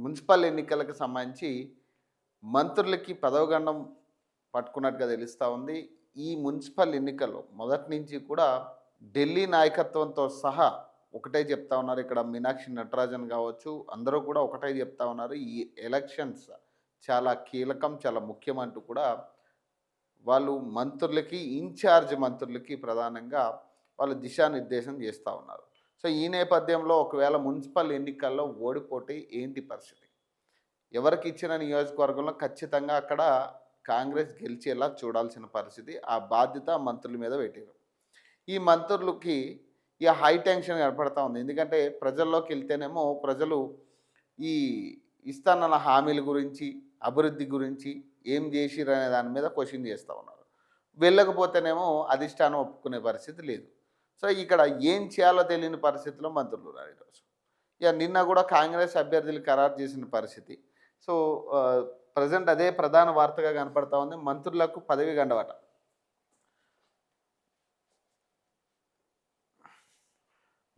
Municipal ఎన్నికలకు సంబంధించి మంత్రులకి పదవగండం పట్టుకున్నట్టుగా తెలుస్తూ ఉంది. ఈ మున్సిపల్ ఎన్నికల్లో మొదటి నుంచి కూడా ఢిల్లీ నాయకత్వంతో సహా ఒకటే చెప్తా ఉన్నారు. ఇక్కడ మీనాక్షి నటరాజన్ కావచ్చు, అందరూ కూడా ఒకటే చెప్తా ఉన్నారు. ఈ ఎలక్షన్స్ చాలా కీలకం, చాలా ముఖ్యం అంటూ కూడా వాళ్ళు మంత్రులకి, ఇన్ఛార్జ్ మంత్రులకి ప్రధానంగా వాళ్ళు దిశానిర్దేశం చేస్తూ ఉన్నారు. సో ఈ నేపథ్యంలో ఒకవేళ మున్సిపల్ ఎన్నికల్లో ఓడిపోతే ఏంటి పరిస్థితి? ఎవరికి ఇచ్చిన నియోజకవర్గంలో ఖచ్చితంగా అక్కడ కాంగ్రెస్ గెలిచేలా చూడాల్సిన పరిస్థితి. ఆ బాధ్యత మంత్రుల మీద పెట్టారు. ఈ మంత్రులకి ఇక హై టెన్షన్ కనపడతా ఉంది. ఎందుకంటే ప్రజల్లోకి వెళ్తేనేమో ప్రజలు ఈ ఇస్తానన్న హామీల గురించి, అభివృద్ధి గురించి ఏం చేసిరు అనే దాని మీద క్వశ్చన్ చేస్తూ ఉన్నారు. వెళ్ళకపోతేనేమో అధిష్టానం ఒప్పుకునే పరిస్థితి లేదు. సో ఇక్కడ ఏం చేయాలో తెలియని పరిస్థితిలో మంత్రులు ఉన్నారు ఈరోజు. ఇక నిన్న కూడా కాంగ్రెస్ అభ్యర్థులు ఖరారు చేసిన పరిస్థితి. సో ప్రజెంట్ అదే ప్రధాన వార్తగా కనపడతా ఉంది. మంత్రులకు పదవి గండవట.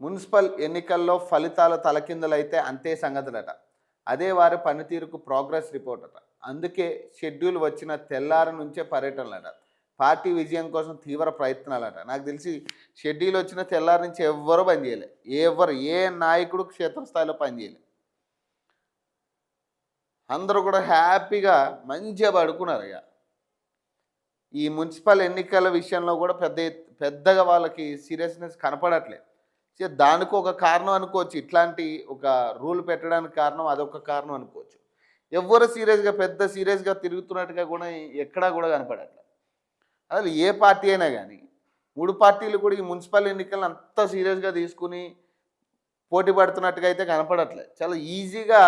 మున్సిపల్ ఎన్నికల్లో ఫలితాలు తలకిందులైతే అంతే సంగతులట. అదే వారి పనితీరుకు ప్రోగ్రెస్ రిపోర్ట్ అట. అందుకే షెడ్యూల్ వచ్చిన తెల్లారి నుంచే పర్యటనలట. పార్టీ విజయం కోసం తీవ్ర ప్రయత్నాలట. నాకు తెలిసి షెడ్యూల్ వచ్చిన తెల్లారి నుంచి ఎవ్వరూ పనిచేయలే. ఏ నాయకుడు క్షేత్రస్థాయిలో పనిచేయలే. అందరూ కూడా హ్యాపీగా మంచిగా పడుకున్నారు. ఇక ఈ మున్సిపల్ ఎన్నికల విషయంలో కూడా పెద్దగా వాళ్ళకి సీరియస్నెస్ కనపడట్లేదు. దానికి ఒక కారణం అనుకోవచ్చు. ఇట్లాంటి ఒక రూల్ పెట్టడానికి కారణం అదొక కారణం అనుకోవచ్చు. ఎవరు పెద్ద సీరియస్గా తిరుగుతున్నట్టుగా కూడా ఎక్కడా కూడా కనపడట్లేదు. అసలు ఏ పార్టీ అయినా కానీ 3 పార్టీలు కూడా ఈ మున్సిపల్ ఎన్నికలను అంత సీరియస్గా తీసుకుని పోటీ పడుతున్నట్టుగా అయితే కనపడట్లేదు. చాలా ఈజీగా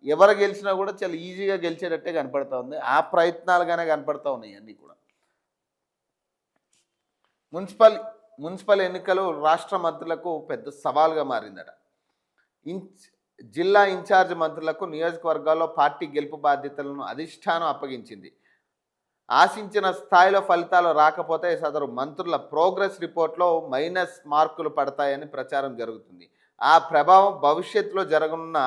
ఎవరు గెలిచినా కూడా చాలా ఈజీగా గెలిచేటట్టే కనపడతా ఉంది. ఆ ప్రయత్నాలుగానే కనపడతా ఉన్నాయి అన్నీ కూడా. మున్సిపల్ ఎన్నికలు రాష్ట్ర మంత్రులకు పెద్ద సవాల్గా మారిందట. జిల్లా ఇన్ఛార్జ్ మంత్రులకు నియోజకవర్గాల్లో పార్టీ గెలుపు బాధ్యతలను అధిష్టానం అప్పగించింది. ఆశించిన స్థాయిలో ఫలితాలు రాకపోతే సదరు మంత్రుల ప్రోగ్రెస్ రిపోర్ట్లో మైనస్ మార్కులు పడతాయని ప్రచారం జరుగుతుంది. ఆ ప్రభావం భవిష్యత్తులో జరగనున్న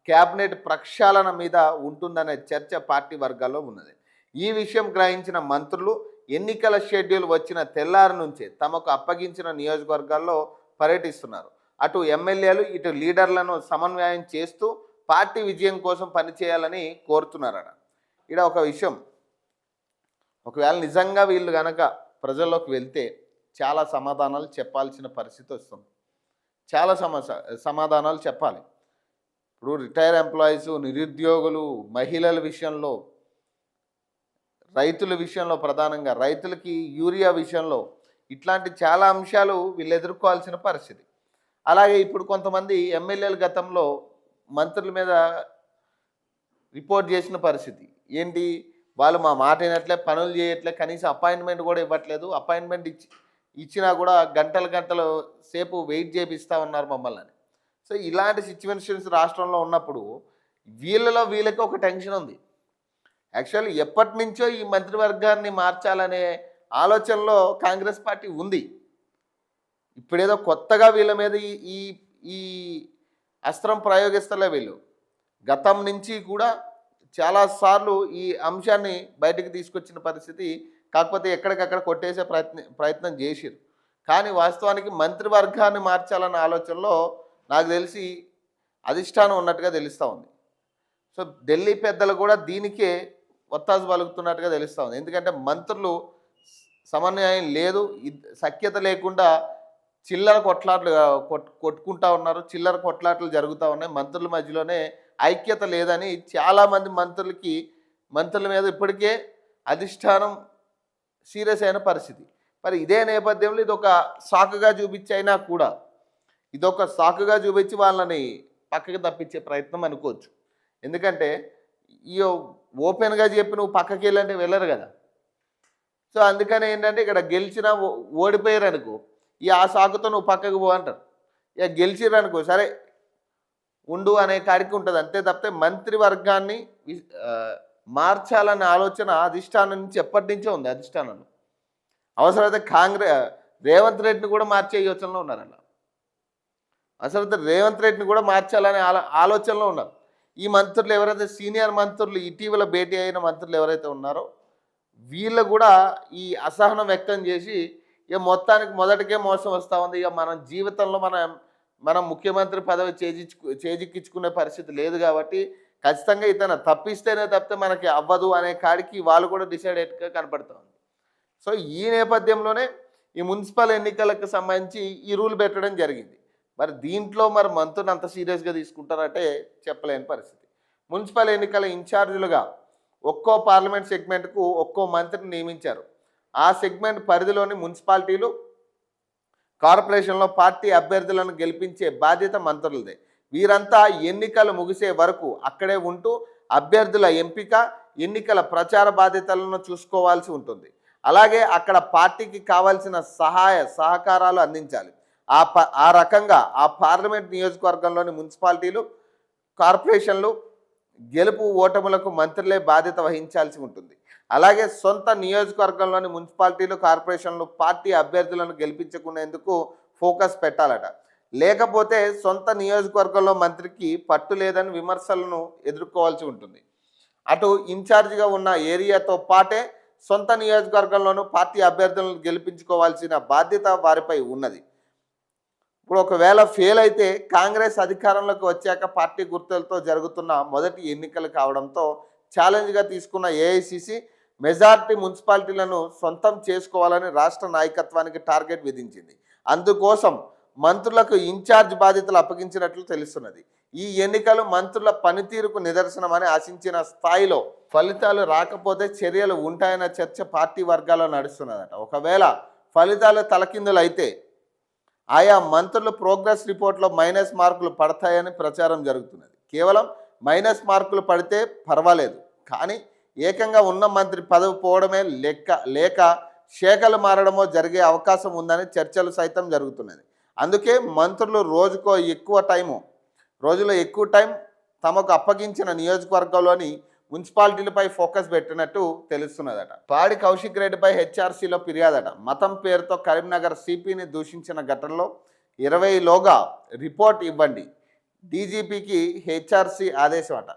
కేబినెట్ ప్రక్షాళన మీద ఉంటుందనే చర్చ పార్టీ వర్గాల్లో ఉన్నది. ఈ విషయం గ్రహించిన మంత్రులు ఎన్నికల షెడ్యూల్ వచ్చిన తెల్లారి నుంచే తమకు అప్పగించిన నియోజకవర్గాల్లో పర్యటిస్తున్నారు. అటు ఎమ్మెల్యేలు ఇటు లీడర్లను సమన్వయం చేస్తూ పార్టీ విజయం కోసం పనిచేయాలని కోరుతున్నారట. ఇక్కడ ఒక విషయం, ఒకవేళ నిజంగా వీళ్ళు కనుక ప్రజల్లోకి వెళ్తే చాలా సమాధానాలు చెప్పాల్సిన పరిస్థితి వస్తుంది. చాలా సమాధానాలు చెప్పాలి. ఇప్పుడు రిటైర్ ఎంప్లాయీస్, నిరుద్యోగులు, మహిళల విషయంలో, రైతుల విషయంలో, ప్రధానంగా రైతులకి యూరియా విషయంలో ఇట్లాంటి చాలా అంశాలు వీళ్ళు ఎదుర్కోవాల్సిన పరిస్థితి. అలాగే ఇప్పుడు కొంతమంది ఎమ్మెల్యేలు గతంలో మంత్రుల మీద రిపోర్ట్ చేసిన పరిస్థితి ఏంటి, వాళ్ళు మా మాట వినట్లే, పనులు చేయట్లే, కనీసం అపాయింట్మెంట్ కూడా ఇవ్వట్లేదు, అపాయింట్మెంట్ ఇచ్చినా కూడా గంటలు సేపు వెయిట్ చేపిస్తూ ఉన్నారు మమ్మల్ని. సో ఇలాంటి సిచ్యువేషన్స్ రాష్ట్రంలో ఉన్నప్పుడు వీళ్ళకి ఒక టెన్షన్ ఉంది. యాక్చువల్లీ ఎప్పటి నుంచో ఈ మంత్రివర్గాన్ని మార్చాలనే ఆలోచనలో కాంగ్రెస్ పార్టీ ఉంది. ఇప్పుడేదో కొత్తగా వీళ్ళ మీద ఈ ఈ అస్త్రం ప్రయోగిస్తలే. వీళ్ళు గతం నుంచి కూడా చాలాసార్లు ఈ అంశాన్ని బయటకు తీసుకొచ్చిన పరిస్థితి. కాకపోతే ఎక్కడికక్కడ కొట్టేసే ప్రయత్నం చేసిరు. కానీ వాస్తవానికి మంత్రివర్గాన్ని మార్చాలన్న ఆలోచనలో నాకు తెలిసి అధిష్టానం ఉన్నట్టుగా తెలుస్తూ ఉంది. సో ఢిల్లీ పెద్దలు కూడా దీనికే ఒత్తాసు పలుకుతున్నట్టుగా తెలుస్తూ ఉంది. ఎందుకంటే మంత్రులు సమన్వయం లేదు, సఖ్యత లేకుండా చిల్లర కొట్లాట్లు కొట్టుకుంటా ఉన్నారు, చిల్లర కొట్లాట్లు జరుగుతూ ఉన్నాయి. మంత్రుల మధ్యలోనే ఐక్యత లేదని చాలామంది మంత్రుల మీద ఇప్పటికే అధిష్టానం సీరియస్ అయిన పరిస్థితి. మరి ఇదే నేపథ్యంలో ఇదొక సాకుగా చూపించైనా కూడా, ఇదొక సాకుగా చూపించి వాళ్ళని పక్కకి తప్పించే ప్రయత్నం అనుకోవచ్చు. ఎందుకంటే ఈ ఓపెన్గా చెప్పి నువ్వు పక్కకి వెళ్ళంటే వెళ్ళరు కదా. సో అందుకని ఏంటంటే ఇక్కడ గెలిచినా ఓడిపోయారు అనుకో, ఆ సాకుతో నువ్వు పక్కకు పో అంటారు. ఇక గెలిచిర్రు అనుకో, సరే ఉండు అనే కాడికి ఉంటుంది. అంతే తప్పితే మంత్రివర్గాన్ని మార్చాలనే ఆలోచన అధిష్టానం నుంచి ఎప్పటి నుంచో ఉంది. అధిష్టానంలో అవసరమైతే రేవంత్ రెడ్డిని కూడా మార్చే యోచనలో ఉన్నారు. అసలు రేవంత్ రెడ్డిని కూడా మార్చాలనే ఆలోచనలో ఉన్నారు. ఈ మంత్రులు ఎవరైతే సీనియర్ మంత్రులు ఇటీవల భేటీ అయిన మంత్రులు ఎవరైతే ఉన్నారో వీళ్ళు కూడా ఈ అసహనం వ్యక్తం చేసి ఇక మొత్తానికి మొదటికే మోసం వస్తూ ఉంది, ఇక మన జీవితంలో మనం ముఖ్యమంత్రి పదవి చేజిక్కించుకునే పరిస్థితి లేదు కాబట్టి ఖచ్చితంగా ఇతను తప్పిస్తేనే తప్పితే మనకి అవ్వదు అనే కాడికి వాళ్ళు కూడా డిసైడ్ అయ్యేట్టుగా కనపడుతూ ఉంది. సో ఈ నేపథ్యంలోనే ఈ మున్సిపల్ ఎన్నికలకు సంబంధించి ఈ రూల్ పెట్టడం జరిగింది. మరి దీంట్లో మరి మంత్రులు అంత సీరియస్గా తీసుకుంటారంటే చెప్పలేని పరిస్థితి. మున్సిపల్ ఎన్నికల ఇన్ఛార్జీలుగా ఒక్కో పార్లమెంట్ సెగ్మెంట్కు ఒక్కో మంత్రిని నియమించారు. ఆ సెగ్మెంట్ పరిధిలోని మున్సిపాలిటీలు, కార్పొరేషన్లో పార్టీ అభ్యర్థులను గెలిపించే బాధ్యత మంత్రులదే. వీరంతా ఎన్నికలు ముగిసే వరకు అక్కడే ఉంటూ అభ్యర్థుల ఎంపిక, ఎన్నికల ప్రచార బాధ్యతలను చూసుకోవాల్సి ఉంటుంది. అలాగే అక్కడ పార్టీకి కావాల్సిన సహకారాలు అందించాలి. ఆ రకంగా ఆ పార్లమెంట్ నియోజకవర్గంలోని మున్సిపాలిటీలు, కార్పొరేషన్లు గెలుపు ఓటములకు మంత్రులే బాధ్యత వహించాల్సి ఉంటుంది. అలాగే సొంత నియోజకవర్గంలోని మున్సిపాలిటీలు, కార్పొరేషన్లు పార్టీ అభ్యర్థులను గెలిపించుకునేందుకు ఫోకస్ పెట్టాలట. లేకపోతే సొంత నియోజకవర్గంలో మంత్రికి పట్టు లేదని విమర్శలను ఎదుర్కోవాల్సి ఉంటుంది. అటు ఇన్ఛార్జిగా ఉన్న ఏరియాతో పాటే సొంత నియోజకవర్గంలోనూ పార్టీ అభ్యర్థులను గెలిపించుకోవాల్సిన బాధ్యత వారిపై ఉన్నది. ఇప్పుడు ఒకవేళ ఫెయిల్ అయితే కాంగ్రెస్ అధికారంలోకి వచ్చాక పార్టీ గుర్తులతో జరుగుతున్న మొదటి ఎన్నికలు కావడంతో ఛాలెంజ్గా తీసుకున్న ఏఐసిసి మెజార్టీ మున్సిపాలిటీలను సొంతం చేసుకోవాలని రాష్ట్ర నాయకత్వానికి టార్గెట్ విధించింది. అందుకోసం మంత్రులకు ఇన్ఛార్జ్ బాధ్యతలు అప్పగించినట్లు తెలుస్తున్నది. ఈ ఎన్నికలు మంత్రుల పనితీరుకు నిదర్శనమని ఆశించిన స్థాయిలో ఫలితాలు రాకపోతే చర్యలు ఉంటాయన్న చర్చ పార్టీ వర్గాల్లో నడుస్తున్నదట. ఒకవేళ ఫలితాలు తలకిందులైతే ఆయా మంత్రులు ప్రోగ్రెస్ రిపోర్ట్లో మైనస్ మార్కులు పడతాయని ప్రచారం జరుగుతున్నది. కేవలం మైనస్ మార్కులు పడితే పర్వాలేదు, కానీ ఏకంగా ఉన్న మంత్రి పదవి పోవడమే లేక శాఖలు మారడమో జరిగే అవకాశం ఉందని చర్చలు సైతం జరుగుతున్నది. అందుకే మంత్రులు రోజులో ఎక్కువ టైం తమకు అప్పగించిన నియోజకవర్గంలోని మున్సిపాలిటీలపై ఫోకస్ పెట్టినట్టు తెలుస్తున్నదట. పాడి కౌశిక్ రెడ్డిపై హెచ్ఆర్సీలో ఫిర్యాదట. మతం పేరుతో కరీంనగర్ సిపిని దూషించిన ఘటనలో 20లోగా రిపోర్ట్ ఇవ్వండి, డీజీపీకి హెచ్ఆర్సీ ఆదేశం అట.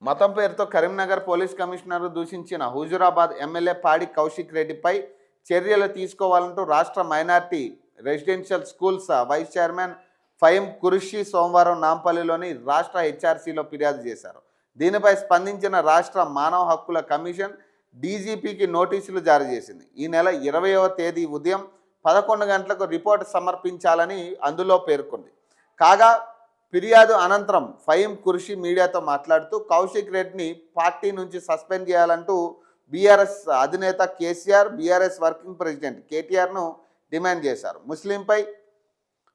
మతం పేరుతో కరీంనగర్ పోలీస్ కమిషనర్ దూషించిన హుజురాబాద్ ఎమ్మెల్యే పాడి కౌశిక్ రెడ్డిపై చర్యలు తీసుకోవాలంటూ రాష్ట్ర minority residential schools vice chairman Fahim Qureshi సోమవారం నాంపల్లిలోని రాష్ట్ర హెచ్ఆర్సీలో ఫిర్యాదు చేశారు. దీనిపై స్పందించిన రాష్ట్ర మానవ హక్కుల కమిషన్ డీజీపీకి నోటీసులు జారీ చేసింది. ఈ నెల 20వ తేదీ ఉదయం 11 గంటలకు రిపోర్ట్ సమర్పించాలని అందులో పేర్కొంది. కాగా ఫిర్యాదు అనంతరం ఫహీం కురేషి మీడియాతో మాట్లాడుతూ కౌశిక్ రెడ్డిని పార్టీ నుంచి సస్పెండ్ చేయాలంటూ బీఆర్ఎస్ అధినేత కేసీఆర్, బీఆర్ఎస్ వర్కింగ్ ప్రెసిడెంట్ కేటీఆర్ను డిమాండ్ చేశారు.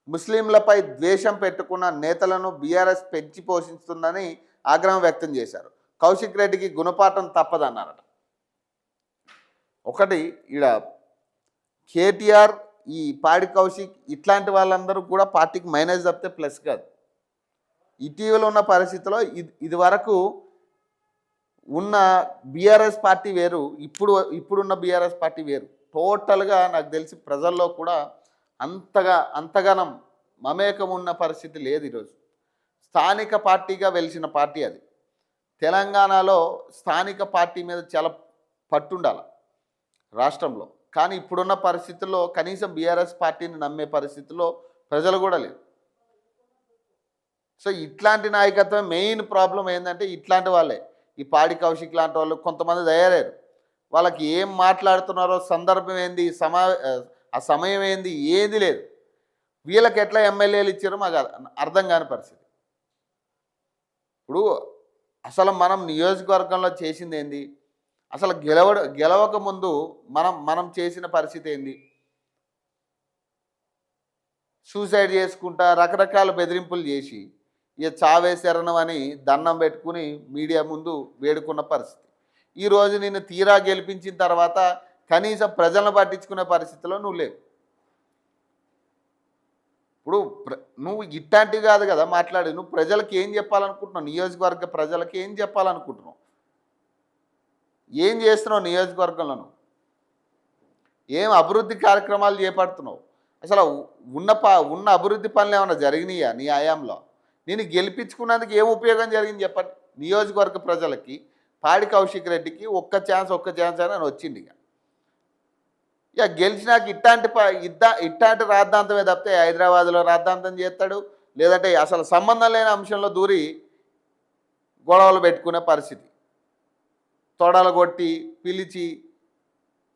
ముస్లింలపై ద్వేషం పెట్టుకున్న నేతలను బీఆర్ఎస్ పెంచి పోషిస్తుందని ఆగ్రహం వ్యక్తం చేశారు. కౌశిక్ రెడ్డికి గుణపాఠం తప్పదన్నారట. ఒకటి ఈడ కేటీఆర్, ఈ పాడి కౌశిక్ ఇట్లాంటి వాళ్ళందరూ కూడా పార్టీకి మైనస్ తప్పితే ప్లస్ కాదు. ఇటీవల ఉన్న పరిస్థితిలో ఇది వరకు ఉన్న బీఆర్ఎస్ పార్టీ వేరు, ఇప్పుడున్న బీఆర్ఎస్ పార్టీ వేరు. టోటల్గా నాకు తెలిసి ప్రజల్లో కూడా అంతగానం మమేకం ఉన్న పరిస్థితి లేదు. ఈరోజు స్థానిక పార్టీగా వెలిసిన పార్టీ అది. తెలంగాణలో స్థానిక పార్టీ మీద చాలా పట్టుండాలి రాష్ట్రంలో, కానీ ఇప్పుడున్న పరిస్థితుల్లో కనీసం బీఆర్ఎస్ పార్టీని నమ్మే పరిస్థితుల్లో ప్రజలు కూడా లేరు. సో ఇట్లాంటి నాయకత్వం మెయిన్ ప్రాబ్లం ఏంటంటే ఇట్లాంటి వాళ్ళే, ఈ పాడి కౌశిక్ లాంటి వాళ్ళు కొంతమంది తయారయ్యారు. వాళ్ళకి ఏం మాట్లాడుతున్నారో, సందర్భం ఏంది, ఆ సమయం ఏంది, ఏది లేదు. వీళ్ళకి ఎట్లా ఎమ్మెల్యేలు ఇచ్చారో మాకు అర్థం కాని పరిస్థితి. ఇప్పుడు అసలు మనం నియోజకవర్గంలో చేసింది ఏంది, అసలు గెలవక ముందు మనం చేసిన పరిస్థితి ఏంది, సూసైడ్ చేసుకుంటా రకరకాల బెదిరింపులు చేసి ఇక చావే శరణం అని దండం పెట్టుకుని మీడియా ముందు వేడుకున్న పరిస్థితి. ఈరోజు నిన్ను తీరా గెలిపించిన తర్వాత కనీసం ప్రజలను పట్టించుకునే పరిస్థితిలో నువ్వు లేవు. ఇప్పుడు నువ్వు ఇట్లాంటివి కాదు కదా మాట్లాడి, నువ్వు ప్రజలకు ఏం చెప్పాలనుకుంటున్నావు, నియోజకవర్గ ప్రజలకు ఏం చెప్పాలనుకుంటున్నావు, ఏం చేస్తున్నావు నియోజకవర్గంలో, ఏం అభివృద్ధి కార్యక్రమాలు చేపడుతున్నావు, అసలు ఉన్న అభివృద్ధి పనులు ఏమైనా జరిగినాయా నీ హయాంలో? నేను గెలిపించుకున్నందుకు ఏం ఉపయోగం జరిగింది చెప్పండి. నియోజకవర్గ ప్రజలకి పాడి కౌశిక్ రెడ్డికి ఒక్క ఛాన్స్ అని వచ్చింది. ఇక గెలిచినాక ఇట్టాంటి రాద్ధాంతమే తప్పితే హైదరాబాద్లో రాద్ధాంతం చేస్తాడు, లేదంటే అసలు సంబంధం లేని అంశంలో దూరి గొడవలు పెట్టుకునే పరిస్థితి. తొడలు కొట్టి పిలిచి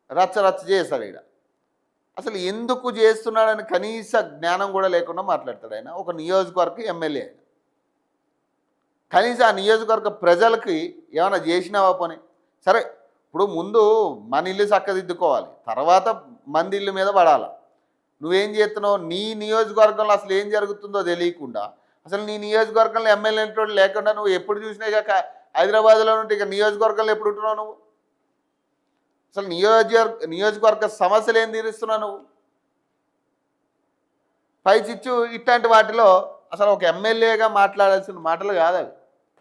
రచ్చ చేస్తాడు. ఇక్కడ అసలు ఎందుకు చేస్తున్నాడని కనీస జ్ఞానం కూడా లేకుండా మాట్లాడతాడు ఆయన. ఒక నియోజకవర్గ ఎమ్మెల్యే ఆయన. కనీసం ఆ నియోజకవర్గ ప్రజలకి ఏమైనా చేసినావా పని? సరే, ఇప్పుడు ముందు మన ఇల్లు చక్కదిద్దుకోవాలి, తర్వాత మంది ఇల్లు మీద పడాలి. నువ్వేం చేస్తున్నావు? నీ నియోజకవర్గంలో అసలు ఏం జరుగుతుందో తెలియకుండా, అసలు నీ నియోజకవర్గంలో ఎమ్మెల్యే లేకుండా నువ్వు ఎప్పుడు చూసినా ఇక హైదరాబాద్లో ఉంటే ఇక నియోజకవర్గంలో ఎప్పుడు ఉంటున్నావు నువ్వు? అసలు నియోజకవర్గ సమస్యలు ఏం తీరుస్తున్నావు నువ్వు? పైచిచ్చు ఇట్లాంటి వాటిలో అసలు ఒక ఎమ్మెల్యేగా మాట్లాడాల్సిన మాటలు కాదు అవి.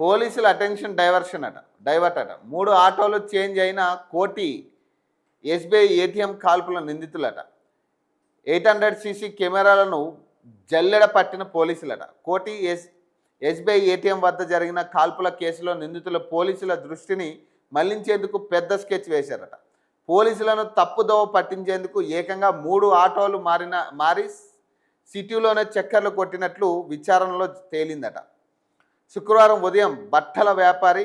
పోలీసుల అటెన్షన్ డైవర్ట్ అట. 3 ఆటోలు చేంజ్ అయిన కోటి ఎస్బీఐ ఏటీఎం కాల్పుల నిందితులట. 800cc కెమెరాలను జల్లెడ పట్టిన పోలీసులట. కోటి ఎస్బీఐ ఏటీఎం వద్ద జరిగిన కాల్పుల కేసులో నిందితుల పోలీసుల దృష్టిని మళ్లించేందుకు పెద్ద స్కెచ్ వేశారట. పోలీసులను తప్పుదోవ పట్టించేందుకు ఏకంగా 3 ఆటోలు మారి సిటీలోనే చక్కర్లు కొట్టినట్లు విచారణలో తేలిందట. శుక్రవారం ఉదయం బట్టల వ్యాపారి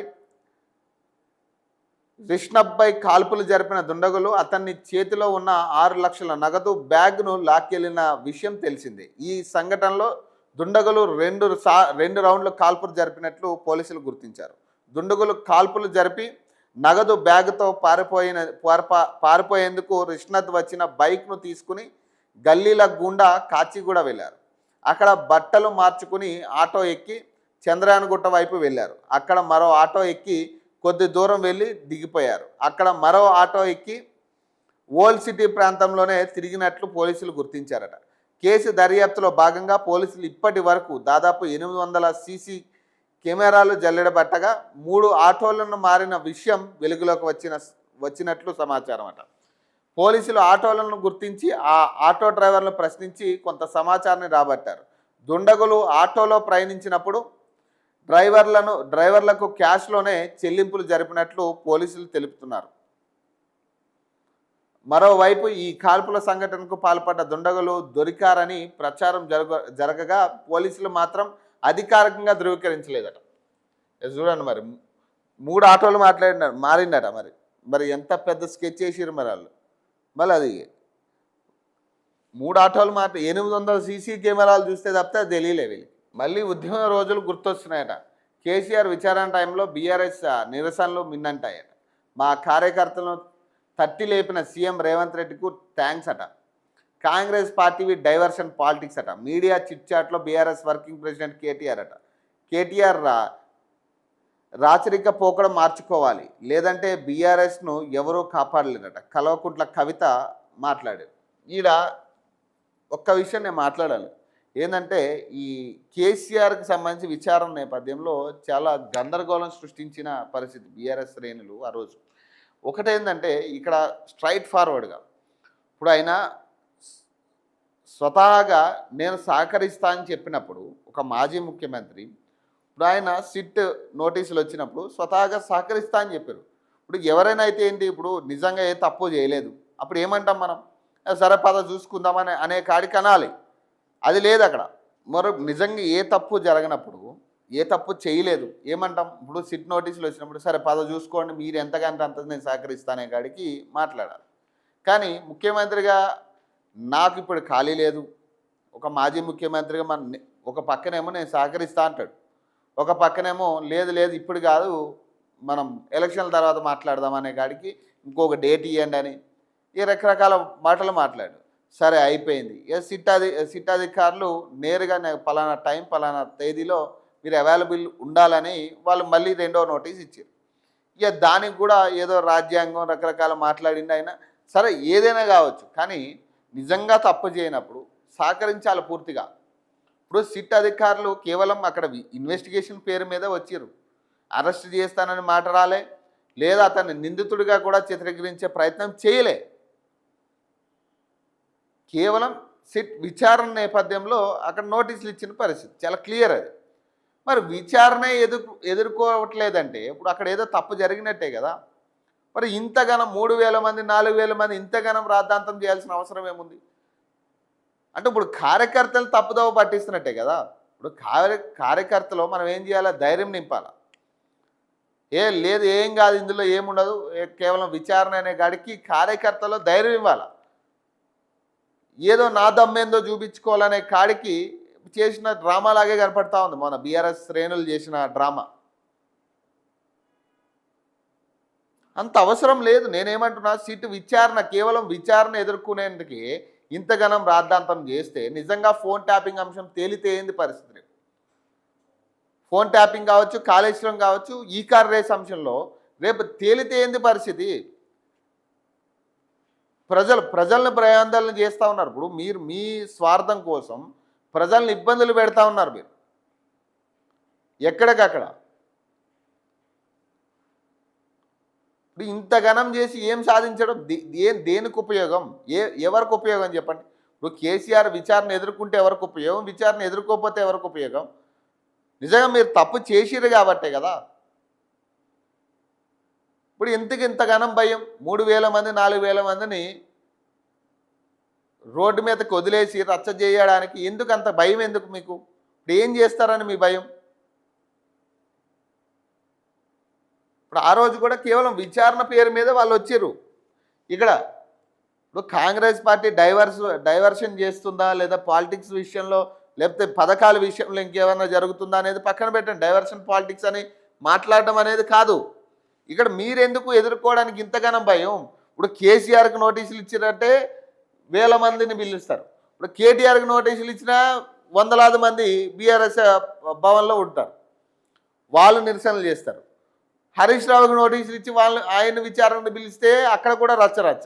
రిష్ణబ్పై కాల్పులు జరిపిన దుండగులు అతన్ని చేతిలో ఉన్న 6 లక్షల నగదు బ్యాగ్ను లాక్కెళ్లిన విషయం తెలిసిందే. ఈ సంఘటనలో దుండగులు 2 రౌండ్లు కాల్పులు జరిపినట్లు పోలీసులు గుర్తించారు. దుండగులు కాల్పులు జరిపి నగదు బ్యాగ్తో పారిపోయేందుకు రిష్ణద్ వచ్చిన బైక్ను తీసుకుని గల్లీల గుండా కాచిగూడ వెళ్ళారు. అక్కడ బట్టలు మార్చుకుని ఆటో ఎక్కి చంద్రాయనగుట్ట వైపు వెళ్ళారు. అక్కడ మరో ఆటో ఎక్కి కొద్ది దూరం వెళ్ళి దిగిపోయారు. అక్కడ మరో ఆటో ఎక్కి ఓల్డ్ సిటీ ప్రాంతంలోనే తిరిగినట్లు పోలీసులు గుర్తించారట. కేసు దర్యాప్తులో భాగంగా పోలీసులు ఇప్పటి వరకు దాదాపు 800 సీసీ కెమెరాలు జల్లెడబట్టగా 3 ఆటోలను మారిన విషయం వెలుగులోకి వచ్చినట్లు సమాచారం అట. పోలీసులు ఆటోలను గుర్తించి ఆ ఆటో డ్రైవర్లను ప్రశ్నించి కొంత సమాచారాన్ని రాబట్టారు. దుండగులు ఆటోలో ప్రయాణించినప్పుడు డ్రైవర్లకు క్యాష్లోనే చెల్లింపులు జరిపినట్లు పోలీసులు తెలుపుతున్నారు. మరోవైపు ఈ కాల్పుల సంఘటనకు పాల్పడ్డ దుండగులు దొరికారని ప్రచారం జరగగా పోలీసులు మాత్రం అధికారికంగా ధృవీకరించలేదట. చూడండి, మరి 3 ఆటోలు మారిందట. మరి ఎంత పెద్ద స్కెచ్ చేసిరు మరి వాళ్ళు. మళ్ళీ అది 3 ఆటోలు 800 సీసీ కెమెరాలు చూస్తే తప్పితే అది తెలియలే వీళ్ళకి. మళ్ళీ ఉద్యమ రోజులు గుర్తొస్తున్నాయట. కేసీఆర్ విచారణ టైంలో బీఆర్ఎస్ నిరసనలు మిన్నంటాయట. మా కార్యకర్తలను తట్టి లేపిన సీఎం రేవంత్ రెడ్డికు థ్యాంక్స్ అట. కాంగ్రెస్ పార్టీ డైవర్షన్ పాలిటిక్స్ అట. మీడియా చిట్ చాట్లో బీఆర్ఎస్ వర్కింగ్ ప్రెసిడెంట్ కేటీఆర్ అట. కేటీఆర్ రాచరిక పోకడం మార్చుకోవాలి, లేదంటే బీఆర్ఎస్ను ఎవరూ కాపాడలేరట. కల్వకుంట్ల కవిత మాట్లాడారు. ఈడ ఒక్క విషయం నేను మాట్లాడాలి. ఏంటంటే ఈ కేసీఆర్కి సంబంధించి విచారణ నేపథ్యంలో చాలా గందరగోళం సృష్టించిన పరిస్థితి బీఆర్ఎస్ శ్రేణులు ఆ రోజు. ఒకటేంటంటే ఇక్కడ స్ట్రైట్ ఫార్వర్డ్గా ఇప్పుడు ఆయన స్వతహాగా నేను సహకరిస్తా అని చెప్పినప్పుడు ఒక మాజీ ముఖ్యమంత్రి, ఇప్పుడు ఆయన సిట్ నోటీసులు వచ్చినప్పుడు స్వతహాగా సహకరిస్తా అని చెప్పారు. ఇప్పుడు ఎవరైనా అయితే ఏంటి, ఇప్పుడు నిజంగా ఏ తప్పు చేయలేదు, అప్పుడు ఏమంటాం మనం? సరే పద చూసుకుందామని అనే కాడికి అనాలి. అది లేదు అక్కడ. నిజంగా ఏ తప్పు జరగనప్పుడు, ఏ తప్పు చేయలేదు ఏమంటాం? ఇప్పుడు సిట్ నోటీసులు వచ్చినప్పుడు సరే పద చూసుకోండి, మీరు ఎంతకంటే అంత నేను సహకరిస్తానే కాడికి మాట్లాడాలి. కానీ ముఖ్యమంత్రిగా నాకు ఇప్పుడు ఖాళీ లేదు, ఒక మాజీ ముఖ్యమంత్రిగా ఒక పక్కనేమో నేను సహకరిస్తా అంటాడు, ఒక పక్కనేమో లేదు ఇప్పుడు కాదు మనం ఎలక్షన్ల తర్వాత మాట్లాడదాం అనే కాడికి ఇంకొక డేట్ ఇవ్వండి అని ఈ రకరకాల మాటలు మాట్లాడు. సరే అయిపోయింది. సిట్ అధికారులు నేరుగా పలానా టైం పలానా తేదీలో మీరు అవైలబుల్ ఉండాలని వాళ్ళు మళ్ళీ 2వ నోటీస్ ఇచ్చారు. ఇక దానికి కూడా ఏదో రాజ్యాంగం రకరకాల మాట్లాడింది ఆయన. సరే ఏదైనా కావచ్చు, కానీ నిజంగా తప్పు చేయనప్పుడు సహకరించాలి పూర్తిగా. ఇప్పుడు సిట్ అధికారులు కేవలం అక్కడ ఇన్వెస్టిగేషన్ పేరు మీద వచ్చారు, అరెస్ట్ చేస్తానని మాట రాలే, లేదా అతన్ని నిందితుడిగా కూడా చిత్రీకరించే ప్రయత్నం చేయలే. కేవలం సిట్ విచారణ నేపథ్యంలో అక్కడ నోటీసులు ఇచ్చిన పరిస్థితి చాలా క్లియర్. అది మరి విచారణ ఎదుర్కోవట్లేదంటే ఇప్పుడు అక్కడ ఏదో తప్పు జరిగినట్టే కదా. మరి ఇంతగానం 3000 మంది 4000 మంది ఇంతగానం రాద్ధాంతం చేయాల్సిన అవసరం ఏముంది? అంటే ఇప్పుడు కార్యకర్తలు తప్పుదోవ పట్టిస్తున్నట్టే కదా. ఇప్పుడు కార్యకర్తలో మనం ఏం చేయాలి? ధైర్యం నింపాలి. లేదు ఏం కాదు, ఇందులో ఏముండదు, కేవలం విచారణ అనే గాడికి కార్యకర్తలో ధైర్యం ఇవ్వాలి. ఏదో నా దమ్మేందో చూపించుకోవాలనే కాడికి చేసిన డ్రామాలాగే కనపడతా ఉంది మన బీఆర్ఎస్ శ్రేణులు చేసిన డ్రామా. అంత అవసరం లేదు. నేనేమంటున్నా, సిట్ విచారణ కేవలం విచారణ ఎదుర్కొనేందుకు ఇంతగానం రాద్ధాంతం చేస్తే నిజంగా ఫోన్ ట్యాపింగ్ అంశం తేలితే ఏంది పరిస్థితి? ఫోన్ ట్యాపింగ్ కావచ్చు, కాళేశ్వరం కావచ్చు, ఈ కార్ రేస్ అంశంలో రేపు తేలితే ఏంది పరిస్థితి? ప్రజల్ని భయాందోళన చేస్తూ ఉన్నారు. ఇప్పుడు మీరు మీ స్వార్థం కోసం ప్రజల్ని ఇబ్బందులు పెడతా ఉన్నారు మీరు ఎక్కడికక్కడ. ఇప్పుడు ఇంత ఘనం చేసి ఏం సాధించడం? దేనికి ఉపయోగం? ఎవరికి ఉపయోగం చెప్పండి? ఇప్పుడు కేసీఆర్ విచారణ ఎదుర్కొంటే ఎవరికి ఉపయోగం? విచారణ ఎదుర్కోకపోతే ఎవరికి ఉపయోగం? నిజంగా మీరు తప్పు చేసిరు కాబట్టే కదా. ఇప్పుడు ఇంత ఘనం భయం? 3000 మంది 4000 మందిని రోడ్డు మీదకి వదిలేసి రచ్చ చేయడానికి ఎందుకు అంత భయం? ఎందుకు మీకు? ఇప్పుడు ఏం చేస్తారని మీ భయం? ఇప్పుడు ఆ రోజు కూడా కేవలం విచారణ పేరు మీద వాళ్ళు వచ్చారు ఇక్కడ. ఇప్పుడు కాంగ్రెస్ పార్టీ డైవర్షన్ చేస్తుందా, లేదా పాలిటిక్స్ విషయంలో, లేకపోతే పథకాల విషయంలో ఇంకేమైనా జరుగుతుందా అనేది పక్కన పెట్టండి. డైవర్షన్ పాలిటిక్స్ అని మాట్లాడడం అనేది కాదు. ఇక్కడ మీరెందుకు ఎదుర్కోవడానికి ఇంతగానం భయం? ఇప్పుడు కేసీఆర్కి నోటీసులు ఇచ్చారంటే 1000 మందిని పిలుస్తారు. ఇప్పుడు కేటీఆర్కి నోటీసులు ఇచ్చినా 100,000 మంది బీఆర్ఎస్ భవన్లో ఉంటారు, వాళ్ళు నిరసనలు చేస్తారు. హరీష్ రావుకి నోటీసులు ఇచ్చి ఆయన విచారణను పిలిస్తే అక్కడ కూడా రచ్చ.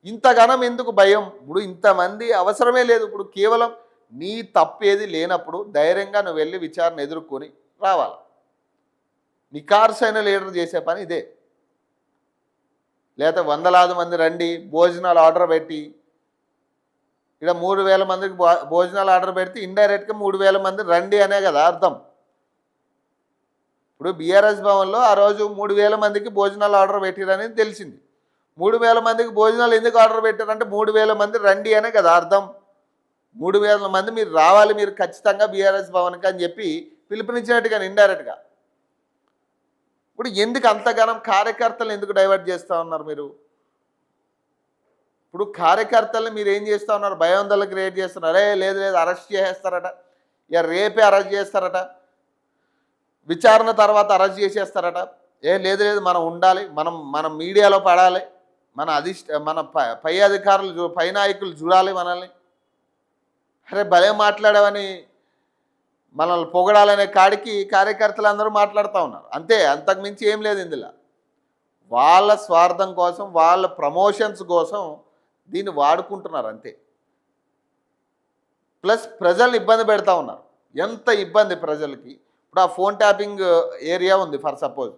ఇంతగానం ఎందుకు భయం? ఇప్పుడు ఇంతమంది అవసరమే లేదు. ఇప్పుడు కేవలం నీ తప్పేది లేనప్పుడు ధైర్యంగా నువ్వు వెళ్ళి విచారణ ఎదుర్కొని రావాలి. నికార్సైన లీడర్ చేసే పని ఇదే. లేకపోతే 100,000 మంది రండి, భోజనాలు ఆర్డర్ పెట్టి, ఇక్కడ 3000 మందికి భోజనాలు ఆర్డర్ పెడితే ఇండైరెక్ట్గా 3000 మంది రండి అనే కదా అర్థం. ఇప్పుడు బీఆర్ఎస్ భవన్లో ఆ రోజు 3000 మందికి భోజనాలు ఆర్డర్ పెట్టారనేది తెలిసింది. 3000 మందికి భోజనాలు ఎందుకు ఆర్డర్ పెట్టారంటే 3000 మంది రండి అనే కదా అర్థం. 3000 మంది మీరు రావాలి, మీరు ఖచ్చితంగా బీఆర్ఎస్ భవన్కి అని చెప్పి పిలుపునిచ్చినట్టుగా ఇండైరెక్ట్గా. ఇప్పుడు ఎందుకు అంతగానం కార్యకర్తలు ఎందుకు డైవర్ట్ చేస్తూ ఉన్నారు మీరు? ఇప్పుడు కార్యకర్తలు మీరు ఏం చేస్తూ ఉన్నారు? భయాందోళన క్రియేట్ చేస్తున్నారు. లేదు అరెస్ట్ చేసేస్తారట, ఇక రేపే అరెస్ట్ చేస్తారట, విచారణ తర్వాత అరెస్ట్ చేసేస్తారట. లేదు మనం ఉండాలి, మనం మీడియాలో పడాలి, మన పై అధికారులు పై నాయకులు చూడాలి మనల్ని. అరే భలే మాట్లాడావని మనల్ని పొగడాలనే కాడికి కార్యకర్తలు అందరూ మాట్లాడుతూ ఉన్నారు. అంతే, అంతకుమించి ఏం లేదు ఇందులో. వాళ్ళ స్వార్థం కోసం, వాళ్ళ ప్రమోషన్స్ కోసం దీన్ని వాడుకుంటున్నారు అంతే. ప్లస్ ప్రజల్ని ఇబ్బంది పెడతా ఉన్నారు. ఎంత ఇబ్బంది ప్రజలకి! ఇప్పుడు ఆ ఫోన్ ట్యాపింగ్ ఏరియా ఉంది, ఫర్ సపోజ్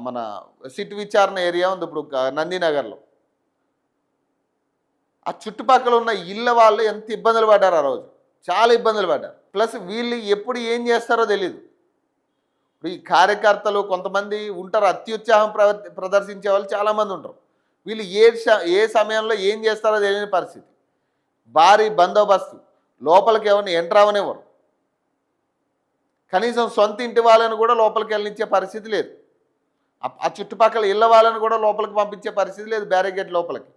మన సిట్ విచారణ ఏరియా ఉంది ఇప్పుడు నందినగర్లో. ఆ చుట్టుపక్కల ఉన్న ఇళ్ళ వాళ్ళు ఎంత ఇబ్బందులు పడ్డారు ఆ రోజు, చాలా ఇబ్బందులు పడ్డారు. ప్లస్ వీళ్ళు ఎప్పుడు ఏం చేస్తారో తెలియదు. ఇప్పుడు ఈ కార్యకర్తలు కొంతమంది ఉంటారు, అత్యుత్సాహం ప్రదర్శించే వాళ్ళు చాలామంది ఉంటారు. వీళ్ళు ఏ సమయంలో ఏం చేస్తారో తెలియని పరిస్థితి. భారీ బందోబస్తు, లోపలికి ఎవరిని ఎంటర్ అవనివ్వరు. కనీసం సొంత ఇంటి వాళ్ళని కూడా లోపలికి వెళ్ళనిచ్చే పరిస్థితి లేదు. ఆ చుట్టుపక్కల ఇళ్ళ వాళ్ళని కూడా లోపలికి పంపించే పరిస్థితి లేదు, బ్యారికేడ్ లోపలికి.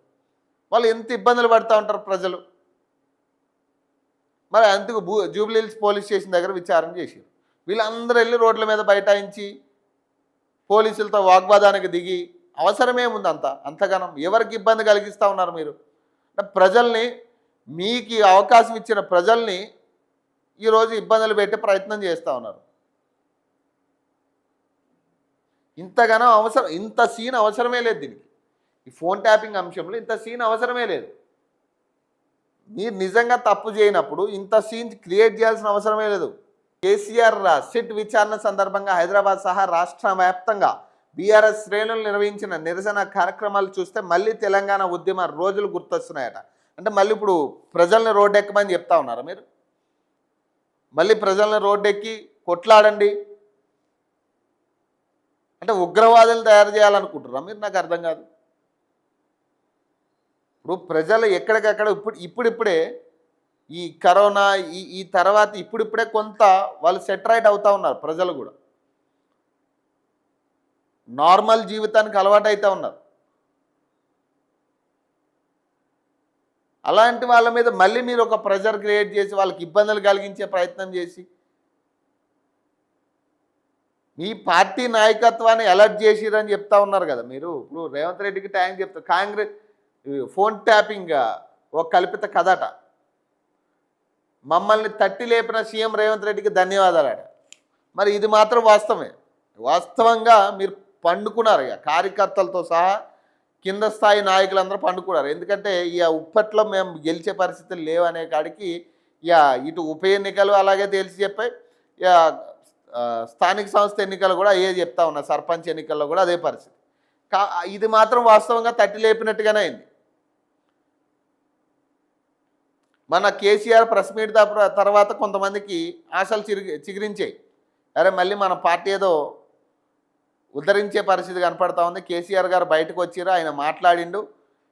వాళ్ళు ఎంత ఇబ్బందులు పడుతూ ఉంటారు ప్రజలు. మరి అందుకు జూబ్లీహిల్స్ పోలీస్ స్టేషన్ దగ్గర విచారణ చేశారు. వీళ్ళందరూ వెళ్ళి రోడ్ల మీద బైఠాయించి పోలీసులతో వాగ్వాదానికి దిగి అవసరమేముంది? అంతగానం ఎవరికి ఇబ్బంది కలిగిస్తూ ఉన్నారు మీరు? ప్రజల్ని, మీకు అవకాశం ఇచ్చిన ప్రజల్ని ఈరోజు ఇబ్బందులు పెట్టే ప్రయత్నం చేస్తూ ఉన్నారు. ఇంతగానో ఇంత సీన్ అవసరమే లేదు దీనికి. ఈ ఫోన్ ట్యాపింగ్ అంశంలో ఇంత సీన్ అవసరమే లేదు. మీరు నిజంగా తప్పు చేయనప్పుడు ఇంత సీన్ క్రియేట్ చేయాల్సిన అవసరమే లేదు. కేసీఆర్ సిట్ విచారణ సందర్భంగా హైదరాబాద్ సహా రాష్ట్ర వ్యాప్తంగా బీఆర్ఎస్ శ్రేణులు నిర్వహించిన నిరసన కార్యక్రమాలు చూస్తే మళ్ళీ తెలంగాణ ఉద్యమ రోజులు గుర్తొస్తున్నాయట. అంటే మళ్ళీ ఇప్పుడు ప్రజల్ని రోడ్డెక్కమని చెప్తా ఉన్నారా మీరు? మళ్ళీ ప్రజల్ని రోడ్డెక్కి కొట్లాడండి అంటే ఉగ్రవాదులు తయారు చేయాలనుకుంటున్నారా మీరు? నాకు అర్థం కాదు. ఇప్పుడు ప్రజలు ఎక్కడికక్కడ ఇప్పుడిప్పుడే ఈ కరోనా ఈ ఈ తర్వాత ఇప్పుడిప్పుడే కొంత వాళ్ళు సెటరైట్ అవుతా ఉన్నారు. ప్రజలు కూడా నార్మల్ జీవితానికి అలవాటు అవుతూ ఉన్నారు. అలాంటి వాళ్ళ మీద మళ్ళీ మీరు ఒక ప్రెజర్ క్రియేట్ చేసి వాళ్ళకి ఇబ్బందులు కలిగించే ప్రయత్నం చేసి మీ పార్టీ నాయకత్వాన్ని అలర్ట్ చేసిరని చెప్తా ఉన్నారు కదా మీరు. ఇప్పుడు రేవంత్ రెడ్డికి ట్యాంక్ చెప్తారు. కాంగ్రెస్ ఫోన్ ట్యాపింగ్ ఒక కల్పిత కథట. మమ్మల్ని తట్టి లేపిన సీఎం రేవంత్ రెడ్డికి ధన్యవాదాలట. మరి ఇది మాత్రం వాస్తవమే. వాస్తవంగా మీరు పండుకున్నారు. ఇక కార్యకర్తలతో సహా కింద స్థాయి నాయకులందరూ పండుకున్నారు. ఎందుకంటే ఇక ఉప్పట్లో మేము గెలిచే పరిస్థితులు లేవనే కాడికి ఇక ఇటు ఉప ఎన్నికలు అలాగే తేల్చి చెప్పాయి. ఇక స్థానిక సంస్థ ఎన్నికలు కూడా అయ్యే చెప్తా ఉన్నారు. సర్పంచ్ ఎన్నికల్లో కూడా అదే పరిస్థితి. ఇది మాత్రం వాస్తవంగా తట్టి లేపినట్టుగానే అయింది. మన కేసీఆర్ ప్రెస్ మీట్ తర్వాత కొంతమందికి ఆశలు చిగురించాయి. అరే మళ్ళీ మన పార్టీ ఏదో ఉద్ధరించే పరిస్థితి కనపడతా ఉంది. కేసీఆర్ గారు బయటకు వచ్చిరా, ఆయన మాట్లాడిండు.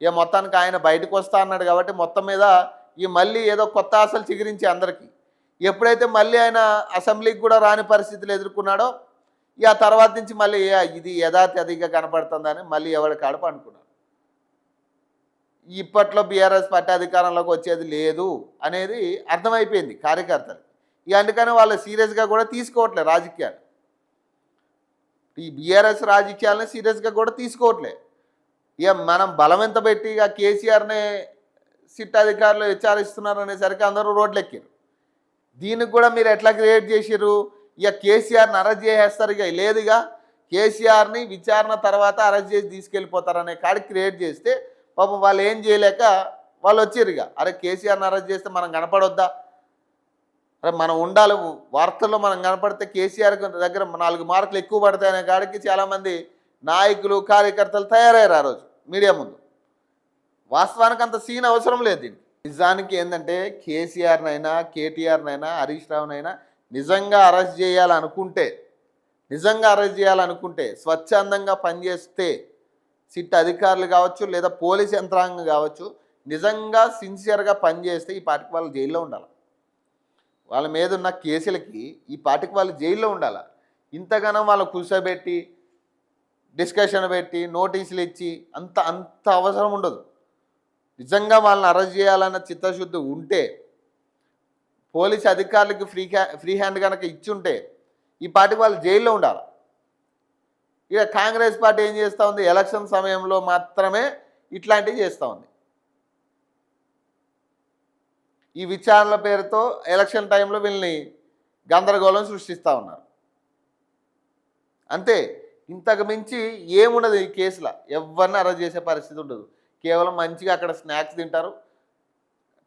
ఇక మొత్తానికి ఆయన బయటకు వస్తా అన్నాడు కాబట్టి మొత్తం మీద ఈ మళ్ళీ ఏదో కొత్త ఆశలు చిగురించి అందరికీ. ఎప్పుడైతే మళ్ళీ ఆయన అసెంబ్లీకి కూడా రాని పరిస్థితులు ఎదుర్కొన్నాడో ఇక ఆ తర్వాత నుంచి మళ్ళీ ఇది యథాతథిగా కనపడుతుందని మళ్ళీ ఎవరి కాడప అనుకున్నారు. ఇప్పట్లో బీఆర్ఎస్ పార్టీ అధికారంలోకి వచ్చేది లేదు అనేది అర్థమైపోయింది కార్యకర్తలు. ఇక అందుకని వాళ్ళు సీరియస్గా కూడా తీసుకోవట్లేదు రాజకీయాలు. ఈ బీఆర్ఎస్ రాజకీయాలని సీరియస్గా కూడా తీసుకోవట్లే. ఇక మనం బలం ఎంత పెట్టి ఇక కేసీఆర్నే సిట్ అధికారులు విచారిస్తున్నారు అనేసరికి అందరూ రోడ్లు ఎక్కారు. దీనికి కూడా మీరు ఎట్లా క్రియేట్ చేసారు? ఇక కేసీఆర్ని అరెస్ట్ చేసేస్తారు. ఇక లేదుగా కేసీఆర్ని విచారణ తర్వాత అరెస్ట్ చేసి తీసుకెళ్ళిపోతారనే కాడికి క్రియేట్ చేస్తే పాపం వాళ్ళు ఏం చేయలేక వాళ్ళు వచ్చారు. ఇక అరే కేసీఆర్ని అరెస్ట్ చేస్తే మనం కనపడొద్దా? అరే మనం ఉండాలి వార్తల్లో మనం కనపడితే కేసీఆర్ దగ్గర 4 మార్కులు ఎక్కువ పడతాయనే కాడికి చాలామంది నాయకులు కార్యకర్తలు తయారయ్యారు ఆ రోజు మీడియా ముందు. వాస్తవానికి అంత సీన్ అవసరం లేదు దీనికి. నిజానికి ఏంటంటే కేసీఆర్నైనా కేటీఆర్నైనా హరీష్ రావునైనా నిజంగా అరెస్ట్ చేయాలనుకుంటే స్వచ్ఛందంగా పనిచేస్తే సిట్ అధికారులు కావచ్చు లేదా పోలీస్ యంత్రాంగం కావచ్చు నిజంగా సిన్సియర్గా పనిచేస్తే ఈ పార్టీకి వాళ్ళు జైల్లో ఉండాలి. వాళ్ళ మీద ఉన్న కేసులకి ఈ పార్టీకి వాళ్ళు జైల్లో ఉండాలి. ఇంతగానం వాళ్ళు కూర్చోబెట్టి డిస్కషన్ పెట్టి నోటీసులు ఇచ్చి అంత అవసరం ఉండదు. నిజంగా వాళ్ళని అరెస్ట్ చేయాలన్న చిత్తశుద్ధి ఉంటే పోలీస్ అధికారులకి ఫ్రీ హ్యాండ్ కనుక ఇచ్చుంటే ఈ పార్టీకి వాళ్ళు జైల్లో ఉండాలి. ఇక కాంగ్రెస్ పార్టీ ఏం చేస్తూ ఉంది? ఎలక్షన్ సమయంలో మాత్రమే ఇట్లాంటివి చేస్తూ ఉంది. ఈ విచారణల పేరుతో ఎలక్షన్ టైంలో వీళ్ళని గందరగోళం సృష్టిస్తూ ఉన్నారు. అంతే, ఇంతకు మించి ఏముండదు ఈ కేసులో. ఎవరిని అరెస్ట్ చేసే పరిస్థితి ఉండదు. కేవలం మంచిగా అక్కడ స్నాక్స్ తింటారు,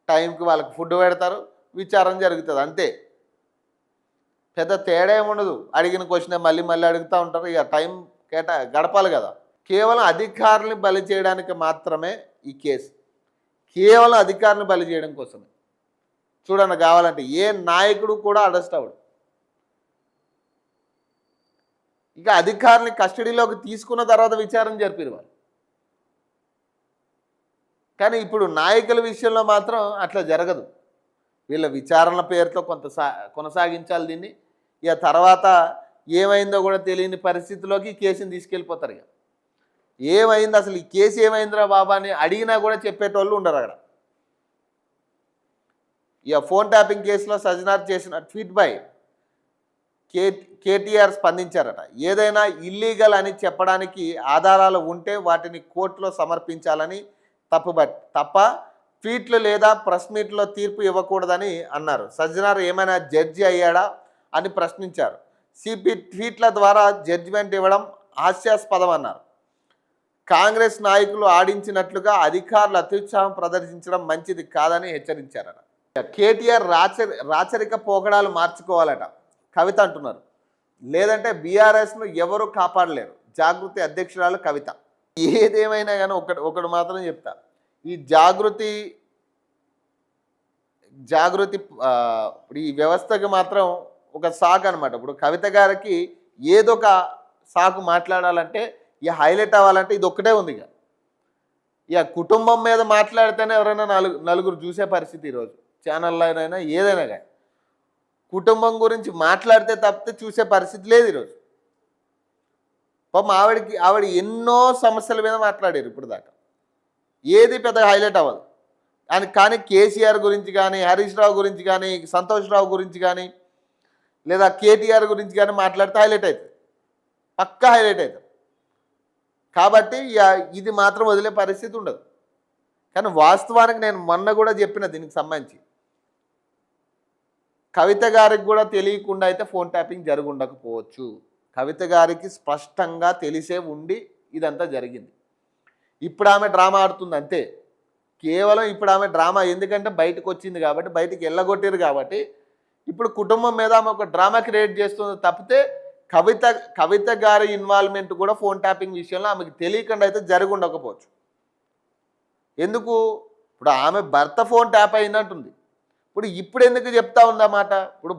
టైంకి వాళ్ళకి ఫుడ్ పెడతారు, విచారణ జరుగుతుంది అంతే. పెద్ద తేడా ఏముండదు. అడిగిన క్వశ్చన్ మళ్ళీ అడుగుతూ ఉంటారు. ఇక టైం గడపాలి కదా. కేవలం అధికారులను బలి చేయడానికి మాత్రమే ఈ కేసు. కేవలం అధికారులను బలి చేయడం కోసమే. చూడండి, కావాలంటే ఏ నాయకుడు కూడా అరెస్ట్ అవ్వడు. ఇక అధికారుని కస్టడీలోకి తీసుకున్న తర్వాత విచారణ జరిపారు వాళ్ళు. కానీ ఇప్పుడు నాయకుల విషయంలో మాత్రం అట్లా జరగదు. వీళ్ళ విచారణ పేరుతో కొనసాగించాలి దీన్ని. ఇక తర్వాత ఏమైందో కూడా తెలియని పరిస్థితిలోకి కేసుని తీసుకెళ్ళిపోతారు. ఇక ఏమైంది అసలు, ఈ కేసు ఏమైందిరా బాబా అని అడిగినా కూడా చెప్పేటోళ్ళు ఉండరు అక్కడ. ఇక ఫోన్ ట్యాపింగ్ కేసులో సజ్జనార్ చేసిన ట్వీట్పై కేటీఆర్ స్పందించారట. ఏదైనా ఇల్లీగల్ అని చెప్పడానికి ఆధారాలు ఉంటే వాటిని కోర్టులో సమర్పించాలని తప్ప ట్వీట్లు లేదా ప్రెస్ మీట్లో తీర్పు ఇవ్వకూడదని అన్నారు. సజ్జనార్ ఏమైనా జడ్జి అయ్యాడా అని ప్రశ్నించారు. సిపి ట్వీట్ల ద్వారా జడ్జిమెంట్ ఇవ్వడం హాస్యాస్పదం అన్నారు. కాంగ్రెస్ నాయకులు ఆడించినట్లుగా అధికారులు అత్యుత్సాహం ప్రదర్శించడం మంచిది కాదని హెచ్చరించారట. కేటీఆర్ రాచరిక పోకడాలు మార్చుకోవాలట కవిత అంటున్నారు. లేదంటే బీఆర్ఎస్ను ఎవరు కాపాడలేరు. జాగృతి అధ్యక్షురాలు కవిత. ఏదేమైనా కానీ ఒకటి మాత్రం చెప్తా, ఈ జాగృతి ఈ వ్యవస్థకి మాత్రం ఒక సాకు అనమాట. ఇప్పుడు కవిత గారికి ఏదో ఒక సాకు మాట్లాడాలంటే ఇక హైలైట్ అవ్వాలంటే ఇది ఒక్కటే ఉంది ఇక కుటుంబం మీద మాట్లాడితేనే ఎవరైనా నలుగురు చూసే పరిస్థితి ఈరోజు ఛానల్లోనైనా ఏదైనా కానీ కుటుంబం గురించి మాట్లాడితే తప్పితే చూసే పరిస్థితి లేదు ఈరోజు. పాపం ఆవిడ ఎన్నో సమస్యల మీద మాట్లాడారు ఇప్పుడు దాకా, ఏది పెద్దగా హైలైట్ అవ్వదు. కానీ కేసీఆర్ గురించి కానీ, హరీష్ రావు గురించి కానీ, సంతోష్ రావు గురించి కానీ, లేదా కేటీఆర్ గురించి కానీ మాట్లాడితే హైలైట్ అవుతుంది, పక్కా హైలైట్ అవుతుంది. కాబట్టి ఇది మాత్రం వదిలే పరిస్థితి ఉండదు. కానీ వాస్తవానికి నేను మొన్న కూడా చెప్పిన దీనికి సంబంధించి కవిత గారికి కూడా తెలియకుండా అయితే ఫోన్ ట్యాపింగ్ జరిగి ఉండకపోవచ్చు. కవిత గారికి స్పష్టంగా తెలిసే ఉండి ఇదంతా జరిగింది. ఇప్పుడు ఆమె డ్రామా ఆడుతుంది అంతే, కేవలం ఇప్పుడు ఆమె డ్రామా. ఎందుకంటే బయటకు వచ్చింది కాబట్టి, బయటికి వెళ్ళగొట్టారు కాబట్టి ఇప్పుడు కుటుంబం మీద ఆమె ఒక డ్రామా క్రియేట్ చేస్తుంది తప్పితే కవిత గారి ఇన్వాల్వ్మెంట్ కూడా ఫోన్ ట్యాపింగ్ విషయంలో ఆమెకు తెలియకుండా అయితే జరిగి ఉండకపోవచ్చు. ఎందుకు? ఇప్పుడు ఆమె భర్త ఫోన్ ట్యాప్ అయిందంటుంది. ఇప్పుడు ఎందుకు చెప్తా ఉందన్నమాట? ఇప్పుడు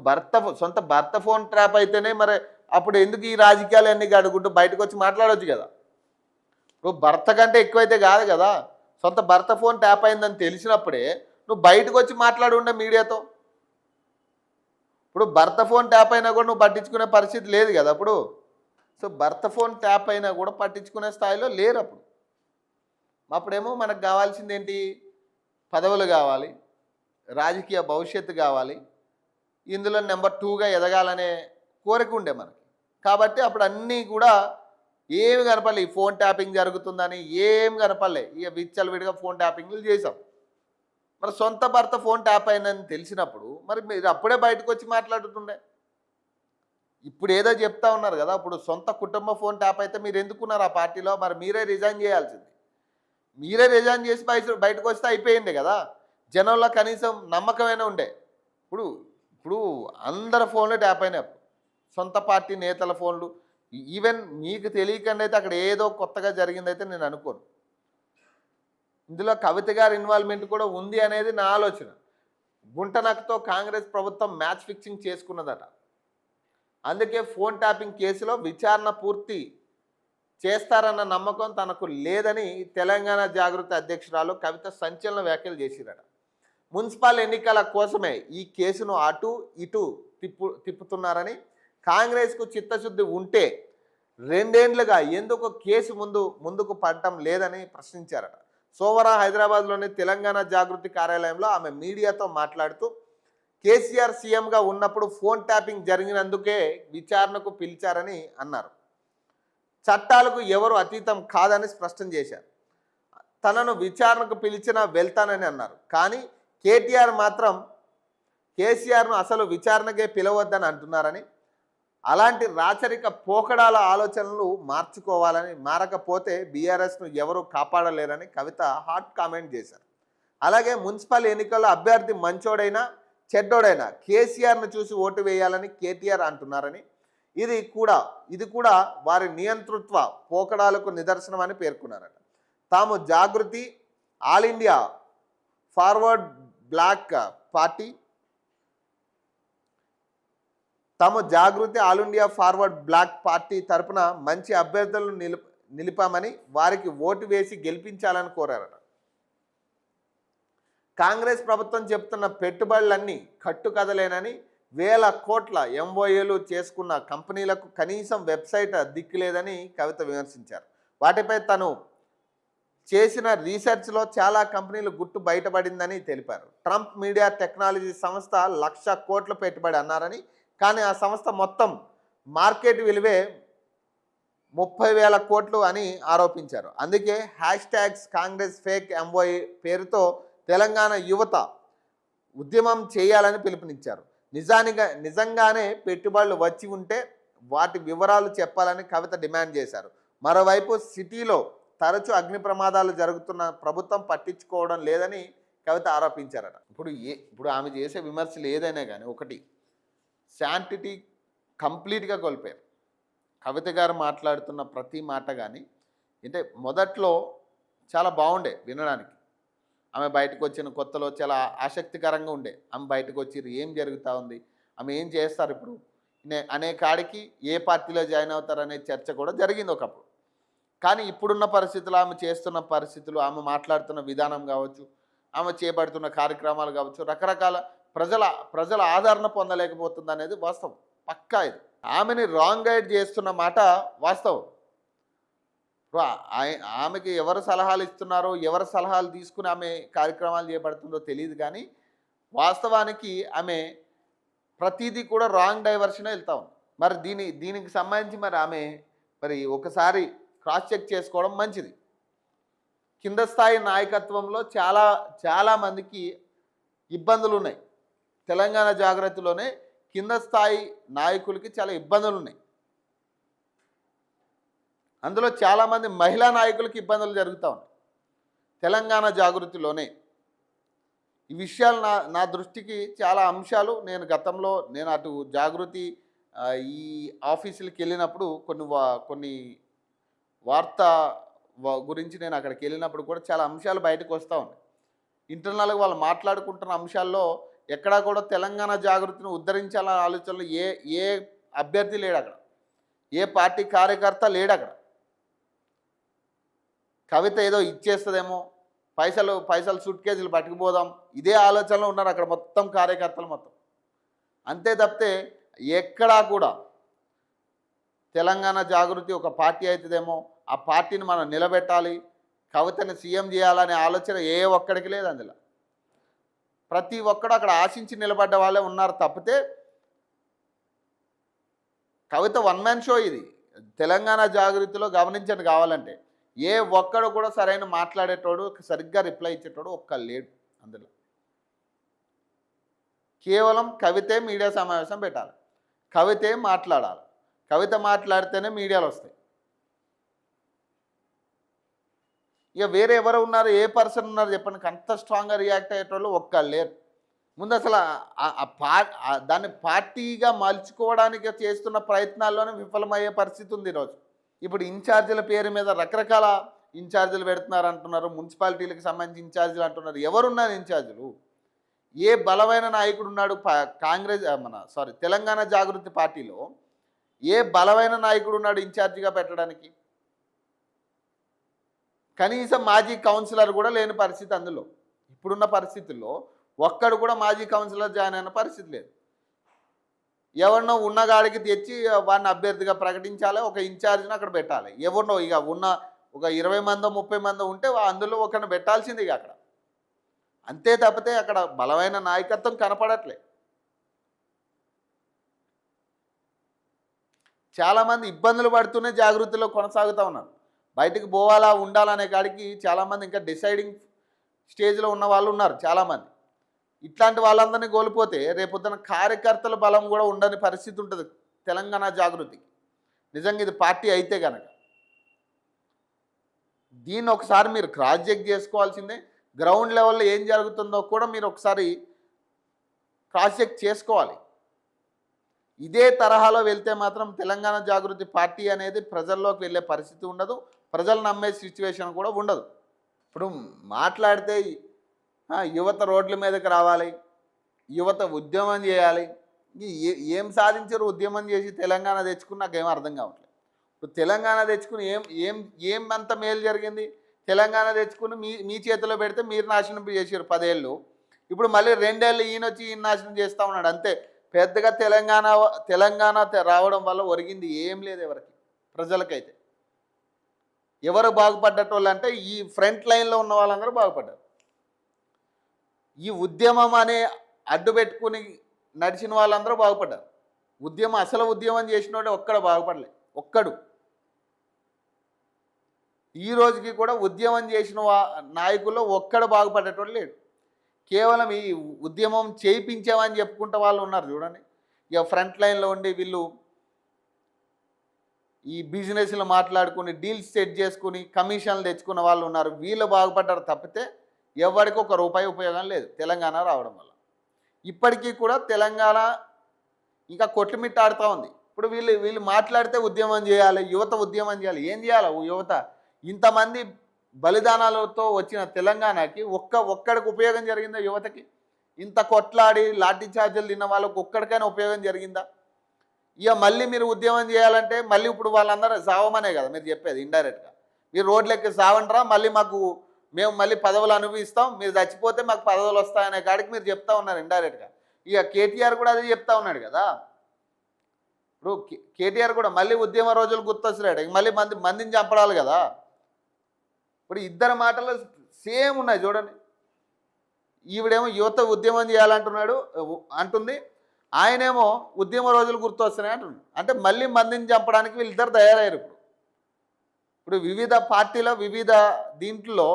సొంత భర్త ఫోన్ ట్యాప్ అయితేనే మరి అప్పుడు ఎందుకు ఈ రాజకీయాలు అన్నీ గడుకుంటూ బయటకు వచ్చి మాట్లాడవచ్చు కదా. ఇప్పుడు భర్త కంటే ఎక్కువైతే కాదు కదా, సొంత భర్త ఫోన్ ట్యాప్ అయిందని తెలిసినప్పుడే నువ్వు బయటకు వచ్చి మాట్లాడుండే మీడియాతో. ఇప్పుడు భర్త ఫోన్ ట్యాప్ అయినా కూడా నువ్వు పట్టించుకునే పరిస్థితి లేదు కదా అప్పుడు. సో భర్త ఫోన్ ట్యాప్ అయినా కూడా పట్టించుకునే స్థాయిలో లేరు అప్పుడు. అప్పుడేమో మనకు కావాల్సింది ఏంటి? పదవులు కావాలి, రాజకీయ భవిష్యత్తు కావాలి, ఇందులో నెంబర్ 2గా ఎదగాలనే కోరిక ఉండే మనకి. కాబట్టి అప్పుడు అన్నీ కూడా ఏమి కనపడలే, ఈ ఫోన్ ట్యాపింగ్ జరుగుతుందని ఏం కనపడలే. ఇక విచ్చలవిడిగా ఫోన్ ట్యాపింగ్లు చేసాం. మరి సొంత భర్త ఫోన్ ట్యాప్ అయిందని తెలిసినప్పుడు మరి మీరు అప్పుడే బయటకు వచ్చి మాట్లాడుతుండే. ఇప్పుడు ఏదో చెప్తా ఉన్నారు కదా, ఇప్పుడు సొంత కుటుంబ ఫోన్ ట్యాప్ అయితే మీరు ఎందుకున్నారు ఆ పార్టీలో? మరి మీరే రిజైన్ చేయాల్సింది. మీరే రిజైన్ చేసి బయటకు వస్తే అయిపోయింది కదా, జనంలో కనీసం నమ్మకమైనా ఉండే. ఇప్పుడు అందరి ఫోన్లు ట్యాప్ అయినాయి, సొంత పార్టీ నేతల ఫోన్లు. ఈవెన్ మీకు తెలియకుండా అయితే అక్కడ ఏదో కొత్తగా జరిగిందైతే నేను అనుకోను. ఇందులో కవిత గారి ఇన్వాల్వ్మెంట్ కూడా ఉంది అనేది నా ఆలోచన. గుంటనక్కతో కాంగ్రెస్ ప్రభుత్వం మ్యాచ్ ఫిక్సింగ్ చేసుకున్నదట. అందుకే ఫోన్ ట్యాపింగ్ కేసులో విచారణ పూర్తి చేస్తారన్న నమ్మకం తనకు లేదని తెలంగాణ జాగృతి అధ్యక్షురాలు కవిత సంచలన వ్యాఖ్యలు చేసిరట. మున్సిపల్ ఎన్నికల కోసమే ఈ కేసును అటు ఇటు తిప్పుతున్నారని, కాంగ్రెస్కు చిత్తశుద్ధి ఉంటే 2 ఏళ్లుగా ఎందుకు కేసు ముందుకు పడటం లేదని ప్రశ్నించారట. సోమవారం హైదరాబాద్లోని తెలంగాణ జాగృతి కార్యాలయంలో ఆమె మీడియాతో మాట్లాడుతూ కేసీఆర్ సీఎంగా ఉన్నప్పుడు ఫోన్ ట్యాపింగ్ జరిగినందుకే విచారణకు పిలిచారని అన్నారు. చట్టాలకు ఎవరు అతీతం కాదని స్పష్టం చేశారు. తనను విచారణకు పిలిచినా వెళ్తానని అన్నారు. కానీ కేటీఆర్ మాత్రం కేసీఆర్ను అసలు విచారణకే పిలవద్దని అంటున్నారని, అలాంటి రాచరిక పోకడాల ఆలోచనలు మార్చుకోవాలని, మారకపోతే బీఆర్ఎస్ను ఎవరు కాపాడలేరని కవిత హాట్ కామెంట్ చేశారు. అలాగే మున్సిపల్ ఎన్నికల్లో అభ్యర్థి మంచోడైనా చెడ్డోడైనా కేసీఆర్ను చూసి ఓటు వేయాలని కేటీఆర్ అంటున్నారని, ఇది కూడా వారి నియంతృత్వ పోకడాలకు నిదర్శనమని పేర్కొన్నారట. తాము Jagruthi All India Forward Bloc party తరపున మంచి అభ్యర్థులను నిలిపామని, వారికి ఓటు వేసి గెలిపించాలని కోరారట. కాంగ్రెస్ ప్రభుత్వం చెప్తున్న పెట్టుబడులన్నీ కట్టుకదలేనని, వేల కోట్ల ఎంఓఏలు చేసుకున్న కంపెనీలకు కనీసం వెబ్సైట్ దిక్కులేదని కవిత విమర్శించారు. వాటిపై తను చేసిన రీసెర్చ్లో చాలా కంపెనీలు గుట్టు బయటపడిందని తెలిపారు. ట్రంప్ మీడియా టెక్నాలజీ సంస్థ 1,00,000 కోట్ల పెట్టుబడి అన్నారని, కానీ ఆ సంస్థ మొత్తం మార్కెట్ విలువే 30,000 కోట్లు అని ఆరోపించారు. అందుకే #కాంగ్రెస్ ఫేక్ ఎంఓఏ పేరుతో తెలంగాణ యువత ఉద్యమం చేయాలని పిలుపునిచ్చారు. నిజంగానే పెట్టుబడులు వచ్చి ఉంటే వాటి వివరాలు చెప్పాలని కవిత డిమాండ్ చేశారు. మరోవైపు సిటీలో తరచూ అగ్ని ప్రమాదాలు జరుగుతున్న ప్రభుత్వం పట్టించుకోవడం లేదని కవిత ఆరోపించారట. ఇప్పుడు ఆమె చేసే విమర్శలు ఏదైనా కానీ ఒకటి శాంటిటీ కంప్లీట్గా కోల్పోయారు. కవిత గారు మాట్లాడుతున్న ప్రతి మాట కానీ అంటే మొదట్లో చాలా బాగుండే వినడానికి. ఆమె బయటకు వచ్చిన కొత్తలో చాలా ఆసక్తికరంగా ఉండే. ఆమె బయటకు వచ్చి ఏం జరుగుతూ ఉంది, ఆమె ఏం చేస్తారు ఇప్పుడు అనే కాడికి ఏ పార్టీలో జాయిన్ అవుతారనే చర్చ కూడా జరిగింది ఒకప్పుడు. కానీ ఇప్పుడున్న పరిస్థితులు, ఆమె చేస్తున్న పరిస్థితులు, ఆమె మాట్లాడుతున్న విధానం కావచ్చు, ఆమె చేపడుతున్న కార్యక్రమాలు కావచ్చు, రకరకాల ప్రజల ప్రజల ఆదరణ పొందలేకపోతుంది అనేది వాస్తవం. పక్కా ఇది. ఆమెని రాంగ్ గైడ్ చేస్తున్న మాట వాస్తవం. ఇప్పుడు ఆమెకి ఎవరు సలహాలు ఇస్తున్నారో, ఎవరు సలహాలు తీసుకుని ఆమె కార్యక్రమాలు చేపడుతుందో తెలియదు. కానీ వాస్తవానికి ఆమె ప్రతిదీ కూడా రాంగ్ డైవర్షనే వెళ్తా ఉంది. మరి దీనికి సంబంధించి మరి ఒకసారి క్రాస్ చెక్ చేసుకోవడం మంచిది. కింద స్థాయి నాయకత్వంలో చాలామందికి ఇబ్బందులు ఉన్నాయి. తెలంగాణ జాగృతిలోనే కింద స్థాయి నాయకులకి చాలా ఇబ్బందులు ఉన్నాయి. అందులో చాలామంది మహిళా నాయకులకి ఇబ్బందులు జరుగుతూ ఉన్నాయి. తెలంగాణ జాగృతిలోనే ఈ విషయాలు నా దృష్టికి చాలా అంశాలు గతంలో నేను అటు జాగృతి ఈ ఆఫీసులకు వెళ్ళినప్పుడు కొన్ని వార్త గురించి నేను అక్కడికి వెళ్ళినప్పుడు కూడా చాలా అంశాలు బయటకు వస్తూ ఉన్నాయి. ఇంటర్నల్గా వాళ్ళు మాట్లాడుకుంటున్న అంశాల్లో ఎక్కడా కూడా తెలంగాణ జాగృతిని ఉద్ధరించాలనే ఆలోచనలు ఏ అభ్యర్థి లేడు అక్కడ, ఏ పార్టీ కార్యకర్త లేడు అక్కడ. కవిత ఏదో ఇచ్చేస్తుందేమో, పైసలు సూట్ కేజీలు పట్టుకుపోదాం, ఇదే ఆలోచనలో ఉన్నారు అక్కడ మొత్తం కార్యకర్తలు మొత్తం. అంతే తప్పితే ఎక్కడా కూడా తెలంగాణ జాగృతి ఒక పార్టీ అవుతుందేమో, ఆ పార్టీని మనం నిలబెట్టాలి, కవితని సీఎం చేయాలనే ఆలోచన ఏ ఒక్కడికి లేదు. అందులో ప్రతి ఒక్కడు అక్కడ ఆశించి నిలబడ్డ వాళ్ళే ఉన్నారు తప్పితే కవిత వన్ మ్యాన్ షో ఇది. తెలంగాణ జాగృతిలో గమనించండి కావాలంటే, ఏ ఒక్కడు కూడా సరైన మాట్లాడేటోడు, సరిగ్గా రిప్లై ఇచ్చేటోడు ఒక్క లేడు. అందులో కేవలం కవితే మీడియా సమావేశం పెట్టాలి, కవితే మాట్లాడాలి, కవిత మాట్లాడితేనే మీడియాలో వస్తాయి. ఇక వేరే ఎవరు ఉన్నారు, ఏ పర్సన్ ఉన్నారు చెప్పండి అంత స్ట్రాంగ్గా రియాక్ట్ అయ్యేటోళ్ళు ఒక్కళ్ళు లేరు. ముందు అసలు దాన్ని పార్టీగా మలుచుకోవడానికి చేస్తున్న ప్రయత్నాల్లోనే విఫలమయ్యే పరిస్థితి ఉంది ఈరోజు. ఇప్పుడు ఇన్ఛార్జీల పేరు మీద రకరకాల ఇన్ఛార్జీలు పెడుతున్నారు అంటున్నారు, మున్సిపాలిటీలకు సంబంధించి ఇన్ఛార్జీలు అంటున్నారు. ఎవరున్నారు ఇన్ఛార్జీలు? ఏ బలమైన నాయకుడు ఉన్నాడు తెలంగాణ జాగృతి పార్టీలో ఏ బలమైన నాయకుడు ఉన్నాడు ఇన్ఛార్జిగా పెట్టడానికి? కనీసం మాజీ కౌన్సిలర్ కూడా లేని పరిస్థితి. అందులో ఇప్పుడున్న పరిస్థితుల్లో ఒక్కడు కూడా మాజీ కౌన్సిలర్ జాయిన్ అయిన పరిస్థితి లేదు. ఎవరినో ఉన్నగాడికి తెచ్చి వాడిని అభ్యర్థిగా ప్రకటించాలి, ఒక ఇన్ఛార్జిని అక్కడ పెట్టాలి. ఎవరినో ఇక ఉన్న ఒక 20 మందో 30 మందో ఉంటే అందులో ఒకరిని పెట్టాల్సింది ఇక అక్కడ. అంతే తప్పితే అక్కడ బలమైన నాయకత్వం కనపడట్లే. చాలామంది ఇబ్బందులు పడుతూనే జాగృతిలో కొనసాగుతూ ఉన్నారు. బయటకు పోవాలా ఉండాలనే కాడికి చాలామంది ఇంకా డిసైడింగ్ స్టేజ్లో ఉన్న వాళ్ళు ఉన్నారు చాలామంది. ఇట్లాంటి వాళ్ళందరినీ కోల్పోతే రేపొద్దున కార్యకర్తల బలం కూడా ఉండని పరిస్థితి ఉంటుంది తెలంగాణ జాగృతికి. నిజంగా ఇది పార్టీ అయితే కనుక దీన్ని ఒకసారి మీరు క్రాస్ చెక్ చేసుకోవాల్సిందే. గ్రౌండ్ లెవెల్లో ఏం జరుగుతుందో కూడా మీరు ఒకసారి క్రాస్ చెక్ చేసుకోవాలి. ఇదే తరహాలో వెళ్తే మాత్రం తెలంగాణ జాగృతి పార్టీ అనేది ప్రజల్లోకి వెళ్ళే పరిస్థితి ఉండదు, ప్రజలు నమ్మే సిచ్యువేషన్ కూడా ఉండదు. ఇప్పుడు మాట్లాడితే యువత రోడ్ల మీదకి రావాలి, యువత ఉద్యమం చేయాలి. ఏం సాధించారు ఉద్యమం చేసి తెలంగాణ తెచ్చుకుని నాకేం అర్థం కావట్లేదు. ఇప్పుడు తెలంగాణ తెచ్చుకుని ఏం అంత మేలు జరిగింది? తెలంగాణ తెచ్చుకుని మీ చేతిలో పెడితే మీరు నాశనం చేసారు 10 ఏళ్ళు. ఇప్పుడు మళ్ళీ 2 ఏళ్ళు ఈయనొచ్చి ఈయన నాశనం చేస్తూ ఉన్నాడు అంతే. పెద్దగా తెలంగాణ రావడం వల్ల ఒరిగింది ఏం లేదు ఎవరికి, ప్రజలకైతే. ఎవరు బాగుపడ్డటోళ్ళు అంటే ఈ ఫ్రంట్ లైన్లో ఉన్న వాళ్ళందరూ బాగుపడ్డారు. ఈ ఉద్యమం అనే అడ్డు పెట్టుకుని నడిచిన వాళ్ళందరూ బాగుపడ్డారు. అసలు ఉద్యమం చేసినోడే ఒక్కడు బాగుపడలే, ఒక్కడు. ఈ రోజుకి కూడా ఉద్యమం చేసిన నాయకుల్లో ఒక్కడు బాగుపడేటోడు లేడు. కేవలం ఈ ఉద్యమం చేయించామని చెప్పుకుంటే వాళ్ళు ఉన్నారు చూడండి. ఇక ఫ్రంట్ లైన్లో ఉండి వీళ్ళు ఈ బిజినెస్లు మాట్లాడుకుని డీల్స్ సెట్ చేసుకుని కమిషన్లు తెచ్చుకున్న వాళ్ళు ఉన్నారు. వీళ్ళు బాగుపడ్డారు తప్పితే ఎవరికి ₹1 ఉపయోగం లేదు తెలంగాణ రావడం వల్ల. ఇప్పటికీ కూడా తెలంగాణ ఇంకా కొట్టుమిట్టాడుతూ ఉంది. ఇప్పుడు వీళ్ళు మాట్లాడితే ఉద్యమం చేయాలి, యువత ఉద్యమం చేయాలి. ఏం చేయాలి యువత? ఇంతమంది బలిదానాలతో వచ్చిన తెలంగాణకి ఒక్కడికి ఉపయోగం జరిగిందా యువతకి? ఇంత కొట్లాడి లాఠీ చార్జీలు తిన్న వాళ్ళకు ఒక్కడికైనా ఉపయోగం జరిగిందా? ఇక మళ్ళీ మీరు ఉద్యమం చేయాలంటే మళ్ళీ ఇప్పుడు వాళ్ళందరూ సావమనే కదా మీరు చెప్పేది ఇండైరెక్ట్గా. మీరు రోడ్లెక్కి సావంటారా, మళ్ళీ మేము మళ్ళీ పదవులు అనుభవిస్తాం, మీరు చచ్చిపోతే మాకు పదవులు వస్తాయనే కాడికి మీరు చెప్తా ఉన్నారు ఇండైరెక్ట్గా. ఇక కేటీఆర్ కూడా అదే చెప్తా ఉన్నాడు కదా. ఇప్పుడు కేటీఆర్ కూడా మళ్ళీ ఉద్యమ రోజులు గుర్తొస్తున్నాడు, మళ్ళీ మందిని చంపడాలి కదా. ఇప్పుడు ఇద్దరు మాటలు సేమ్ ఉన్నాయి చూడండి. ఈవిడేమో యువత ఉద్యమం చేయాలంటున్నాడు అంటుంది, ఆయనేమో ఉద్యమ రోజులు గుర్తొస్తున్నాయి అంటున్నాడు. అంటే మళ్ళీ మందిని చంపడానికి వీళ్ళిద్దరు తయారయ్యారు. ఇప్పుడు వివిధ పార్టీలో వివిధ దీంట్లో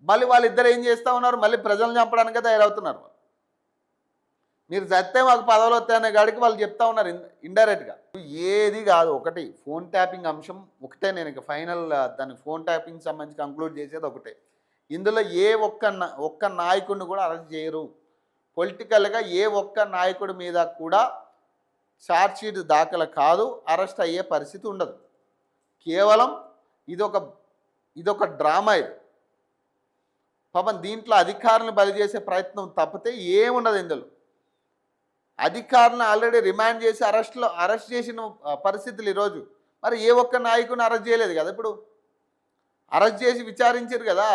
మళ్ళీ వాళ్ళిద్దరు ఏం చేస్తూ ఉన్నారు, మళ్ళీ ప్రజలను చంపడానికే తయారవుతున్నారు. మీరు చస్తే మాకు పదవులు వస్తాయనే కాడికి వాళ్ళు చెప్తా ఉన్నారు ఇండైరెక్ట్గా. ఏది కాదు, ఒకటి ఫోన్ ట్యాపింగ్ అంశం ఒకటే. నేను ఇక ఫైనల్ దాన్ని ఫోన్ ట్యాపింగ్ సంబంధించి కంక్లూడ్ చేసేది ఒకటే. ఇందులో ఏ ఒక్క నాయకుడిని కూడా అరెస్ట్ చేయరు. పొలిటికల్గా ఏ ఒక్క నాయకుడి మీద కూడా ఛార్జ్షీట్ దాఖలు కాదు, అరెస్ట్ అయ్యే పరిస్థితి ఉండదు. కేవలం ఇదొక డ్రామా. ఇది పాపం దీంట్లో అధికారులను బలి చేసే ప్రయత్నం తప్పితే ఏముండదు. ఇందులో అధికారులను ఆల్రెడీ రిమాండ్ చేసి అరెస్ట్ చేసిన పరిస్థితులు ఈరోజు. మరి ఏ ఒక్క నాయకుని అరెస్ట్ చేయలేదు కదా. ఇప్పుడు అరెస్ట్ చేసి విచారించారు కదా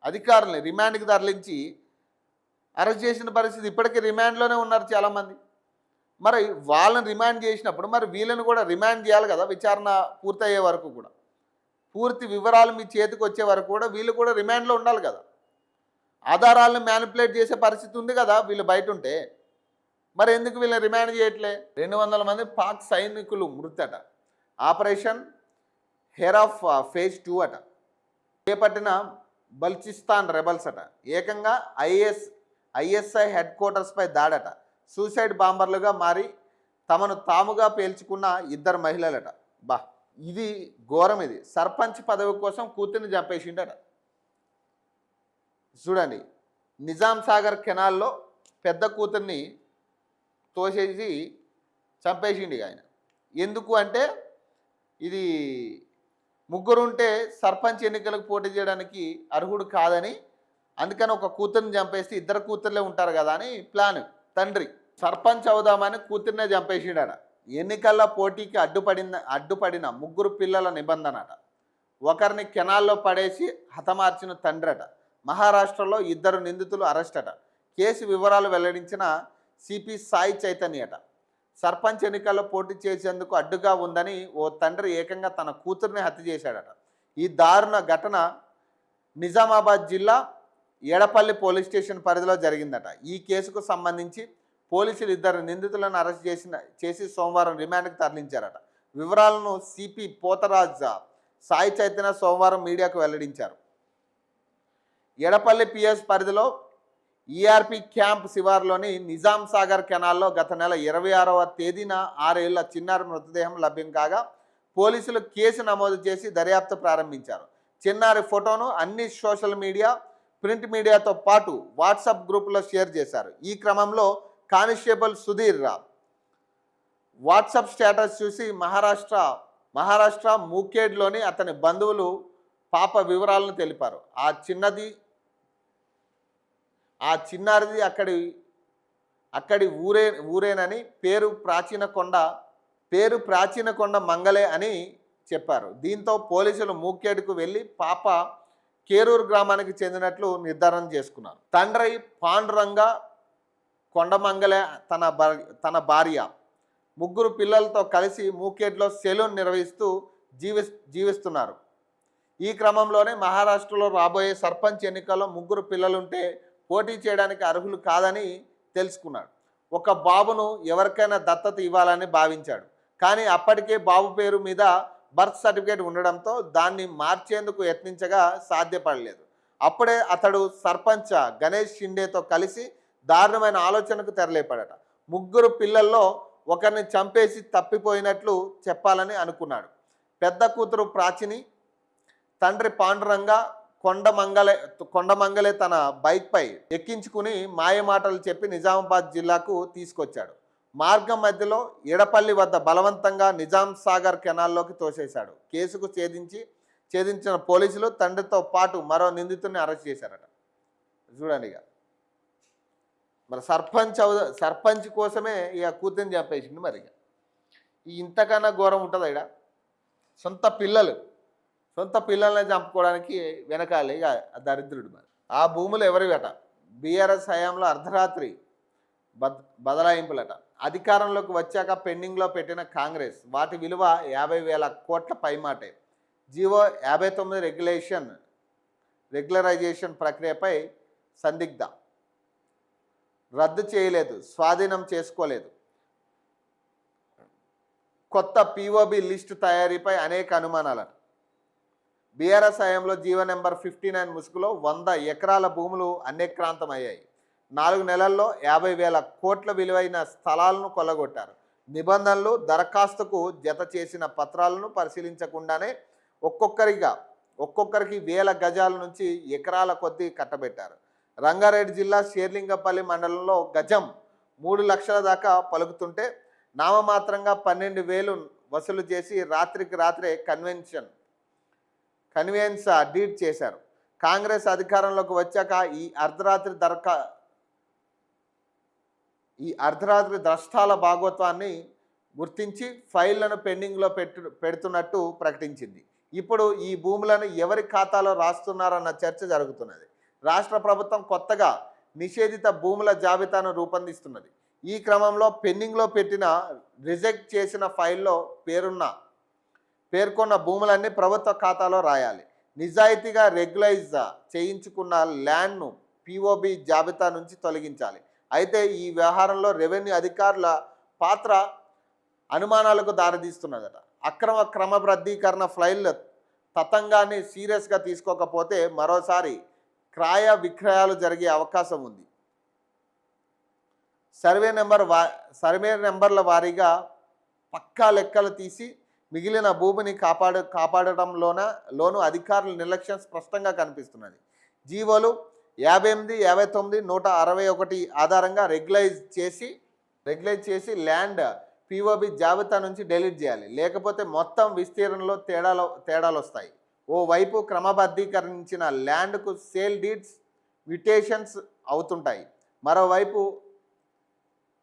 అధికారులని, రిమాండ్కి తరలించి అరెస్ట్ చేసిన పరిస్థితి. ఇప్పటికీ రిమాండ్లోనే ఉన్నారు చాలామంది. మరి వాళ్ళని రిమాండ్ చేసినప్పుడు మరి వీళ్ళని కూడా రిమాండ్ చేయాలి కదా. విచారణ పూర్తయ్యే వరకు కూడా, పూర్తి వివరాలు మీ చేతికి వచ్చే వరకు కూడా వీళ్ళు కూడా రిమాండ్లో ఉండాలి కదా. ఆధారాలను మ్యానిపులేట్ చేసే పరిస్థితి ఉంది కదా వీళ్ళు బయట ఉంటే. మరి ఎందుకు వీళ్ళని రిమాండ్ చేయట్లే? 200 మంది పాక్ సైనికులు మృతి అట. ఆపరేషన్ హెరాఫ్ ఫేజ్ 2 అట. చేపట్టిన బల్చిస్తాన్ రెబల్స్ అట. ఏకంగా ఐఎస్ఐ హెడ్ క్వార్టర్స్పై దాడట. సూసైడ్ బాంబర్లుగా మారి తమను తాముగా పేల్చుకున్న 2 మహిళలట. ఇది ఘోరం. ఇది సర్పంచ్ పదవి కోసం కూతుర్ని చంపేసిండట. చూడండి, నిజాం సాగర్ కెనాల్లో పెద్ద కూతుర్ని తోసేసి చంపేసిండి ఆయన. ఎందుకు అంటే ఇది ముగ్గురుంటే సర్పంచ్ ఎన్నికలకు పోటీ చేయడానికి అర్హుడు కాదని, అందుకని ఒక కూతుర్ని చంపేస్తే 2 కూతుర్లే ఉంటారు కదా అని ప్లాన్. తండ్రి సర్పంచ్ అవుదామని కూతుర్నే చంపేసిండట. ఎన్నికల్లో పోటీకి అడ్డుపడిన 3 పిల్లల నిబంధన అట. ఒకరిని కెనాల్లో పడేసి హతమార్చిన తండ్రి అట. మహారాష్ట్రలో 2 నిందితులు అరెస్ట్ అట. కేసు వివరాలు వెల్లడించిన సిపి సాయి చైతన్య అట. సర్పంచ్ ఎన్నికల్లో పోటీ చేసేందుకు అడ్డుగా ఉందని ఓ తండ్రి ఏకంగా తన కూతుర్ని హత్య చేశాడట. ఈ దారుణ ఘటన నిజామాబాద్ జిల్లా ఎడపల్లి పోలీస్ స్టేషన్ పరిధిలో జరిగిందట. ఈ కేసుకు సంబంధించి పోలీసులు 2 నిందితులను అరెస్ట్ చేసి సోమవారం రిమాండ్కి తరలించారట. వివరాలను సిపి పోతరాజ్ సాయి చైతన్య సోమవారం మీడియాకు వెల్లడించారు. ఎడపల్లి పిఎస్ పరిధిలో ఈఆర్పి క్యాంప్ శివార్లోని నిజాం సాగర్ కెనాల్లో గత నెల 26వ తేదీన 6 ఏళ్ల చిన్నారి మృతదేహం లభ్యం కాగా పోలీసులు కేసు నమోదు చేసి దర్యాప్తు ప్రారంభించారు. చిన్నారి ఫోటోను అన్ని సోషల్ మీడియా, ప్రింట్ మీడియాతో పాటు వాట్సాప్ గ్రూపులో షేర్ చేశారు. ఈ క్రమంలో కానిస్టేబుల్ సుధీర్ వాట్సాప్ స్టేటస్ చూసి మహారాష్ట్ర మూకేడ్లోని అతని బంధువులు పాప వివరాలను తెలిపారు. ఆ చిన్నారిది అక్కడి ఊరేనని, పేరు ప్రాచీన కొండ మంగళే అని చెప్పారు. దీంతో పోలీసులు మూకేడ్కు వెళ్ళి పాప కేరూరు గ్రామానికి చెందినట్లు నిర్ధారణ చేసుకున్నారు. తండ్రి పాండురంగ కొండమంగళే తన భార్య 3 పిల్లలతో కలిసి మూకేడ్లో సెలూన్ నిర్వహిస్తూ జీవిస్తున్నారు. ఈ క్రమంలోనే మహారాష్ట్రలో రాబోయే సర్పంచ్ ఎన్నికల్లో 3 పిల్లలుంటే పోటీ చేయడానికి అర్హులు కాదని తెలుసుకున్నాడు. ఒక బాబును ఎవరికైనా దత్తత ఇవ్వాలని భావించాడు. కానీ అప్పటికే బాబు పేరు మీద బర్త్ సర్టిఫికేట్ ఉండడంతో దాన్ని మార్చేందుకు యత్నించగా సాధ్యపడలేదు. అప్పుడే అతడు సర్పంచ్ గణేష్ షిండేతో కలిసి దారుణమైన ఆలోచనకు తెరలేపాడట. 3 పిల్లల్లో ఒకరిని చంపేసి తప్పిపోయినట్లు చెప్పాలని అనుకున్నాడు. పెద్ద కూతురు ప్రాచిని, తండ్రి పాండురంగ కొండమంగళే తన బైక్పై ఎక్కించుకుని మాయమాటలు చెప్పి నిజామాబాద్ జిల్లాకు తీసుకొచ్చాడు. మార్గం మధ్యలో ఎడపల్లి వద్ద బలవంతంగా నిజాం సాగర్ కెనాల్లోకి తోసేశాడు. కేసుకు ఛేదించిన పోలీసులు తండ్రితో పాటు మరో నిందితుడిని అరెస్ట్ చేశారట. చూడండి, ఇక మరి సర్పంచ్ కోసమే ఇక కూతుని చంపేసింది. మరి ఇంతకన్నా ఘోరం ఉంటుంది ఇక్కడ. సొంత పిల్లలు సొంత పిల్లల్ని చంపుకోవడానికి వెనకాలి ఇక దరిద్రుడు. మరి ఆ భూములు ఎవరివట? బీఆర్ఎస్ హయాంలో అర్ధరాత్రి బదలాయింపులట. అధికారంలోకి వచ్చాక పెండింగ్లో పెట్టిన కాంగ్రెస్ వాటి విలువ 50,000 కోట్ల పైమాటే. జీవో 59 రెగ్యులరైజేషన్ ప్రక్రియపై సందిగ్ధ. రద్దు చేయలేదు, స్వాధీనం చేసుకోలేదు. కొత్త పీఓబీ లిస్టు తయారీపై అనేక అనుమానాలట. బీఆర్ఎస్ హయాంలో జీవో నెంబర్ 59 ముసుగులో 100 ఎకరాల భూములు అన్యక్రాంతమయ్యాయి. 4 నెలల్లో 50,000 కోట్ల విలువైన స్థలాలను కొల్లగొట్టారు. నిబంధనలు, దరఖాస్తుకు జత చేసిన పత్రాలను పరిశీలించకుండానే ఒక్కొక్కరికి వేల గజాల నుంచి ఎకరాల కొద్దీ కట్టబెట్టారు. రంగారెడ్డి జిల్లా షేర్లింగపల్లి మండలంలో గజం 3 లక్షల దాకా పలుకుతుంటే నామమాత్రంగా 12,000 వసూలు చేసి రాత్రికి రాత్రే కన్వెన్స్ డీడ్ చేశారు. కాంగ్రెస్ అధికారంలోకి వచ్చాక ఈ అర్ధరాత్రి ద్రష్టాల భాగోత్వాన్ని గుర్తించి ఫైళ్లను పెండింగ్లో పెడుతున్నట్టు ప్రకటించింది. ఇప్పుడు ఈ భూములను ఎవరి ఖాతాలో రాస్తున్నారన్న చర్చ జరుగుతున్నది. రాష్ట్ర ప్రభుత్వం కొత్తగా నిషేధిత భూముల జాబితాను రూపొందిస్తున్నది. ఈ క్రమంలో పెండింగ్లో పెట్టిన రిజెక్ట్ చేసిన ఫైల్లో పేర్కొన్న భూములన్నీ ప్రభుత్వ ఖాతాలో రాయాలి. నిజాయితీగా రెగ్యులైజ్ చేయించుకున్న ల్యాండ్ను పీఓబీ జాబితా నుంచి తొలగించాలి. అయితే ఈ వ్యవహారంలో రెవెన్యూ అధికారుల పాత్ర అనుమానాలకు దారితీస్తున్నదట. క్రమబద్ధీకరణ ఫైళ్ళ తతంగాన్ని సీరియస్గా తీసుకోకపోతే మరోసారి క్రయ విక్రయాలు జరిగే అవకాశం ఉంది. సర్వే నెంబర్ల వారీగా పక్కా లెక్కలు తీసి మిగిలిన భూమిని కాపాడటంలోనూ అధికారుల నిర్లక్ష్యం స్పష్టంగా కనిపిస్తున్నది. జీవోలు 58, 59, 161 ఆధారంగా రెగ్యులైజ్ చేసి ల్యాండ్ పీఓబీ జాబితా నుంచి డిలీట్ చేయాలి. లేకపోతే మొత్తం విస్తీర్ణంలో తేడాలు వస్తాయి. ఓవైపు క్రమబద్ధీకరించిన ల్యాండ్కు సేల్ డీడ్స్ మ్యూటేషన్స్ అవుతుంటాయి, మరోవైపు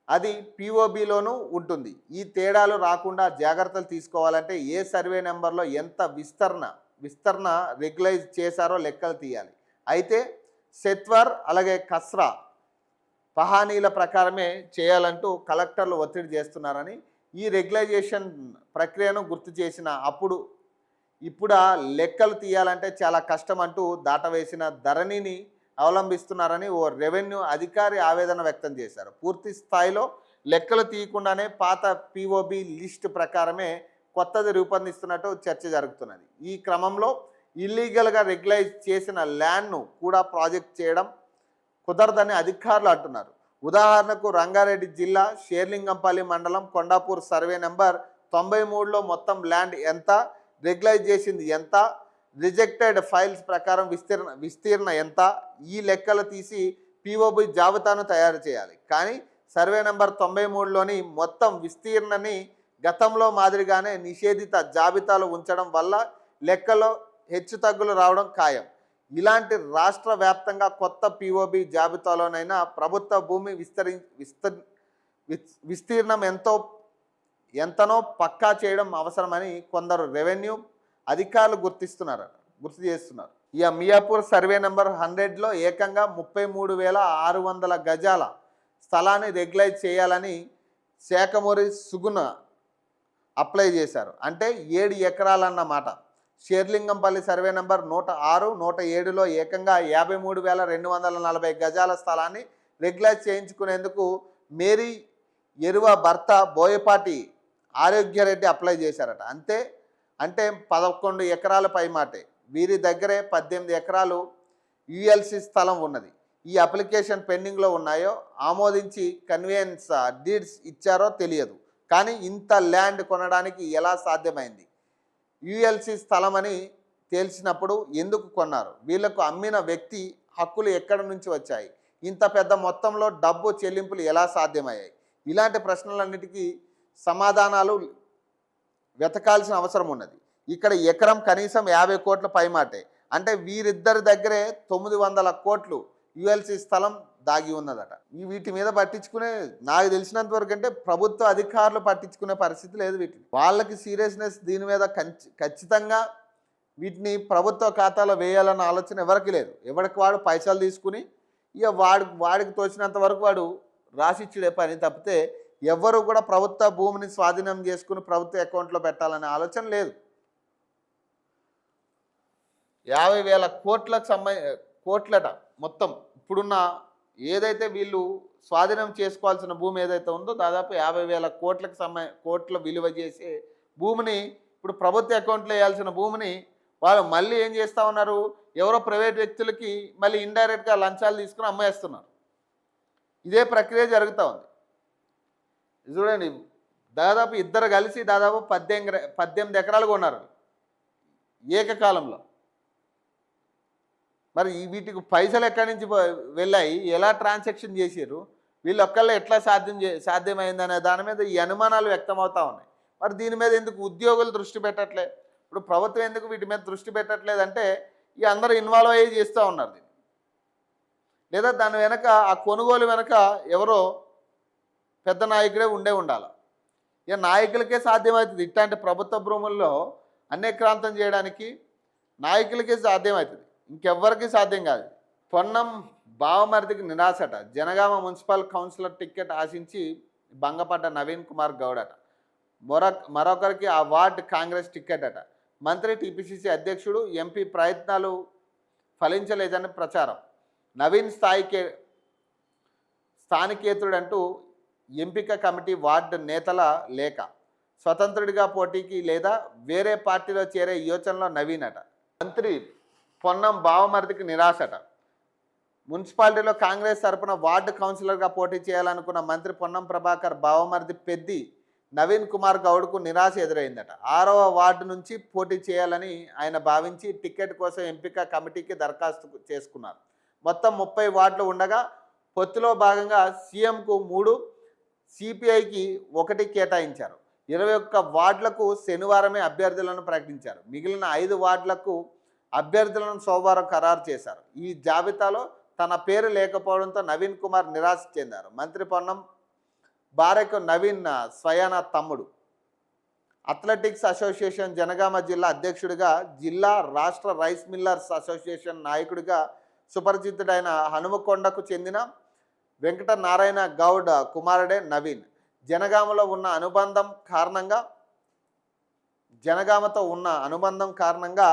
అది పీఓబీలోనూ ఉంటుంది. ఈ తేడాలు రాకుండా జాగ్రత్తలు తీసుకోవాలంటే ఏ సర్వే నెంబర్లో ఎంత విస్తరణ రెగ్యులైజ్ చేశారో లెక్కలు తీయాలి. అయితే సెత్వర్ అలాగే కస్రా పహానీల ప్రకారమే చేయాలంటూ కలెక్టర్లు ఒత్తిడి చేస్తున్నారని, ఈ రెగ్యులైజేషన్ ప్రక్రియను గుర్తు చేసిన ఇప్పుడు ఆ లెక్కలు తీయాలంటే చాలా కష్టం అంటూ దాటవేసిన ధరణిని అవలంబిస్తున్నారని ఓ రెవెన్యూ అధికారి ఆవేదన వ్యక్తం చేశారు. పూర్తి స్థాయిలో లెక్కలు తీయకుండానే పాత పీఓబీ లిస్టు ప్రకారమే కొత్తది రూపొందిస్తున్నట్టు చర్చ జరుగుతున్నది. ఈ క్రమంలో ఇల్లీగల్గా రెగ్యులైజ్ చేసిన ల్యాండ్ను కూడా ప్రాజెక్ట్ చేయడం కుదరదని అధికారులు అంటున్నారు. ఉదాహరణకు రంగారెడ్డి జిల్లా షేర్లింగంపల్లి మండలం కొండాపూర్ సర్వే నెంబర్ 93లో మొత్తం ల్యాండ్ ఎంత, రెగ్యులైజ్ చేసింది ఎంత, రిజెక్టెడ్ ఫైల్స్ ప్రకారం విస్తీర్ణ ఎంత, ఈ లెక్కలు తీసి పీఓబీ జాబితాను తయారు చేయాలి. కానీ సర్వే నెంబర్ 93లోని మొత్తం విస్తీర్ణని గతంలో మాదిరిగానే నిషేధిత జాబితాలు ఉంచడం వల్ల లెక్కలో హెచ్చుతగ్గులు రావడం ఖాయం. ఇలాంటి రాష్ట్ర వ్యాప్తంగా కొత్త పీఓబీ జాబితాలోనైనా ప్రభుత్వ భూమి విస్తీర్ణం ఎంతనో పక్కా చేయడం అవసరమని కొందరు రెవెన్యూ అధికారులు గుర్తు చేస్తున్నారు. ఈ మియాపూర్ సర్వే నెంబర్ 100లో ఏకంగా 33,600 గజాల స్థలాన్ని రెగ్యులైజ్ చేయాలని శాఖమూరి సుగుణ అప్లై చేశారు. అంటే 7 ఎకరాలన్నమాట. షేర్లింగంపల్లి సర్వే నెంబర్ 106, 107లో ఏకంగా 53,240 గజాల స్థలాన్ని రెగ్యులైజ్ చేయించుకునేందుకు మేరీ ఎరువ భర్త బోయపాటి ఆరోగ్యరెడ్డి అప్లై చేశారట. అంటే 11 ఎకరాల పైమాటే. వీరి దగ్గరే 18 ఎకరాలు యుఎల్సి స్థలం ఉన్నది. ఈ అప్లికేషన్ పెండింగ్లో ఉన్నాయో, ఆమోదించి కన్వెన్స్ డీడ్స్ ఇచ్చారో తెలియదు. కానీ ఇంత ల్యాండ్ కొనడానికి ఎలా సాధ్యమైంది? యుఎల్సి స్థలం అని తేల్చినప్పుడు ఎందుకు కొన్నారు? వీళ్లకు అమ్మిన వ్యక్తి హక్కులు ఎక్కడి నుంచి వచ్చాయి? ఇంత పెద్ద మొత్తంలో డబ్బు చెల్లింపులు ఎలా సాధ్యమయ్యాయి? ఇలాంటి ప్రశ్నలన్నిటికీ సమాధానాలు వెతకాల్సిన అవసరం ఉన్నది. ఇక్కడ ఎకరం కనీసం 50 కోట్ల పైమాటే. అంటే వీరిద్దరి దగ్గరే 900 కోట్లు యుఎల్సి స్థలం దాగి ఉన్నదట. వీటి మీద పట్టించుకునే, నాకు తెలిసినంత వరకు అంటే ప్రభుత్వ అధికారులు పట్టించుకునే పరిస్థితి లేదు వీటిని. వాళ్ళకి సీరియస్నెస్ దీని మీద ఖచ్చితంగా వీటిని ప్రభుత్వ ఖాతాలో వేయాలన్న ఆలోచన ఎవరికి లేదు. ఎవరికి వాడు పైసలు తీసుకుని ఇక వాడికి తోచినంత వరకు వాడు రాసిచ్చుడే పని తప్పితే ఎవ్వరూ కూడా ప్రభుత్వ భూమిని స్వాధీనం చేసుకుని ప్రభుత్వ అకౌంట్లో పెట్టాలనే ఆలోచన లేదు. 50,000 కోట్లట మొత్తం. ఇప్పుడున్న ఏదైతే వీళ్ళు స్వాధీనం చేసుకోవాల్సిన భూమి ఏదైతే ఉందో దాదాపు 50,000 కోట్ల విలువ చేసే భూమిని ఇప్పుడు ప్రభుత్వ అకౌంట్లో వేయాల్సిన భూమిని వాళ్ళు మళ్ళీ ఏం చేస్తూ ఉన్నారు, ఎవరో ప్రైవేట్ వ్యక్తులకి మళ్ళీ ఇండైరెక్ట్గా లంచాలు తీసుకుని అమ్మేస్తున్నారు. ఇదే ప్రక్రియ జరుగుతూ ఉంది. చూడండి, దాదాపు ఇద్దరు కలిసి దాదాపు 18 ఎకరాలు కొన్నారు ఏకకాలంలో. మరి వీటికి పైసలు ఎక్కడి నుంచి వెళ్ళాయి, ఎలా ట్రాన్సాక్షన్ చేసారు, వీళ్ళు ఒక్కళ్ళే ఎట్లా సాధ్యమైందనే దాని మీద ఈ అనుమానాలు వ్యక్తమవుతూ ఉన్నాయి. మరి దీని మీద ఎందుకు ఉద్యోగులు దృష్టి పెట్టట్లే, ఇప్పుడు ప్రభుత్వం ఎందుకు వీటి మీద దృష్టి పెట్టట్లేదంటే ఈ అందరూ ఇన్వాల్వ్ అయ్యి చేస్తూ ఉన్నారు దీన్ని. లేదా దాని వెనక ఆ కొనుగోలు వెనక ఎవరో పెద్ద నాయకుడే ఉండాలి. ఇక నాయకులకే సాధ్యమవుతుంది ఇట్లాంటి ప్రభుత్వ భూముల్లో అన్యక్రాంతం చేయడానికి, నాయకులకే సాధ్యమవుతుంది, ఇంకెవ్వరికి సాధ్యం కాదు. పొన్నం బావమరిదికి నిరాశట. జనగామ మున్సిపల్ కౌన్సిలర్ టికెట్ ఆశించి భంగపడ్డ నవీన్ కుమార్ గౌడ్ అట. మరొకరికి ఆ వార్డ్ కాంగ్రెస్ టికెట్ అట. మంత్రి టీపీసీసీ అధ్యక్షుడు ఎంపీ ప్రయత్నాలు ఫలించలేదని ప్రచారం. నవీన్ స్థానికేతుడంటూ ఎంపిక కమిటీ వార్డు నేతల లేఖ. స్వతంత్రుడిగా పోటీకి లేదా వేరే పార్టీలో చేరే యోచనలో నవీన్ అట. మంత్రి పొన్నం బావమరిదికి నిరాశట. మున్సిపాలిటీలో కాంగ్రెస్ తరపున వార్డు కౌన్సిలర్గా పోటీ చేయాలనుకున్న మంత్రి పొన్నం ప్రభాకర్ బావమరిది పెద్ది నవీన్ కుమార్ గౌడ్కు నిరాశ ఎదురైందట. 6వ వార్డు నుంచి పోటీ చేయాలని ఆయన భావించి టికెట్ కోసం ఎంపిక కమిటీకి దరఖాస్తు చేసుకున్నారు. మొత్తం 30 వార్డులు ఉండగా పొత్తులో భాగంగా సీఎంకు 3, సిపిఐకి 1 కేటాయించారు. 21 వార్డులకు శనివారమే అభ్యర్థులను ప్రకటించారు. మిగిలిన 5 వార్డులకు అభ్యర్థులను సోమవారం ఖరారు చేశారు. ఈ జాబితాలో తన పేరు లేకపోవడంతో నవీన్ కుమార్ నిరాశ చెందారు. మంత్రి పొన్నం భార్యకు నవీన్ స్వయాన తమ్ముడు. అథ్లెటిక్స్ అసోసియేషన్ జనగామ జిల్లా అధ్యక్షుడిగా, జిల్లా రాష్ట్ర రైస్ మిల్లర్స్ అసోసియేషన్ నాయకుడిగా సుపరిచితుడైన హనుమకొండకు చెందిన వెంకట నారాయణ గౌడ్ కుమారుడే నవీన్. జనగామతో ఉన్న అనుబంధం కారణంగా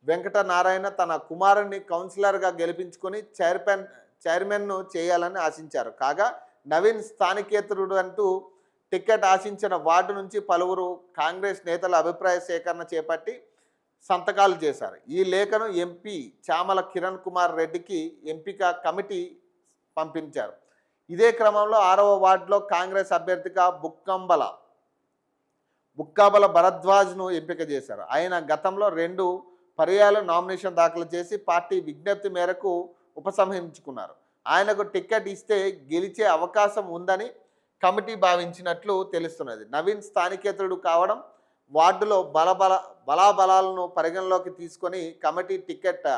వెంకట నారాయణ తన కుమారుడిని కౌన్సిలర్గా గెలిపించుకొని చైర్మన్ను చేయాలని ఆశించారు. కాగా నవీన్ స్థానికేతరుడు అంటూ టికెట్ ఆశించిన వార్డు నుంచి పలువురు కాంగ్రెస్ నేతల అభిప్రాయ సేకరణ చేపట్టి సంతకాలు చేశారు. ఈ లేఖను ఎంపీ చామల కిరణ్ కుమార్ రెడ్డికి ఎంపిక కమిటీ పంపించారు. ఇదే క్రమంలో 6వ వార్డులో కాంగ్రెస్ అభ్యర్థిగా బుక్కాబల భరద్వాజ్ను ఎంపిక చేశారు. ఆయన గతంలో 2 పర్యాయాలు నామినేషన్ దాఖలు చేసి పార్టీ విజ్ఞప్తి మేరకు ఉపసంహరించుకున్నారు. ఆయనకు టికెట్ ఇస్తే గెలిచే అవకాశం ఉందని కమిటీ భావించినట్లు తెలుస్తున్నది. నవీన్ స్థానికేతరుడు కావడం, వార్డులో బలాబలాలను పరిగణలోకి తీసుకొని కమిటీ టికెట్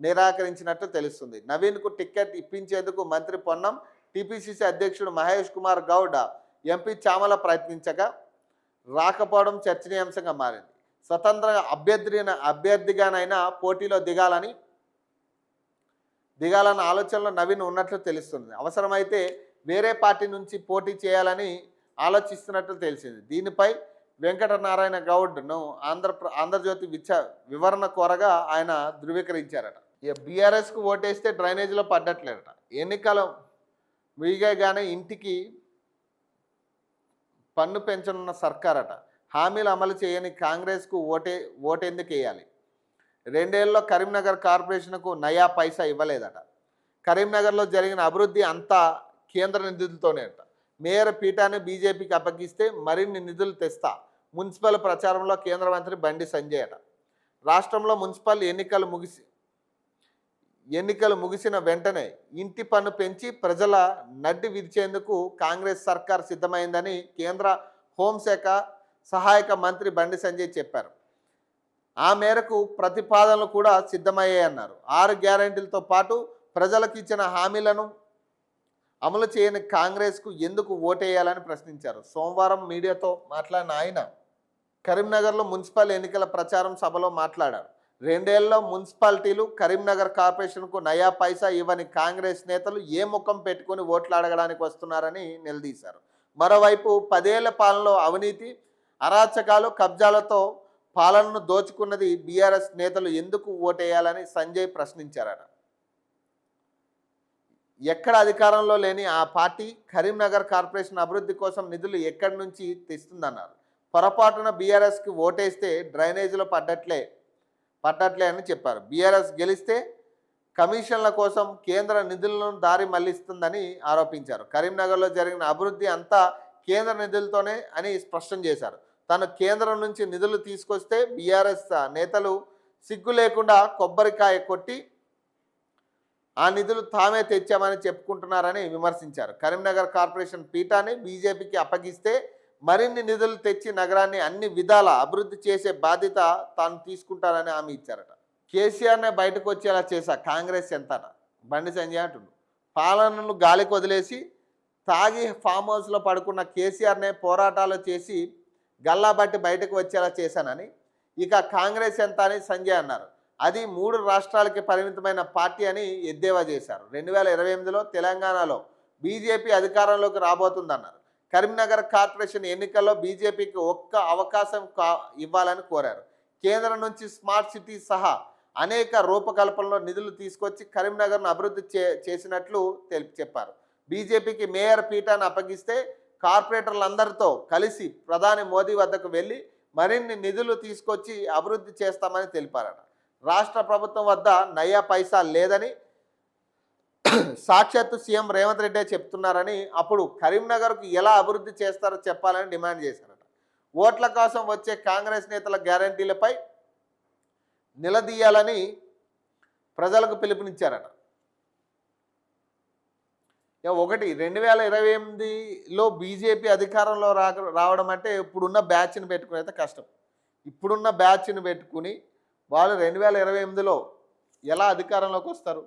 నిరాకరించినట్లు తెలుస్తుంది. నవీన్కు టికెట్ ఇప్పించేందుకు మంత్రి పొన్నం, టీపీసీసీ అధ్యక్షుడు మహేష్ కుమార్ గౌడ్, ఎంపీ చామల ప్రయత్నించగా రాకపోవడం చర్చనీయాంశంగా మారింది. స్వతంత్ర అభ్యర్థిగానైనా పోటీలో దిగాలన్న ఆలోచనలో నవీన్ ఉన్నట్లు తెలుస్తుంది. అవసరమైతే వేరే పార్టీ నుంచి పోటీ చేయాలని ఆలోచిస్తున్నట్లు తెలిసింది. దీనిపై వెంకట నారాయణ గౌడ్ను ఆంధ్రజ్యోతి వివరణ కోరగా ఆయన ధృవీకరించారట. ఇక బీఆర్ఎస్కు ఓటేస్తే డ్రైనేజీలో పడ్డట్లేదట. ఎన్నికలు ముగియగానే ఇంటికి పన్ను పెంచనున్న సర్కారట. హామీలు అమలు చేయని కాంగ్రెస్కు ఓటెందుకు వేయాలి? 2 ఏళ్లలో కరీంనగర్ కార్పొరేషన్కు నయా పైసా ఇవ్వలేదట. కరీంనగర్లో జరిగిన అభివృద్ధి అంతా కేంద్ర నిధులతోనే అట. మేయర్ పీఠాన్ని బీజేపీకి అప్పగిస్తే మరిన్ని నిధులు తెస్తా. మున్సిపల్ ప్రచారంలో కేంద్ర మంత్రి బండి సంజయ్ అట. రాష్ట్రంలో మున్సిపల్ ఎన్నికలు ముగిసిన వెంటనే ఇంటి పన్ను పెంచి ప్రజల నడ్డి విరిచేందుకు కాంగ్రెస్ సర్కార్ సిద్ధమైందని కేంద్ర హోంశాఖ సహాయక మంత్రి బండి సంజయ్ చెప్పారు. ఆ మేరకు ప్రతిపాదనలు కూడా సిద్ధమయ్యాయన్నారు. 6 గ్యారెంటీలతో పాటు ప్రజలకు ఇచ్చిన హామీలను అమలు చేయని కాంగ్రెస్కు ఎందుకు ఓటేయాలని ప్రశ్నించారు. సోమవారం మీడియాతో మాట్లాడిన ఆయన కరీంనగర్లో మున్సిపల్ ఎన్నికల ప్రచారం సభలో మాట్లాడారు. 2 ఏళ్లలో మున్సిపాలిటీలు కరీంనగర్ కార్పొరేషన్కు నయా పైసా ఇవ్వని కాంగ్రెస్ నేతలు ఏ ముఖం పెట్టుకుని ఓట్లు అడగడానికి వస్తున్నారని నిలదీశారు. మరోవైపు 10 ఏళ్ల పాలనలో అవినీతి, అరాచకాలు, కబ్జాలతో పాలనను దోచుకున్నది బీఆర్ఎస్ నేతలు ఎందుకు ఓటేయాలని సంజయ్ ప్రశ్నించారట. ఎక్కడ అధికారంలో లేని ఆ పార్టీ కరీంనగర్ కార్పొరేషన్ అభివృద్ధి కోసం నిధులు ఎక్కడి నుంచి తెస్తుందన్నారు. పొరపాటున బీఆర్ఎస్కి ఓటేస్తే డ్రైనేజీలో పడ్డట్లే అని చెప్పారు. బీఆర్ఎస్ గెలిస్తే కమిషన్ల కోసం కేంద్ర నిధులను దారి మళ్లిస్తుందని ఆరోపించారు. కరీంనగర్లో జరిగిన అభివృద్ధి అంతా కేంద్ర నిధులతోనే అని స్పష్టం చేశారు. తను కేంద్రం నుంచి నిధులు తీసుకొస్తే బీఆర్ఎస్ నేతలు సిగ్గు లేకుండా కొబ్బరికాయ కొట్టి ఆ నిధులు తామే తెచ్చామని చెప్పుకుంటున్నారని విమర్శించారు. కరీంనగర్ కార్పొరేషన్ పీఠాన్ని బీజేపీకి అప్పగిస్తే మరిన్ని నిధులు తెచ్చి నగరాన్ని అన్ని విధాల అభివృద్ధి చేసే బాధ్యత తాను తీసుకుంటానని హామీ ఇచ్చారట. కేసీఆర్నే బయటకు వచ్చేలా చేశా కాంగ్రెస్ ఎంతట బండి సంజయ్ అంటుండు. పాలనను గాలికి వదిలేసి తాగి ఫామ్ హౌస్లో పడుకున్న కేసీఆర్నే పోరాటాలు చేసి గల్లాబట్టి బయటకు వచ్చేలా చేశానని, ఇక కాంగ్రెస్ ఎంత అని సంజయ్ అన్నారు. అది 3 రాష్ట్రాలకి పరిమితమైన పార్టీ అని ఎద్దేవా చేశారు. 2028లో తెలంగాణలో బీజేపీ అధికారంలోకి రాబోతుందన్నారు. కరీంనగర్ కార్పొరేషన్ ఎన్నికల్లో బీజేపీకి ఒక్క అవకాశం ఇవ్వాలని కోరారు. కేంద్రం నుంచి స్మార్ట్ సిటీ సహా అనేక రూపకల్పనలో నిధులు తీసుకొచ్చి కరీంనగర్ను అభివృద్ధి చేసినట్లు చెప్పారు. బీజేపీకి మేయర్ పీఠాన్ని అప్పగిస్తే కార్పొరేటర్లందరితో కలిసి ప్రధాని మోదీ వద్దకు వెళ్ళి మరిన్ని నిధులు తీసుకొచ్చి అభివృద్ధి చేస్తామని తెలిపారట. రాష్ట్ర ప్రభుత్వం వద్ద నయా పైసా లేదని సాక్షాత్తు సీఎం రేవంత్ రెడ్డి చెప్తున్నారని, అప్పుడు కరీంనగర్కు ఎలా అభివృద్ధి చేస్తారో చెప్పాలని డిమాండ్ చేశారట. ఓట్ల కోసం వచ్చే కాంగ్రెస్ నేతల గ్యారంటీలపై నిలదీయాలని ప్రజలకు పిలుపునిచ్చారట. ఒకటి 2028లో బీజేపీ అధికారంలో రావడం అంటే ఇప్పుడున్న బ్యాచ్ని పెట్టుకుని అయితే కష్టం. ఇప్పుడున్న బ్యాచ్ని పెట్టుకుని వాళ్ళు 2028లో ఎలా అధికారంలోకి వస్తారు?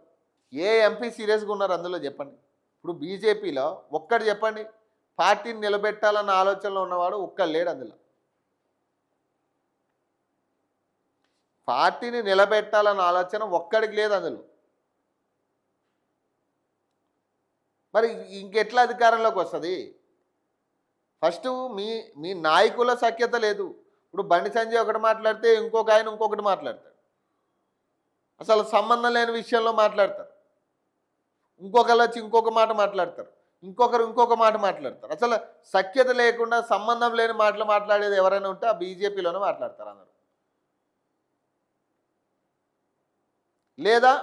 ఏ ఎంపీ సీరియస్గా ఉన్నారు అందులో చెప్పండి. ఇప్పుడు బీజేపీలో ఒక్కడు చెప్పండి, పార్టీని నిలబెట్టాలన్న ఆలోచనలో ఉన్నవాడు ఒక్కడు లేడు అందులో. పార్టీని నిలబెట్టాలన్న ఆలోచన ఒక్కడికి లేదు అందులో. మరి ఇంకెట్లా అధికారంలోకి వస్తుంది? ఫస్ట్ మీ నాయకుల సఖ్యత లేదు. ఇప్పుడు బండి సంజయ్ ఒకటి మాట్లాడితే ఇంకొక ఆయన ఇంకొకటి మాట్లాడతాడు. అసలు సంబంధం లేని విషయంలో మాట్లాడతారు. ఇంకొకరు వచ్చి ఇంకొక మాట మాట్లాడతారు, ఇంకొకరు ఇంకొక మాట మాట్లాడతారు. అసలు సఖ్యత లేకుండా సంబంధం లేని మాటలు మాట్లాడేది ఎవరైనా ఉంటే ఆ బీజేపీలోనే మాట్లాడతారు అందరూ. లేదా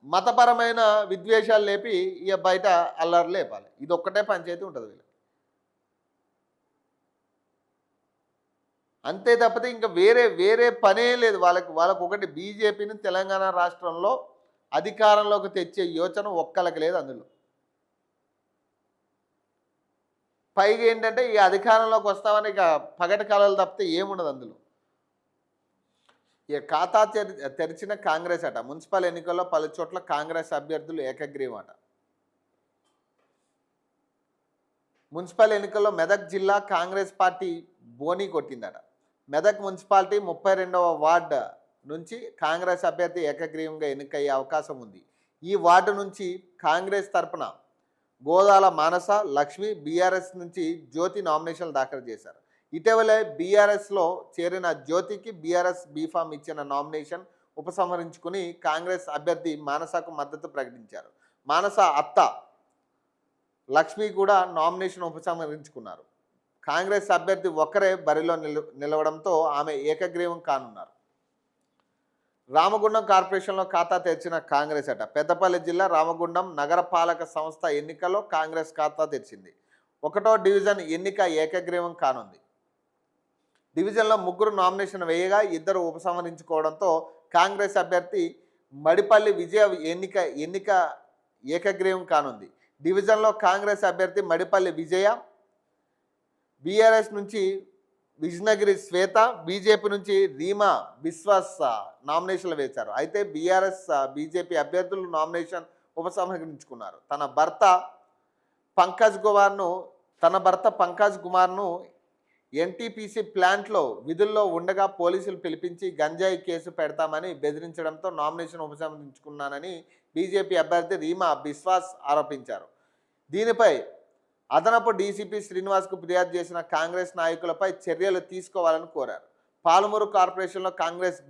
మతపరమైన విద్వేషాలు లేపి ఇక బయట అల్లరి లేపాలి. ఇది ఒక్కటే పంచాయతీ ఉంటుంది వీళ్ళకి. అంతే తప్పితే ఇంకా వేరే పనే లేదు వాళ్ళకు ఒకటి బీజేపీని తెలంగాణ రాష్ట్రంలో అధికారంలోకి తెచ్చే యోచన ఒక్కళ్ళకి లేదు అందులో. పైగా ఏంటంటే ఈ అధికారంలోకి వస్తామని ఇక పగటి కళలు తప్పితే ఏముండదు అందులో. ఇక ఖాతా తెరిచిన కాంగ్రెస్ అట. మున్సిపల్ ఎన్నికల్లో పలు చోట్ల కాంగ్రెస్ అభ్యర్థులు ఏకగ్రీవం అట. మున్సిపల్ ఎన్నికల్లో మెదక్ జిల్లా కాంగ్రెస్ పార్టీ బోనీ కొట్టిందట. మెదక్ మున్సిపాలిటీ 32వ వార్డు నుంచి కాంగ్రెస్ అభ్యర్థి ఏకగ్రీవంగా ఎన్నికయ్యే అవకాశం ఉంది. ఈ వార్డు నుంచి కాంగ్రెస్ తరపున గోదాల మానస, లక్ష్మి, బీఆర్ఎస్ నుంచి జ్యోతి నామినేషన్లు దాఖలు చేశారు. ఇటీవలే బీఆర్ఎస్లో చేరిన జ్యోతికి బీఆర్ఎస్ బీఫామ్ ఇచ్చిన నామినేషన్ ఉపసంహరించుకుని కాంగ్రెస్ అభ్యర్థి మానసకు మద్దతు ప్రకటించారు. మానస అత్త లక్ష్మి కూడా నామినేషన్ ఉపసంహరించుకున్నారు. కాంగ్రెస్ అభ్యర్థి ఒక్కరే బరిలో నిలవడంతో ఆమె ఏకగ్రీవం కానున్నారు. రామగుండం కార్పొరేషన్లో ఖాతా తెరిచిన కాంగ్రెస్ అట. పెద్దపల్లి జిల్లా రామగుండం నగరపాలక సంస్థ ఎన్నికల్లో కాంగ్రెస్ ఖాతా తెరిచింది. 1వ డివిజన్ ఎన్నిక ఏకగ్రీవం కానుంది. డివిజన్లో 3 నామినేషన్ వేయగా 2 ఉపసంహరించుకోవడంతో కాంగ్రెస్ అభ్యర్థి మడిపల్లి విజయ ఎన్నిక ఏకగ్రీవం కానుంది. డివిజన్లో కాంగ్రెస్ అభ్యర్థి మడిపల్లి విజయ, బీఆర్ఎస్ నుంచి విజనగిరి శ్వేత, బీజేపీ నుంచి రీమా బిశ్వాస్ నామినేషన్లు వేశారు. అయితే బీఆర్ఎస్ బీజేపీ అభ్యర్థులు నామినేషన్ ఉపసంహరించుకున్నారు. తన భర్త పంకజ్ కుమార్ను తన భర్త పంకజ్ కుమార్ను ఎన్టీపీసీ ప్లాంట్లో విధుల్లో ఉండగా పోలీసులు పిలిపించి గంజాయి కేసు పెడతామని బెదిరించడంతో నామినేషన్ ఉపసంహరించుకున్నానని బీజేపీ అభ్యర్థి రీమా బిస్వాస్ ఆరోపించారు. దీనిపై అదనపు డీసీపీ శ్రీనివాస్కు ఫిర్యాదు చేసిన కాంగ్రెస్ నాయకులపై చర్యలు తీసుకోవాలని కోరారు. పాలమూరు కార్పొరేషన్లో కాంగ్రెస్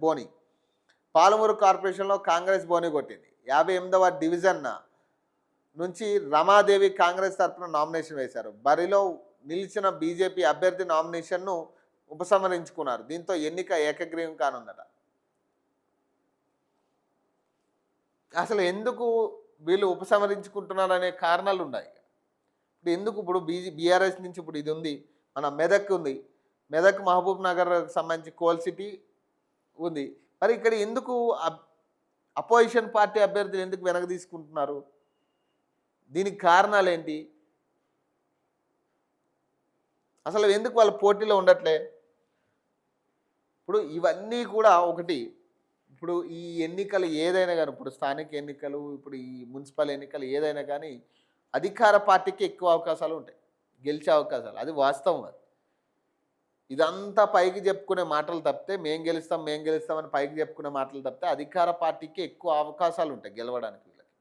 బోని కొట్టింది. 58వ డివిజన్ నుంచి రమాదేవి కాంగ్రెస్ తరఫున నామినేషన్ వేశారు. బరిలో నిలిచిన బీజేపీ అభ్యర్థి నామినేషన్ను ఉపసంహరించుకున్నారు. దీంతో ఎన్నిక ఏకగ్రీవం కానుందట. అసలు ఎందుకు వీళ్ళు ఉపసంహరించుకుంటున్నారనే కారణాలు ఉన్నాయి. ఇప్పుడు బీఆర్ఎస్ నుంచి ఇప్పుడు ఇది ఉంది, మన మెదక్ ఉంది, మెదక్ మహబూబ్ నగర్ సంబంధించి కోల్ సిటీ ఉంది. మరి ఇక్కడ ఎందుకు అపోజిషన్ పార్టీ అభ్యర్థులు ఎందుకు వెనక తీసుకుంటున్నారు? దీనికి కారణాలు ఏంటి? అసలు ఎందుకు వాళ్ళు పోటీలో ఉండట్లే? ఇప్పుడు ఇవన్నీ కూడా ఒకటి. ఇప్పుడు ఈ ఎన్నికలు ఏదైనా కానీ, ఇప్పుడు స్థానిక ఎన్నికలు, ఇప్పుడు ఈ మున్సిపల్ ఎన్నికలు ఏదైనా కానీ అధికార పార్టీకి ఎక్కువ అవకాశాలు ఉంటాయి, గెలిచే అవకాశాలు. అది వాస్తవం. అది ఇదంతా పైకి చెప్పుకునే మాటలు తప్పితే, మేం గెలుస్తామని పైకి చెప్పుకునే మాటలు తప్పితే అధికార పార్టీకి ఎక్కువ అవకాశాలు ఉంటాయి గెలవడానికి. వీళ్ళకి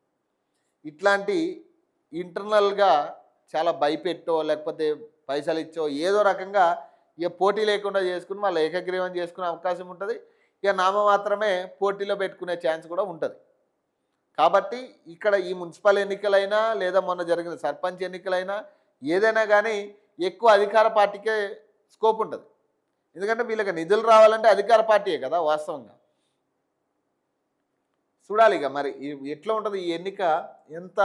ఇట్లాంటి ఇంటర్నల్గా చాలా భయపెట్టో లేకపోతే పైసలు ఇచ్చో ఏదో రకంగా ఇక పోటీ లేకుండా చేసుకుని వాళ్ళు ఏకగ్రీవం చేసుకునే అవకాశం ఉంటుంది. ఇక నామమాత్రమే పోటీలో పెట్టుకునే ఛాన్స్ కూడా ఉంటుంది. కాబట్టి ఇక్కడ ఈ మున్సిపల్ ఎన్నికలైనా లేదా మొన్న జరిగిన సర్పంచ్ ఎన్నికలైనా ఏదైనా కానీ ఎక్కువ అధికార పార్టీకే స్కోప్ ఉంటుంది. ఎందుకంటే వీళ్ళకి నిధులు రావాలంటే అధికార పార్టీయే కదా వాస్తవంగా. చూడాలి ఇక మరి ఎట్లా ఉంటుంది ఈ ఎన్నిక, ఎంత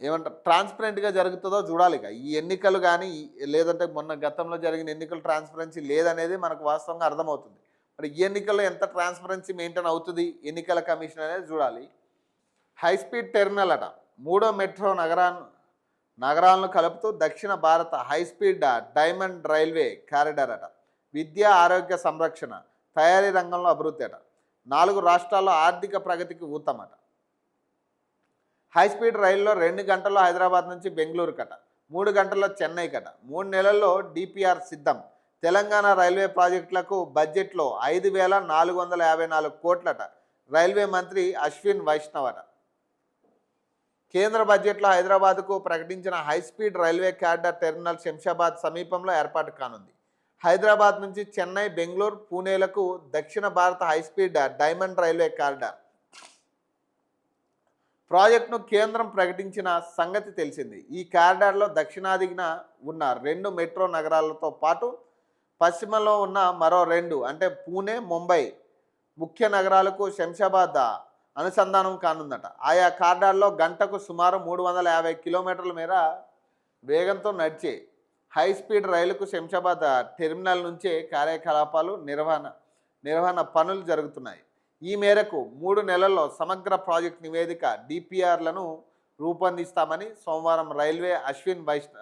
ఏమంటారు ట్రాన్స్పరెంట్గా జరుగుతుందో చూడాలి. ఇక ఈ ఎన్నికలు కానీ లేదంటే మొన్న గతంలో జరిగిన ఎన్నికలు ట్రాన్స్పరెన్సీ లేదనేది మనకు వాస్తవంగా అర్థమవుతుంది. మరి ఈ ఎన్నికల్లో ఎంత ట్రాన్స్పరెన్సీ మెయింటైన్ అవుతుంది ఎన్నికల కమిషన్ అనేది చూడాలి. హైస్పీడ్ టెర్మినల్ అట, 3వ మెట్రో నగరాలను కలుపుతూ దక్షిణ భారత హైస్పీడ్ డైమండ్ రైల్వే కారిడార్ అట. విద్య, ఆరోగ్య సంరక్షణ, తయారీ రంగంలో అభివృద్ధి అట. 4 రాష్ట్రాల్లో ఆర్థిక ప్రగతికి ఊతమట. హైస్పీడ్ రైల్లో 2 గంటల్లో హైదరాబాద్ నుంచి బెంగళూరు కట, 3 గంటల్లో చెన్నై కట. 3 నెలల్లో డిపిఆర్ సిద్ధం. తెలంగాణ రైల్వే ప్రాజెక్టులకు బడ్జెట్లో 5,454 కోట్లట. రైల్వే మంత్రి అశ్విన్ వైష్ణవ్ అట. కేంద్ర బడ్జెట్లో హైదరాబాద్కు ప్రకటించిన high speed railway corridor terminal Shamshabad సమీపంలో ఏర్పాటు కానుంది. హైదరాబాద్ నుంచి చెన్నై, బెంగళూరు, పూణేలకు దక్షిణ భారత హైస్పీడ్ డైమండ్ రైల్వే కారిడార్ ప్రాజెక్టును కేంద్రం ప్రకటించిన సంగతి తెలిసింది. ఈ కారిడార్లో దక్షిణాదిన ఉన్న 2 మెట్రో నగరాలతో పాటు పశ్చిమంలో ఉన్న మరో 2 అంటే పూణే, ముంబై ముఖ్య నగరాలకు శంషాబాద్ అనుసంధానం కానుందట. ఆయా కారిడార్లో గంటకు సుమారు 350 కిలోమీటర్ల మేర వేగంతో నడిచే హైస్పీడ్ రైలుకు శంషాబాద్ టెర్మినల్ నుంచే కార్యకలాపాలు నిర్వహణ పనులు జరుగుతున్నాయి. ఈ మేరకు 3 నెలల్లో సమగ్ర ప్రాజెక్ట్ నివేదిక డిపిఆర్లను రూపొందిస్తామని సోమవారం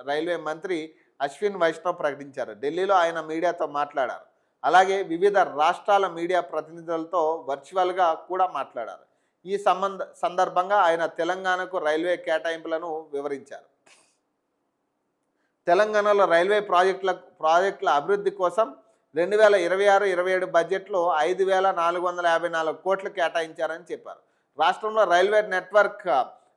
రైల్వే మంత్రి అశ్విన్ వైష్ణవ్ ప్రకటించారు. ఢిల్లీలో ఆయన మీడియాతో మాట్లాడారు. అలాగే వివిధ రాష్ట్రాల మీడియా ప్రతినిధులతో వర్చువల్గా కూడా మాట్లాడారు. ఈ సందర్భంగా ఆయన తెలంగాణకు రైల్వే కేటాయింపులను వివరించారు. తెలంగాణలో రైల్వే ప్రాజెక్టుల అభివృద్ధి కోసం 2026-27 బడ్జెట్లో 5,454 కోట్లు కేటాయించారని చెప్పారు. రాష్ట్రంలో రైల్వే నెట్వర్క్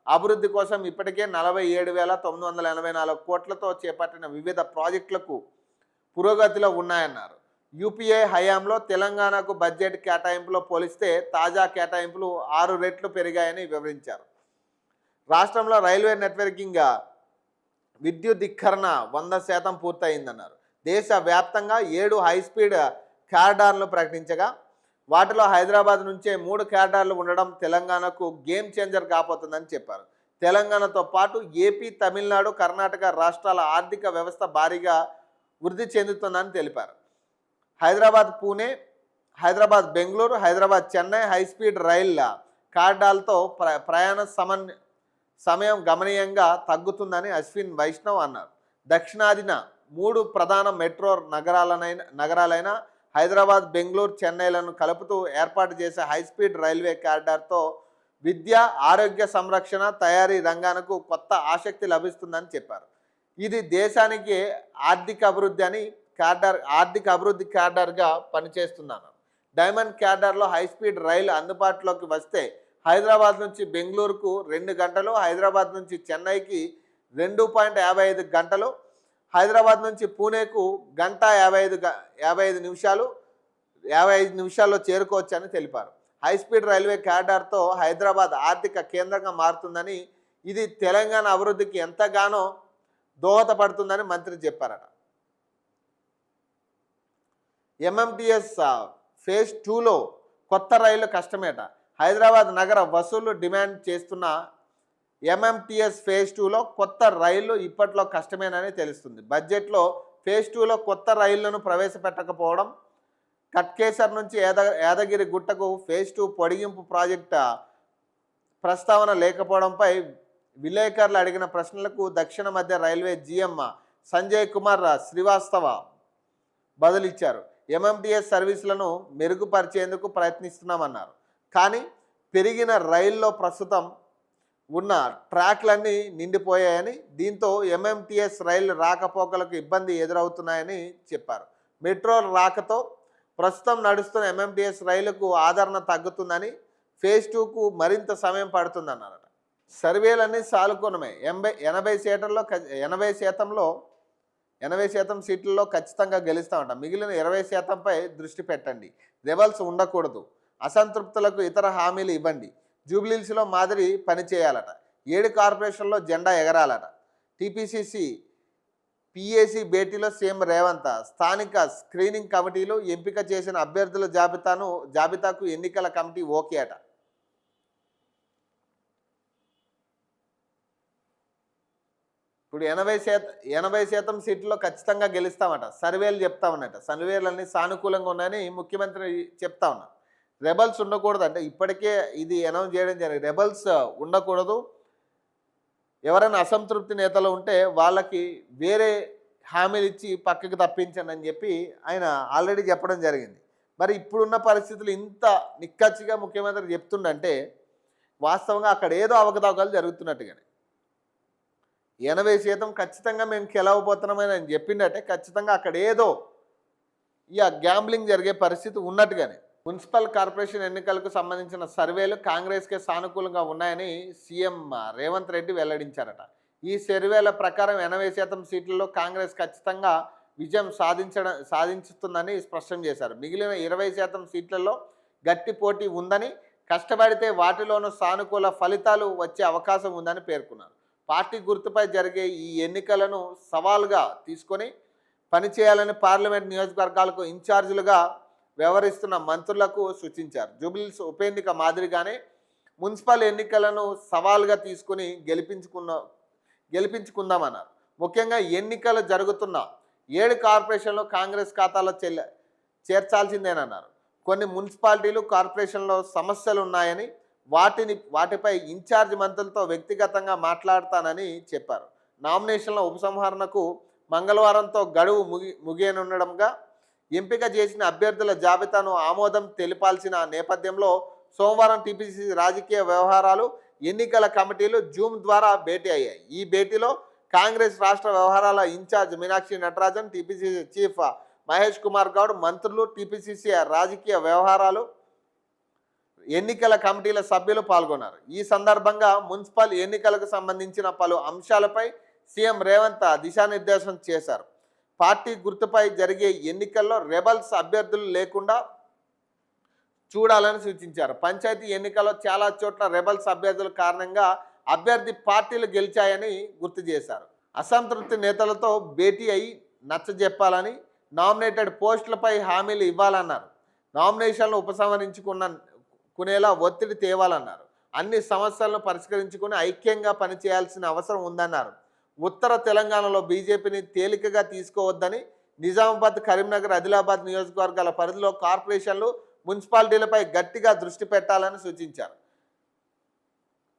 అభివృద్ధి కోసం ఇప్పటికే 47,984 కోట్లతో చేపట్టిన వివిధ ప్రాజెక్టులకు పురోగతిలో ఉన్నాయన్నారు. యూపీఏ హయాంలో తెలంగాణకు బడ్జెట్ కేటాయింపులో పోలిస్తే తాజా కేటాయింపులు 6 రెట్లు పెరిగాయని వివరించారు. రాష్ట్రంలో రైల్వే నెట్వర్కింగ్ విద్యుద్దీకరణ 100% పూర్తయిందన్నారు. దేశవ్యాప్తంగా 7 హైస్పీడ్ కారిడార్లు ప్రకటించగా వాటిలో హైదరాబాద్ నుంచే 3 కారిడార్లు ఉండడం తెలంగాణకు గేమ్ చేంజర్ కాబోతుందని చెప్పారు. తెలంగాణతో పాటు ఏపీ, తమిళనాడు, కర్ణాటక రాష్ట్రాల ఆర్థిక వ్యవస్థ భారీగా వృద్ధి చెందుతుందని తెలిపారు. హైదరాబాద్ పూణే, హైదరాబాద్ బెంగళూరు, హైదరాబాద్ చెన్నై హైస్పీడ్ రైళ్ల కారిడార్లతో ప్రయాణ సమయం గణనీయంగా తగ్గుతుందని అశ్విన్ వైష్ణవ్ అన్నారు. దక్షిణాదిన 3 ప్రధాన మెట్రో నగరాలైన హైదరాబాద్, బెంగళూరు, చెన్నైలను కలుపుతూ ఏర్పాటు చేసే హైస్పీడ్ రైల్వే కారిడార్తో విద్య, ఆరోగ్య సంరక్షణ, తయారీ రంగాలకు కొత్త ఆసక్తి లభిస్తుందని చెప్పారు. ఇది దేశానికి ఆర్థిక అభివృద్ధి క్యాడర్గా పనిచేస్తున్నాను. డైమండ్ క్యాడర్లో హైస్పీడ్ రైలు అందుబాటులోకి వస్తే హైదరాబాద్ నుంచి బెంగళూరుకు 2 గంటలు, హైదరాబాద్ నుంచి చెన్నైకి 2.55 గంటలు, హైదరాబాద్ నుంచి పూణేకు 1:55 నిమిషాల్లో చేరుకోవచ్చని తెలిపారు. హైస్పీడ్ రైల్వే క్యాడర్తో హైదరాబాద్ ఆర్థిక కేంద్రంగా మారుతుందని, ఇది తెలంగాణ అభివృద్ధికి ఎంతగానో దోహదపడుతుందని మంత్రి చెప్పారట. ఎంఎంటీఎస్ ఫేజ్ 2లో కొత్త రైళ్లు కష్టమేట. హైదరాబాద్ నగర వసూళ్లు డిమాండ్ చేస్తున్న ఎంఎంటీఎస్ ఫేజ్ 2లో కొత్త రైళ్లు ఇప్పట్లో కష్టమేనని తెలుస్తుంది. బడ్జెట్లో ఫేజ్ 2లో కొత్త రైళ్లను ప్రవేశపెట్టకపోవడం, కట్కేసర్ నుంచి యాదగిరి గుట్టకు ఫేజ్ 2 పొడిగింపు ప్రాజెక్టు ప్రస్తావన లేకపోవడంపై విలేకరులు అడిగిన ప్రశ్నలకు దక్షిణ మధ్య రైల్వే జీఎం సంజయ్ కుమార్ శ్రీవాస్తవ బదులిచ్చారు. ఎంఎంటీఎస్ సర్వీసులను మెరుగుపరిచేందుకు ప్రయత్నిస్తున్నామన్నారు. కానీ పెరిగిన రైల్లో ప్రస్తుతం ఉన్న ట్రాక్లన్నీ నిండిపోయాయని, దీంతో ఎంఎంటీఎస్ రైలు రాకపోకలకు ఇబ్బంది ఎదురవుతున్నాయని చెప్పారు. మెట్రో రాకతో ప్రస్తుతం నడుస్తున్న ఎంఎంటీఎస్ రైలుకు ఆదరణ తగ్గుతుందని, ఫేజ్ 2కు మరింత సమయం పడుతుందన్నారట. సర్వేలన్నీ సానుకూలమే. 80% సీట్లలో ఖచ్చితంగా గెలుస్తామంట. మిగిలిన 20%పై దృష్టి పెట్టండి. రెబల్స్ ఉండకూడదు. అసంతృప్తులకు ఇతర హామీలు ఇవ్వండి. జూబ్లీహిల్స్లో మాదిరి పనిచేయాలట. 7 కార్పొరేషన్లో జెండా ఎగరాలట. టీపీసీసీ పీఏసీ భేటీలో సీఎం రేవంత్ స్థానిక స్క్రీనింగ్ కమిటీలు ఎంపిక చేసిన అభ్యర్థుల జాబితాకు ఎన్నికల కమిటీ ఓకే అట. ఇప్పుడు 80% సీట్లలో ఖచ్చితంగా గెలుస్తామట. సర్వేలు చెప్తా ఉన్నట. సర్వేలన్నీ సానుకూలంగా ఉన్నాయని ముఖ్యమంత్రి చెప్తా ఉన్నారు. రెబల్స్ ఉండకూడదు అంటే ఇప్పటికే ఇది అనౌన్స్ చేయడం జరిగింది. రెబల్స్ ఉండకూడదు. ఎవరైనా అసంతృప్తి నేతలు ఉంటే వాళ్ళకి వేరే హామీలు ఇచ్చి పక్కకు తప్పించండి అని చెప్పి ఆయన ఆల్రెడీ చెప్పడం జరిగింది. మరి ఇప్పుడున్న పరిస్థితులు ఇంత నిక్కచ్చిగా ముఖ్యమంత్రి చెప్తుండంటే వాస్తవంగా అక్కడ ఏదో అవకతవకలు జరుగుతున్నట్టుగానే. 80% ఖచ్చితంగా మేము గెలవబోతున్నామని ఆయన చెప్పిండటే ఖచ్చితంగా అక్కడ ఏదో గ్యాంబ్లింగ్ జరిగే పరిస్థితి ఉన్నట్టుగానే. మున్సిపల్ కార్పొరేషన్ ఎన్నికలకు సంబంధించిన సర్వేలు కాంగ్రెస్కే సానుకూలంగా ఉన్నాయని సీఎం రేవంత్ రెడ్డి వెల్లడించారట. ఈ సర్వేల ప్రకారం 80% సీట్లలో కాంగ్రెస్ ఖచ్చితంగా విజయం సాధించుతుందని స్పష్టం చేశారు. మిగిలిన 20% సీట్లలో గట్టి పోటీ ఉందని, కష్టపడితే వాటిలోనూ సానుకూల ఫలితాలు వచ్చే అవకాశం ఉందని పేర్కొన్నారు. పార్టీ గుర్తుపై జరిగే ఈ ఎన్నికలను సవాల్గా తీసుకొని పనిచేయాలని పార్లమెంట్ నియోజకవర్గాలకు ఇన్ఛార్జీలుగా వ్యవహరిస్తున్న మంత్రులకు సూచించారు. జూబ్లీహిల్స్ ఉప ఎన్నిక మాదిరిగానే మున్సిపల్ ఎన్నికలను సవాల్గా తీసుకుని గెలిపించుకుందామన్నారు. ముఖ్యంగా ఎన్నికలు జరుగుతున్న 7 కార్పొరేషన్లు కాంగ్రెస్ ఖాతాలో చేర్చాల్సిందేనన్నారు. కొన్ని మున్సిపాలిటీలు, కార్పొరేషన్లో సమస్యలు ఉన్నాయని, వాటిపై ఇన్ఛార్జ్ మంత్రులతో వ్యక్తిగతంగా మాట్లాడతానని చెప్పారు. నామినేషన్ల ఉపసంహరణకు మంగళవారంతో గడువు ముగియనుండడంగా ఎంపిక చేసిన అభ్యర్థుల జాబితాను ఆమోదం తెలిపాల్సిన నేపథ్యంలో సోమవారం టీపీసీసీ రాజకీయ వ్యవహారాలు, ఎన్నికల కమిటీలు జూమ్ ద్వారా భేటీ అయ్యాయి. ఈ భేటీలో కాంగ్రెస్ రాష్ట్ర వ్యవహారాల incharge Meenakshi Natarajan, TPCC chief Mahesh Kumar Goud, మంత్రులు, టీపీసీసీ రాజకీయ వ్యవహారాలు, ఎన్నికల కమిటీల సభ్యులు పాల్గొన్నారు. ఈ సందర్భంగా మున్సిపల్ ఎన్నికలకు సంబంధించిన పలు అంశాలపై సీఎం రేవంత్ దిశానిర్దేశం చేశారు. పార్టీ గుర్తుపై జరిగే ఎన్నికల్లో రెబల్స్ అభ్యర్థులు లేకుండా చూడాలని సూచించారు. పంచాయతీ ఎన్నికల్లో చాలా చోట్ల రెబల్స్ అభ్యర్థుల కారణంగా అభ్యర్థి పార్టీలు గెలిచాయని గుర్తు చేశారు. అసంతృప్తి నేతలతో భేటీ అయి నచ్చజెప్పాలని, నామినేటెడ్ పోస్టులపై హామీలు ఇవ్వాలన్నారు. నామినేషన్లు ఉపసంహరించుకునేలా ఒత్తిడి తేవాలన్నారు. అన్ని సమస్యలను పరిష్కరించుకుని ఐక్యంగా పనిచేయాల్సిన అవసరం ఉందన్నారు. ఉత్తర తెలంగాణలో బీజేపీని తేలికగా తీసుకోవద్దని, నిజామాబాద్, కరీంనగర్, ఆదిలాబాద్ నియోజకవర్గాల పరిధిలో కార్పొరేషన్లు, మున్సిపాలిటీలపై గట్టిగా దృష్టి పెట్టాలని సూచించారు.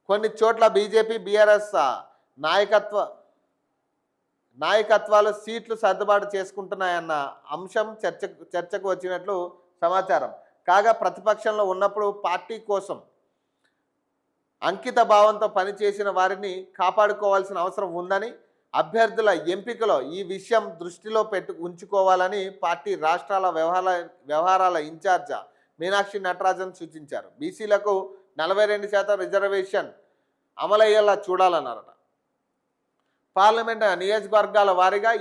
కొన్ని చోట్ల బీజేపీ, బీఆర్ఎస్ నాయకత్వాలు సీట్లు సర్దుబాటు చేసుకుంటున్నాయన్న అంశం చర్చకు వచ్చినట్లు సమాచారం. కాగా ప్రతిపక్షంలో ఉన్నప్పుడు పార్టీ కోసం అంకిత భావంతో పనిచేసిన వారిని కాపాడుకోవాల్సిన అవసరం ఉందని, అభ్యర్థుల ఎంపికలో ఈ విషయం దృష్టిలో ఉంచుకోవాలని పార్టీ రాష్ట్రాల వ్యవహారాల ఇన్ఛార్జ మీనాక్షి నటరాజన్ సూచించారు. బీసీలకు 42% రిజర్వేషన్ అమలయ్యేలా చూడాలన్నారట. పార్లమెంట్ నియోజకవర్గాల వారీగా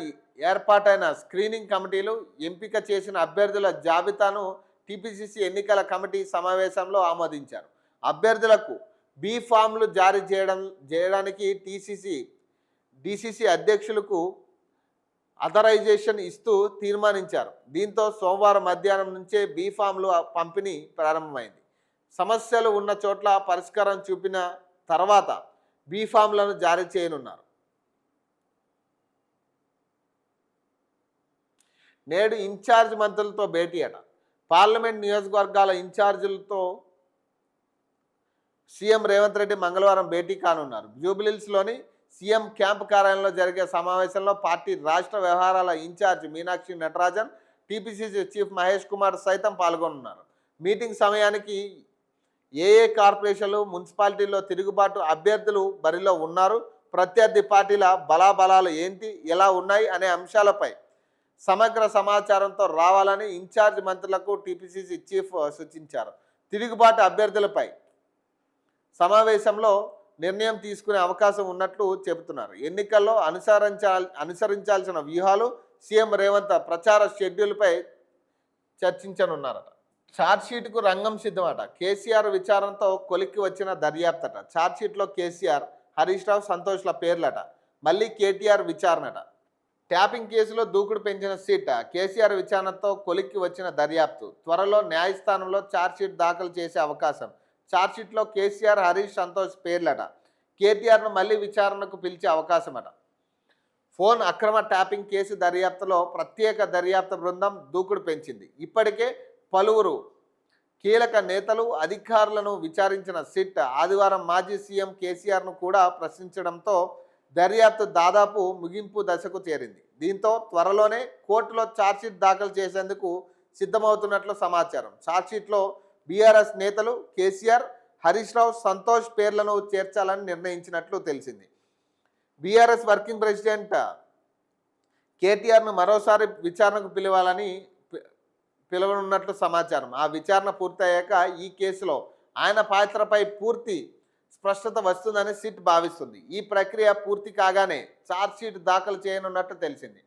ఏర్పాటైన స్క్రీనింగ్ కమిటీలు ఎంపిక చేసిన అభ్యర్థుల జాబితాను టీపీసీసీ ఎన్నికల కమిటీ సమావేశంలో ఆమోదించారు. అభ్యర్థులకు బీ ఫామ్లు జారీ చేయడానికి డీసీసీ అధ్యక్షులకు అథరైజేషన్ ఇస్తూ తీర్మానించారు. దీంతో సోమవారం మధ్యాహ్నం నుంచే బీ ఫామ్లు పంపిణీ ప్రారంభమైంది. సమస్యలు ఉన్న చోట్ల పరిష్కారం చూపిన తర్వాత బీ ఫామ్లను జారీ చేయనున్నారు. నేడు ఇన్ఛార్జ్ మంత్రులతో భేటీ అట. పార్లమెంట్ నియోజకవర్గాల ఇన్ఛార్జీలతో సీఎం రేవంత్ రెడ్డి మంగళవారం భేటీ కానున్నారు. జూబ్లీహిల్స్లోని సీఎం క్యాంప్ కార్యాలయంలో జరిగే సమావేశంలో పార్టీ రాష్ట్ర వ్యవహారాల incharge Meenakshi Natarajan, TPCC chief Mahesh Kumar సైతం పాల్గొనున్నారు. మీటింగ్ సమయానికి ఏ కార్పొరేషన్లు, మున్సిపాలిటీల్లో తిరుగుబాటు అభ్యర్థులు బరిలో ఉన్నారు, ప్రత్యర్థి పార్టీల బలాబలాలు ఏంటి, ఎలా ఉన్నాయి అనే అంశాలపై సమగ్ర సమాచారంతో రావాలని ఇన్ఛార్జ్ మంత్రులకు టీపీసీసీ చీఫ్ సూచించారు. తిరుగుబాటు అభ్యర్థులపై సమావేశంలో నిర్ణయం తీసుకునే అవకాశం ఉన్నట్లు చెబుతున్నారు. ఎన్నికల్లో అనుసరించాల్సిన వ్యూహాలు, సీఎం రేవంత్ ప్రచార షెడ్యూల్పై చర్చించనున్నారట. ఛార్జ్షీట్కు రంగం సిద్ధమట. కేసీఆర్ విచారణతో కొలిక్కి వచ్చిన దర్యాప్తట. ఛార్జ్షీట్లో కేసీఆర్, హరీష్ రావు, సంతోష్ల పేర్లట. మళ్ళీ కేటీఆర్ విచారణట. ట్యాపింగ్ కేసులో దూకుడు పెంచిన సిట్, కేసీఆర్ విచారణతో కొలిక్కి వచ్చిన దర్యాప్తు. త్వరలో న్యాయస్థానంలో ఛార్జ్షీట్ దాఖలు చేసే అవకాశం. ఛార్జ్షీట్లో కేసీఆర్, హరీష్, సంతోష్ పేర్లట. కేటీఆర్ను మళ్ళీ విచారణకు పిలిచే అవకాశమట. ఫోన్ అక్రమ ట్యాపింగ్ కేసు దర్యాప్తులో ప్రత్యేక దర్యాప్తు బృందం దూకుడు పెంచింది. ఇప్పటికే పలువురు కీలక నేతలు, అధికారులను విచారించిన సిట్ ఆదివారం మాజీ సీఎం కేసీఆర్ను కూడా ప్రశ్నించడంతో దర్యాప్తు దాదాపు ముగింపు దశకు చేరింది. దీంతో త్వరలోనే కోర్టులో ఛార్జ్షీట్ దాఖలు చేసేందుకు సిద్ధమవుతున్నట్లు సమాచారం. ఛార్జ్షీట్లో బీఆర్ఎస్ నేతలు కేసీఆర్, హరీష్ రావు, సంతోష్ పేర్లను చేర్చాలని నిర్ణయించినట్లు తెలిసింది. బీఆర్ఎస్ వర్కింగ్ ప్రెసిడెంట్ కేటీఆర్ను మరోసారి విచారణకు పిలవనున్నట్లు సమాచారం. ఆ విచారణ పూర్తయ్యాక ఈ కేసులో ఆయన పాత్రపై పూర్తి స్పష్టత వస్తుందని సిట్ భావిస్తుంది. ఈ ప్రక్రియ పూర్తి కాగానే ఛార్జ్షీట్ దాఖలు చేయనున్నట్టు తెలిసింది.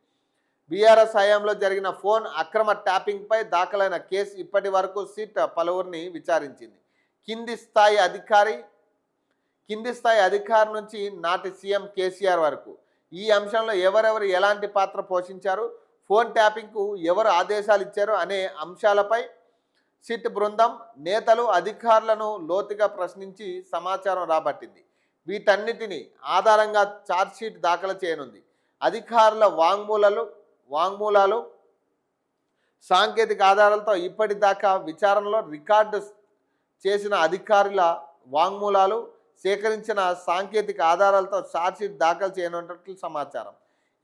బీఆర్ఎస్ హయాంలో జరిగిన ఫోన్ అక్రమ ట్యాపింగ్పై దాఖలైన కేసు ఇప్పటి వరకు సిట్ పలువురిని విచారించింది. కింది స్థాయి అధికారి నుంచి నాటి సీఎం కేసీఆర్ వరకు ఈ అంశంలో ఎవరెవరు ఎలాంటి పాత్ర పోషించారు, ఫోన్ ట్యాపింగ్కు ఎవరు ఆదేశాలు ఇచ్చారు అనే అంశాలపై సిట్ బృందం నేతలు, అధికారులను లోతుగా ప్రశ్నించి సమాచారం రాబట్టింది. వీటన్నిటిని ఆధారంగా ఛార్జ్షీట్ దాఖలు చేయనుంది. అధికారుల వాంగ్మూలాలు, సాంకేతిక ఆధారాలతో ఇప్పటిదాకా విచారణలో రికార్డు చేసిన అధికారుల వాంగ్మూలాలు, సేకరించిన సాంకేతిక ఆధారాలతో ఛార్జ్షీట్ దాఖలు చేయనున్నట్లు సమాచారం.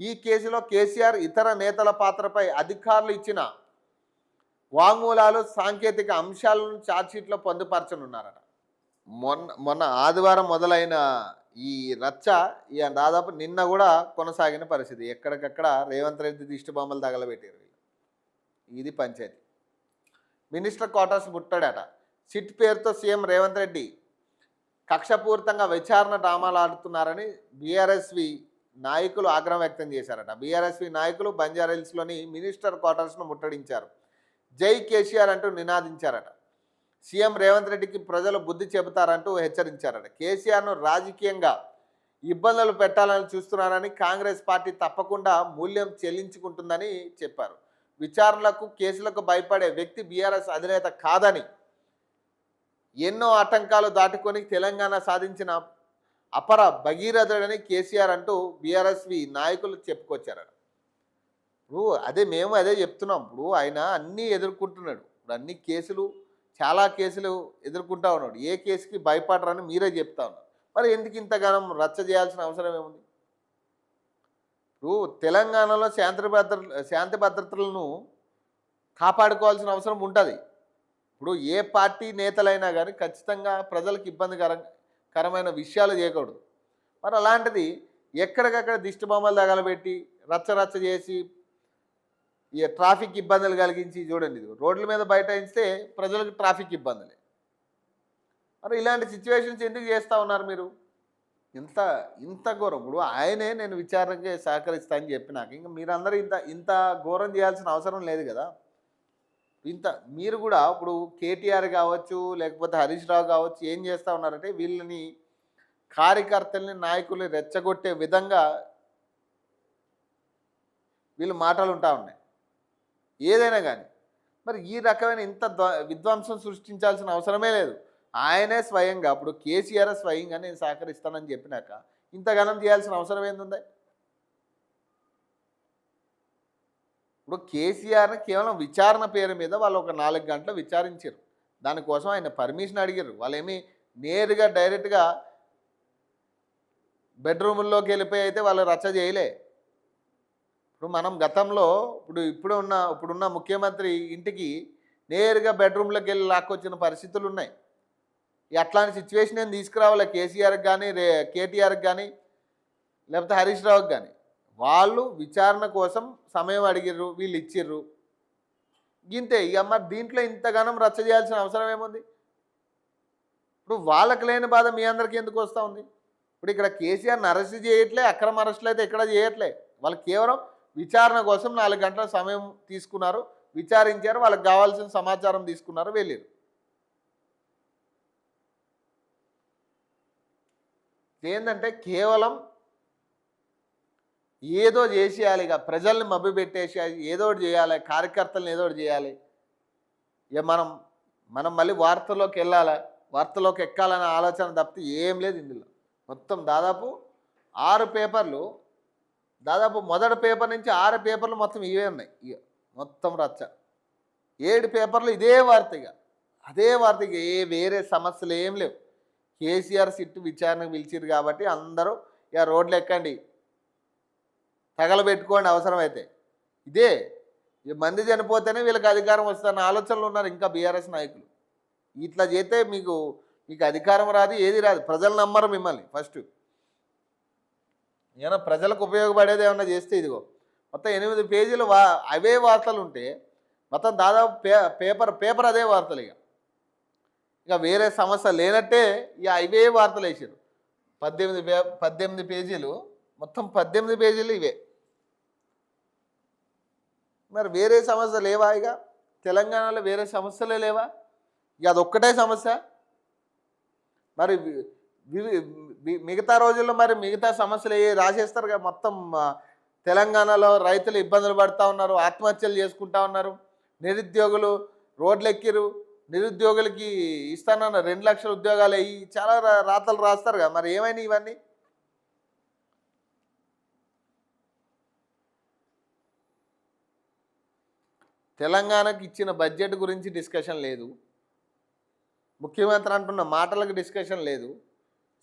ఈ కేసులో కేసీఆర్, ఇతర నేతల పాత్రపై అధికారులు ఇచ్చిన వాంగ్మూలాలు, సాంకేతిక అంశాలను ఛార్జ్షీట్లో పొందుపరచనున్నారట. మొన్న ఆదివారం మొదలైన ఈ రచ్చ దాదాపు నిన్న కూడా కొనసాగిన పరిస్థితి. ఎక్కడికక్కడ రేవంత్ రెడ్డి దిష్టి బొమ్మలు తగలబెట్టారు. ఇది పంచాయతీ. మినిస్టర్ క్వార్టర్స్ ముట్టడట. సిట్ పేరుతో సీఎం రేవంత్ రెడ్డి కక్షపూరితంగా విచారణ డ్రామాలు ఆడుతున్నారని బీఆర్ఎస్వి నాయకులు ఆగ్రహం వ్యక్తం చేశారట. బీఆర్ఎస్వి నాయకులు బంజారాహిల్స్లోని మినిస్టర్ క్వార్టర్స్ను ముట్టడించారు. జై కేసీఆర్ అంటూ నినాదించారట. సీఎం రేవంత్ రెడ్డికి ప్రజలు బుద్ధి చెబుతారంటూ హెచ్చరించారట. కేసీఆర్ను రాజకీయంగా ఇబ్బందులు పెట్టాలని చూస్తున్నారని, కాంగ్రెస్ పార్టీ తప్పకుండా మూల్యం చెల్లించుకుంటుందని చెప్పారు. విచారణలకు, కేసులకు భయపడే వ్యక్తి బీఆర్ఎస్ అధినేత కాదని, ఎన్నో ఆటంకాలు దాటుకొని తెలంగాణ సాధించిన అపర భగీరథుడని కేసీఆర్ అంటూ బీఆర్ఎస్వి నాయకులు చెప్పుకొచ్చారట. ఇప్పుడు మేము అదే చెప్తున్నాం. ఇప్పుడు ఆయన అన్నీ ఎదుర్కొంటున్నాడు. ఇప్పుడు అన్ని కేసులు, చాలా కేసులు ఎదుర్కొంటా ఉన్నాడు. ఏ కేసుకి భయపడరని మీరే చెప్తా ఉన్నారు. మరి ఎందుకు ఇంతగానం రచ్చ చేయాల్సిన అవసరం ఏముంది? ఇప్పుడు తెలంగాణలో శాంతి భద్రతలను కాపాడుకోవాల్సిన అవసరం ఉంటుంది. ఇప్పుడు ఏ పార్టీ నేతలైనా కానీ ఖచ్చితంగా ప్రజలకు కరమైన విషయాలు చేయకూడదు. మరి అలాంటిది ఎక్కడికక్కడ దిష్టి బొమ్మలు తగలబెట్టి రచ్చ రచ్చ చేసి ఈ ట్రాఫిక్ ఇబ్బందులు కలిగించి చూడండి, ఇది రోడ్ల మీద బైఠాయిస్తే ప్రజలకు ట్రాఫిక్ ఇబ్బందులే. మరి ఇలాంటి సిచ్యువేషన్స్ ఎందుకు చేస్తూ ఉన్నారు మీరు? ఇంత ఇంత ఘోరం. ఇప్పుడు ఆయనే నేను విచారణకి సహకరిస్తా అని చెప్పినాక ఇంకా మీరందరూ ఇంత ఇంత ఘోరం చేయాల్సిన అవసరం లేదు కదా. ఇంత మీరు కూడా ఇప్పుడు కేటీఆర్ కావచ్చు, లేకపోతే హరీష్ రావు కావచ్చు, ఏం చేస్తూ ఉన్నారంటే వీళ్ళని కార్యకర్తల్ని నాయకుల్ని రెచ్చగొట్టే విధంగా వీళ్ళు మాటలు ఉంటా ఉన్నాయి ఏదైనా కానీ. మరి ఈ రకమైన ఇంత విధ్వంసం సృష్టించాల్సిన అవసరమే లేదు. ఆయనే స్వయంగా ఇప్పుడు కేసీఆర్ స్వయంగా నేను సహకరిస్తానని చెప్పినాక ఇంతగానం చేయాల్సిన అవసరం ఏందుంది? ఇప్పుడు కేసీఆర్ని కేవలం విచారణ పేరు మీద వాళ్ళు ఒక 4 గంటలు విచారించారు. దానికోసం ఆయన పర్మిషన్ అడిగారు. వాళ్ళేమి నేరుగా డైరెక్ట్గా బెడ్రూముల్లోకి వెళ్ళిపోయి అయితే వాళ్ళు రచ్చ చేయలే. ఇప్పుడు మనం గతంలో ఇప్పుడున్న ముఖ్యమంత్రి ఇంటికి నేరుగా బెడ్రూమ్లోకి వెళ్ళి లాక్కొచ్చిన పరిస్థితులు ఉన్నాయి. అట్లాంటి సిచ్యువేషన్ ఏం తీసుకురావాలి కేసీఆర్కి కానీ కేటీఆర్కి కానీ లేకపోతే హరీష్ రావుకి కానీ. వాళ్ళు విచారణ కోసం సమయం అడిగిర్రు, వీళ్ళు ఇచ్చిర్రు, గింతే. ఇక మరి దీంట్లో ఇంతగానం రచ్చ చేయాల్సిన అవసరం ఏముంది? ఇప్పుడు వాళ్ళకి లేని బాధ మీ అందరికీ ఎందుకు వస్తూ ఉంది? ఇప్పుడు ఇక్కడ కేసీఆర్ని అరెస్ట్ చేయట్లే, అక్రమ అరెస్టులు అయితే ఎక్కడ చేయట్లే. వాళ్ళు కేవలం విచారణ కోసం 4 గంటల సమయం తీసుకున్నారు, విచారించారు, వాళ్ళకి కావాల్సిన సమాచారం తీసుకున్నారు, వెళ్ళారు. ఏంటంటే కేవలం ఏదో చేసేయాలి, ఇక ప్రజల్ని మభ్యపెట్టేసి ఏదో ఒకటి చేయాలి, కార్యకర్తలను ఏదో ఒకటి చేయాలి, ఇక మనం మళ్ళీ వార్తల్లోకి వార్తల్లోకి ఎక్కాలనే ఆలోచన తప్పితే ఏం లేదు ఇందులో. మొత్తం దాదాపు 6 పేపర్లు, దాదాపు మొదటి పేపర్ నుంచి 6 పేపర్లు మొత్తం ఇవే ఉన్నాయి. ఇక మొత్తం రచ్చ 7 పేపర్లు ఇదే వార్త. ఇక అదే వార్త, ఇక వేరే సమస్యలు ఏం లేవు. కేసీఆర్ సిట్టు విచారణకు పిలిచిరు కాబట్టి అందరూ ఇక రోడ్లు ఎక్కండి, తగలబెట్టుకోండి అవసరమైతే. ఇదే మంది చనిపోతేనే వీళ్ళకి అధికారం వస్తుందన్న ఆలోచనలు ఉన్నారు ఇంకా బీఆర్ఎస్ నాయకులు. ఇట్లా చేస్తే మీకు అధికారం రాదు, ఏది రాదు. ప్రజలు నమ్మరు మిమ్మల్ని. ఫస్ట్ ఏమైనా ప్రజలకు ఉపయోగపడేది ఏమన్నా చేస్తే ఇదిగో మొత్తం 8 పేజీలు అవే వార్తలు ఉంటే మొత్తం దాదాపు పేపర్ అదే వార్తలు. ఇక వేరే సమస్య లేనట్టే ఇక అవే వార్తలు వేసారు. 18 పేజీలు, మొత్తం 18 పేజీలు ఇవే. మరి వేరే సమస్య లేవా? ఇక తెలంగాణలో వేరే సమస్యలే లేవా? ఇక అదొక్కటే సమస్య. మరి మిగతా రోజుల్లో మరి మిగతా సమస్యలు రాసేస్తారు కదా. మొత్తం తెలంగాణలో రైతులు ఇబ్బందులు పడుతూ ఉన్నారు, ఆత్మహత్యలు చేసుకుంటా ఉన్నారు, నిరుద్యోగులు రోడ్లు ఎక్కిరు, నిరుద్యోగులకి ఇస్తానన్న 2 లక్షల ఉద్యోగాలు అయ్యి చాలా రాతలు రాస్తారు కదా. మరి ఏమైనా ఇవన్నీ? తెలంగాణకు ఇచ్చిన బడ్జెట్ గురించి డిస్కషన్ లేదు, ముఖ్యమంత్రి అంటున్న మాటలకు డిస్కషన్ లేదు,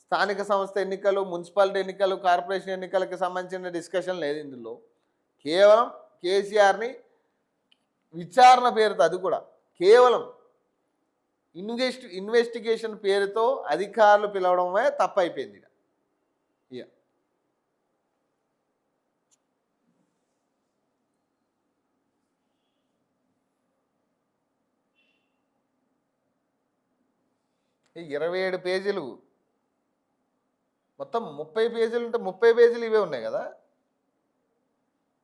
స్థానిక సంస్థ ఎన్నికలు, మున్సిపాలిటీ ఎన్నికలు, కార్పొరేషన్ ఎన్నికలకు సంబంధించిన డిస్కషన్ లేదు. ఇందులో కేవలం కేసీఆర్ని విచారణ పేరుతో, అది కూడా కేవలం ఇన్వెస్టిగేషన్ పేరుతో అధికారులు పిలవడమే తప్పైపోయింది. ఇక 27 పేజీలు, మొత్తం 30 పేజీలు ఉంటే 30 పేజీలు ఇవే ఉన్నాయి కదా.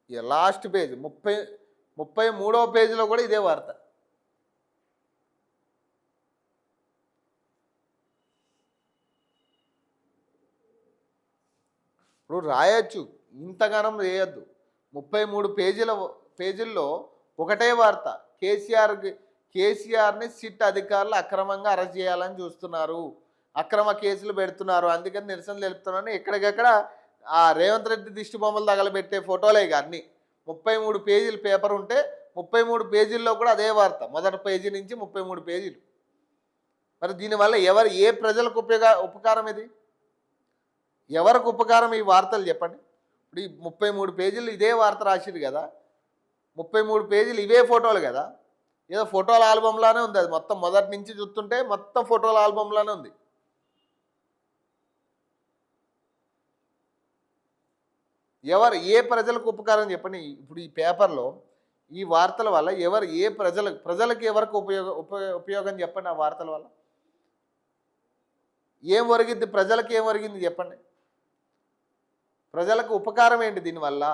ఇక లాస్ట్ పేజ్ 33వ పేజీలో కూడా ఇదే వార్త. ఇప్పుడు రాయొచ్చు, ఇంతగానం వేయద్దు. 33 పేజీల్లో ఒకటే వార్త. కేసీఆర్ని సిట్ అధికారులు అక్రమంగా అరెస్ట్ చేయాలని చూస్తున్నారు, అక్రమ కేసులు పెడుతున్నారు, అందుకని నిరసన తెలుపుతున్నారని ఎక్కడికెక్కడ ఆ రేవంత్ రెడ్డి దిష్టి బొమ్మలు తగలబెట్టే ఫోటోలే ఇక అన్నీ. 33 పేజీలు పేపర్ ఉంటే 33 పేజీల్లో కూడా అదే వార్త, మొదటి పేజీ నుంచి 33 పేజీలు. మరి దీనివల్ల ఏ ప్రజలకు ఉపకారం? ఇది ఎవరికి ఉపకారం ఈ వార్తలు చెప్పండి? ఇప్పుడు ఈ 33 పేజీలు ఇదే వార్త రాసిరు కదా, 33 పేజీలు ఇవే ఫోటోలు కదా. ఏదో ఫోటోల ఆల్బంలానే ఉంది అది. మొత్తం మొదటి నుంచి చూస్తుంటే మొత్తం ఫోటోల ఆల్బంలానే ఉంది. ఎవరు ఏ ప్రజలకు ఉపకారం చెప్పండి. ఇప్పుడు ఈ పేపర్లో ఈ వార్తల వల్ల ఎవరు ఏ ప్రజలకు ఎవరికి ఉపయోగం చెప్పండి ఆ వార్తల వల్ల. ఏం ఒరిగిద్ది ప్రజలకు, ఏం ఒరిగింది చెప్పండి. ప్రజలకు ఉపకారం ఏంటి దీనివల్ల?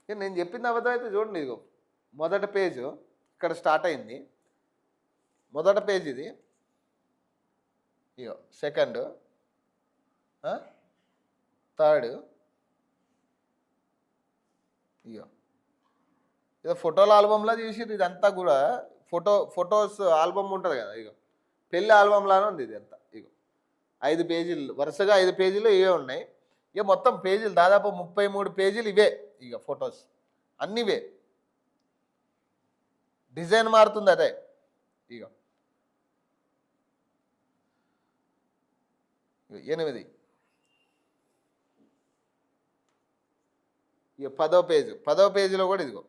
నేను చెప్పింది అబద్ధం అయితే చూడండి, ఇదిగో మొదటి పేజు ఇక్కడ స్టార్ట్ అయింది. మొదటి పేజ్ ఇది, ఇగో సెకండ్, థర్డ్, ఇగో ఇదో ఫోటోల ఆల్బంలా చేసిర్రు. ఇదంతా కూడా ఫొటోస్ ఆల్బమ్ ఉంటుంది కదా, ఇగో పెళ్ళి ఆల్బంలానే ఉంది ఇది అంతా. ఇగో 5 పేజీలు వరుసగా 5 పేజీలు ఇవే ఉన్నాయి. ఇక మొత్తం పేజీలు దాదాపు 33 పేజీలు ఇవే. ఇక ఫొటోస్ అన్నివే, డిజైన్ మారుతుంది అదే. ఇక 8, ఇక 10వ పేజీలో కూడా ఇదిగో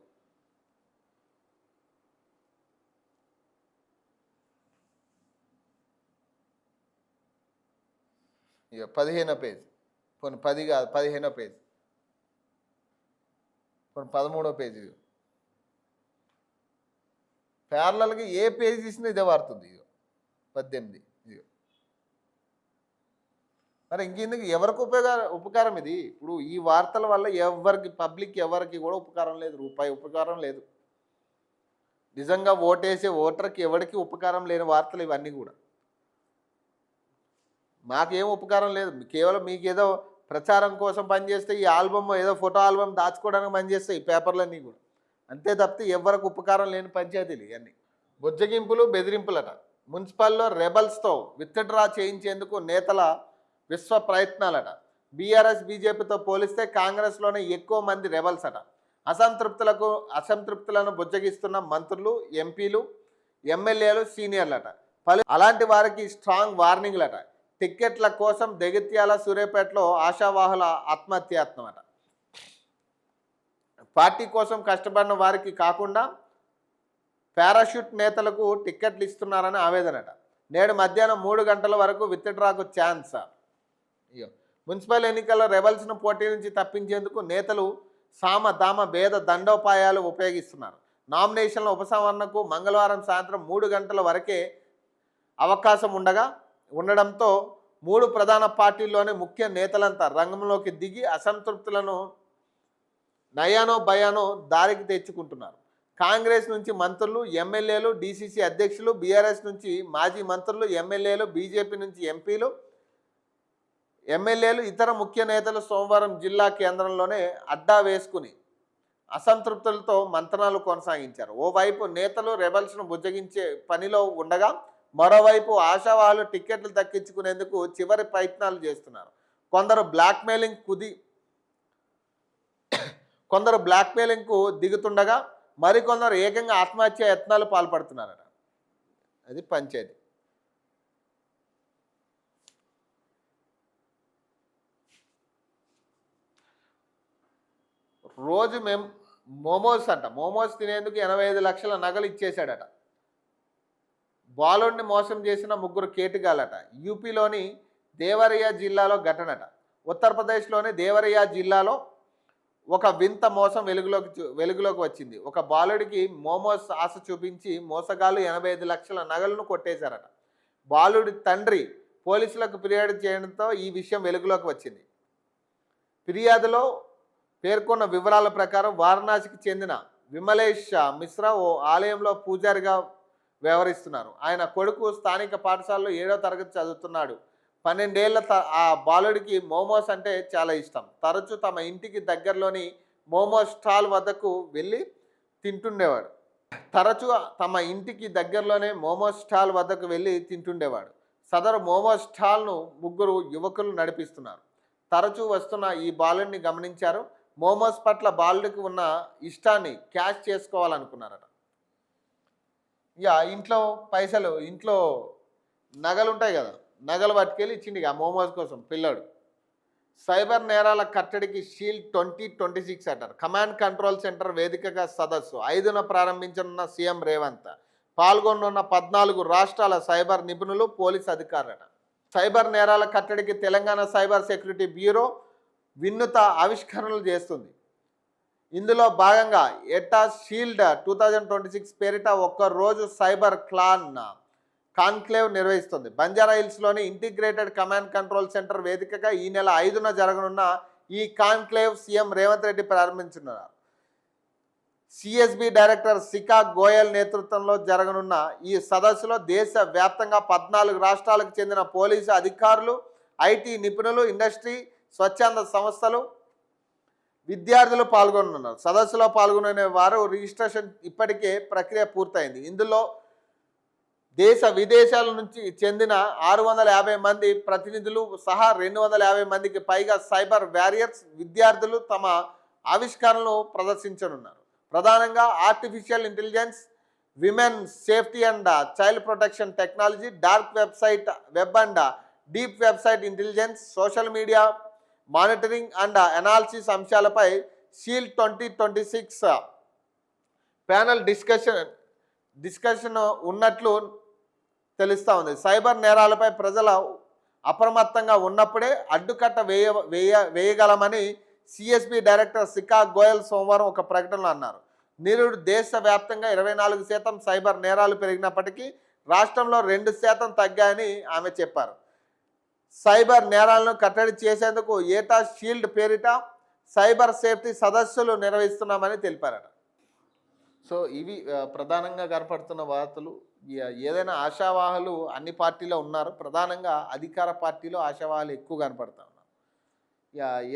ఇక 15వ పేజ్, కొన్ని 10 కాదు 15వ పేజ్, కొన్ని 13వ పేజ్. ఇది ప్యారలల్గా ఏ పేజ్ తీసినా ఇదే వాడుతుంది. ఇక 18. ఇక మరి ఇంకెందుకు ఎవరికి ఉపకారం ఇది? ఇప్పుడు ఈ వార్తల వల్ల ఎవరికి, పబ్లిక్ ఎవరికి కూడా ఉపకారం లేదు, రూపాయి ఉపకారం లేదు. నిజంగా ఓటేసే ఓటర్కి ఎవరికి ఉపకారం లేని వార్తలు ఇవన్నీ కూడా. మాకేం ఉపకారం లేదు, కేవలం మీకు ఏదో ప్రచారం కోసం పనిచేస్తే, ఈ ఆల్బమ్ ఏదో ఫోటో ఆల్బమ్ దాచుకోవడానికి పనిచేస్తాయి ఈ పేపర్లన్నీ కూడా. అంతే తప్పితే ఎవరికి ఉపకారం లేని పంచాయతీలు ఇవన్నీ. బుజ్జగింపులు, బెదిరింపులట. మున్సిపల్లో రెబల్స్తో విత్డ్రా చేయించేందుకు నేతల విశ్వ ప్రయత్నాలట. బీఆర్ఎస్ బీజేపీతో పోలిస్తే కాంగ్రెస్లోనే ఎక్కువ మంది రెబల్స్ అట. అసంతృప్తులను బుజ్జగిస్తున్న మంత్రులు, ఎంపీలు, ఎమ్మెల్యేలు, సీనియర్లట. అలాంటి వారికి స్ట్రాంగ్ వార్నింగ్లట. టిక్కెట్ల కోసం జగిత్యాల, సూర్యాపేటలో ఆశావాహుల ఆత్మహత్యాయత్నం అట. పార్టీ కోసం కష్టపడిన వారికి కాకుండా పారాషూట్ నేతలకు టిక్కెట్లు ఇస్తున్నారని ఆవేదనట. నేడు మధ్యాహ్నం 3 గంటల వరకు విత్డ్రాకు ఛాన్స్. మున్సిపల్ ఎన్నికల్లో రెబల్స్ను పోటీ నుంచి తప్పించేందుకు నేతలు సామ దామ భేద దండోపాయాలు ఉపయోగిస్తున్నారు. నామినేషన్ల ఉపసంహరణకు మంగళవారం సాయంత్రం 3 గంటల వరకే అవకాశం ఉండడంతో 3 ప్రధాన పార్టీల్లోని ముఖ్య నేతలంతా రంగంలోకి దిగి అసంతృప్తులను నయానో భయానో దారికి తెచ్చుకుంటున్నారు. కాంగ్రెస్ నుంచి మంత్రులు, ఎమ్మెల్యేలు, డీసీసీ అధ్యక్షులు, బీఆర్ఎస్ నుంచి మాజీ మంత్రులు, ఎమ్మెల్యేలు, బీజేపీ నుంచి ఎంపీలు, ఎమ్మెల్యేలు, ఇతర ముఖ్య నేతలు సోమవారం జిల్లా కేంద్రంలోనే అడ్డా వేసుకుని అసంతృప్తులతో మంతనాలు కొనసాగించారు. ఓవైపు నేతలు రెబల్స్ను బుజ్జగించే పనిలో ఉండగా, మరోవైపు ఆశావాహులు టిక్కెట్లు దక్కించుకునేందుకు చివరి ప్రయత్నాలు చేస్తున్నారు. కొందరు బ్లాక్మెయిలింగ్కు దిగుతుండగా మరికొందరు ఏకంగా ఆత్మహత్య యత్నాలు పాల్పడుతున్నారట. అది పంచాయతీ. రోజు మోమోస్ తినేందుకు 85 లక్షల నగలు ఇచ్చేశాడట. బాలుడిని మోసం చేసిన 3 కేటుగాలట. యూపీలోని దేవరియా జిల్లాలో ఘటనట. ఉత్తరప్రదేశ్లోని దేవరియా జిల్లాలో ఒక వింత మోసం వెలుగులోకి వచ్చింది. ఒక బాలుడికి మోమోస్ ఆశ చూపించి మోసగాళ్ళు 85 లక్షల నగలను కొట్టేశారట. బాలుడి తండ్రి పోలీసులకు ఫిర్యాదు చేయడంతో ఈ విషయం వెలుగులోకి వచ్చింది. ఫిర్యాదులో పేర్కొన్న వివరాల ప్రకారం వారణాసికి చెందిన విమలేష్ మిశ్రా ఓ ఆలయంలో పూజారిగా వ్యవహరిస్తున్నారు. ఆయన కొడుకు స్థానిక పాఠశాలలో 7వ తరగతి చదువుతున్నాడు. 12 ఏళ్ల ఆ బాలుడికి మోమోస్ అంటే చాలా ఇష్టం. తరచూ తమ ఇంటికి దగ్గరలోని మోమోస్ స్టాల్ వద్దకు వెళ్ళి తింటుండేవాడు. సదరు మోమోస్ స్టాల్ను 3 యువకులు నడిపిస్తున్నారు. తరచూ వస్తున్న ఈ బాలుడిని గమనించారు. మోమోస్ పట్ల బాలుడికి ఉన్న ఇష్టాన్ని క్యాష్ చేసుకోవాలనుకున్నారట. ఇక ఇంట్లో నగలు ఉంటాయి కదా, నగలు పట్టుకెళ్ళి ఇచ్చింది ఆ మోమోస్ కోసం పిల్లాడు. సైబర్ నేరాల కట్టడికి షీల్డ్ 2026 అంటారు. కమాండ్ కంట్రోల్ సెంటర్ వేదికగా సదస్సు 5న ప్రారంభించనున్న సీఎం రేవంత్. పాల్గొనున్న 14 రాష్ట్రాల సైబర్ నిపుణులు, పోలీస్ అధికారులట. సైబర్ నేరాల కట్టడికి తెలంగాణ సైబర్ సెక్యూరిటీ బ్యూరో వినూత్న ఆవిష్కరణలు చేస్తుంది. ఇందులో భాగంగా ఎటా షీల్డ్ 2026 పేరిట ఒక్కరోజు సైబర్ కాన్క్లేవ్ నిర్వహిస్తుంది. బంజారా హిల్స్లోని ఇంటిగ్రేటెడ్ కమాండ్ కంట్రోల్ సెంటర్ వేదికగా ఈ నెల 5న జరగనున్న ఈ కాన్క్లేవ్ సీఎం రేవంత్ రెడ్డి ప్రారంభించున్నారు. సిఎస్బి డైరెక్టర్ శిఖా గోయల్ నేతృత్వంలో జరగనున్న ఈ సదస్సులో దేశ వ్యాప్తంగా 14 రాష్ట్రాలకు చెందిన పోలీసు అధికారులు, ఐటీ నిపుణులు, ఇండస్ట్రీ, స్వచ్ఛంద సంస్థలు, విద్యార్థులు పాల్గొనున్నారు. సదస్సులో పాల్గొనే వారు రిజిస్ట్రేషన్ ఇప్పటికే ప్రక్రియ పూర్తయింది. ఇందులో దేశ విదేశాల నుంచి చెందిన 650 మంది ప్రతినిధులు సహా 250 మందికి పైగా సైబర్ వారియర్స్ విద్యార్థులు తమ ఆవిష్కరణలు ప్రదర్శించనున్నారు. ప్రధానంగా artificial intelligence, women safety and child protection technology, dark web and deep website intelligence, social media monitoring and analysis అంశాలపై షీల్డ్ 2026 ప్యానల్ డిస్కషన్ ఉన్నట్లు తెలుస్తూ ఉంది. సైబర్ నేరాలపై ప్రజలు అప్రమత్తంగా ఉన్నప్పుడే అడ్డుకట్ట వేయగలమని సిఎస్బి డైరెక్టర్ శిఖా గోయల్ సోమవారం ఒక ప్రకటనలో అన్నారు. నేడు దేశవ్యాప్తంగా 24% సైబర్ నేరాలు పెరిగినప్పటికీ రాష్ట్రంలో 2% తగ్గాయని ఆమె చెప్పారు. సైబర్ నేరాలను కట్టడి చేసేందుకు ఏటా షీల్డ్ పేరిట సైబర్ సేఫ్టీ సదస్సులు నిర్వహిస్తున్నామని తెలిపారట. సో ఇవి ప్రధానంగా కనపడుతున్న వార్తలు. ఏదైనా ఆశావాహులు అన్ని పార్టీలో ఉన్నారు. ప్రధానంగా అధికార పార్టీలో ఆశావాహులు ఎక్కువ కనపడతా ఉన్నారు.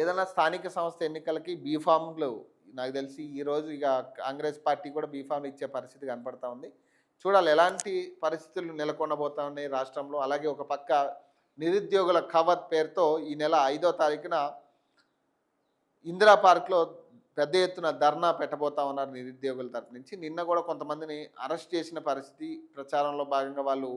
ఏదైనా స్థానిక సంస్థ ఎన్నికలకి బీఫామ్లు నాకు తెలిసి ఈరోజు కాంగ్రెస్ పార్టీ కూడా బీఫామ్లు ఇచ్చే పరిస్థితి కనపడతా ఉంది. చూడాలి ఎలాంటి పరిస్థితులు నెలకొనబోతా ఉన్నాయి రాష్ట్రంలో. అలాగే ఒక పక్క నిరుద్యోగుల కవర్ పేరుతో ఈ నెల 5వ తారీఖున ఇందిరా పార్క్లో పెద్ద ఎత్తున ధర్నా పెట్టబోతా ఉన్నారు నిరుద్యోగుల తరపు నుంచి. నిన్న కూడా కొంతమందిని అరెస్ట్ చేసిన పరిస్థితి. ప్రచారంలో భాగంగా వాళ్ళు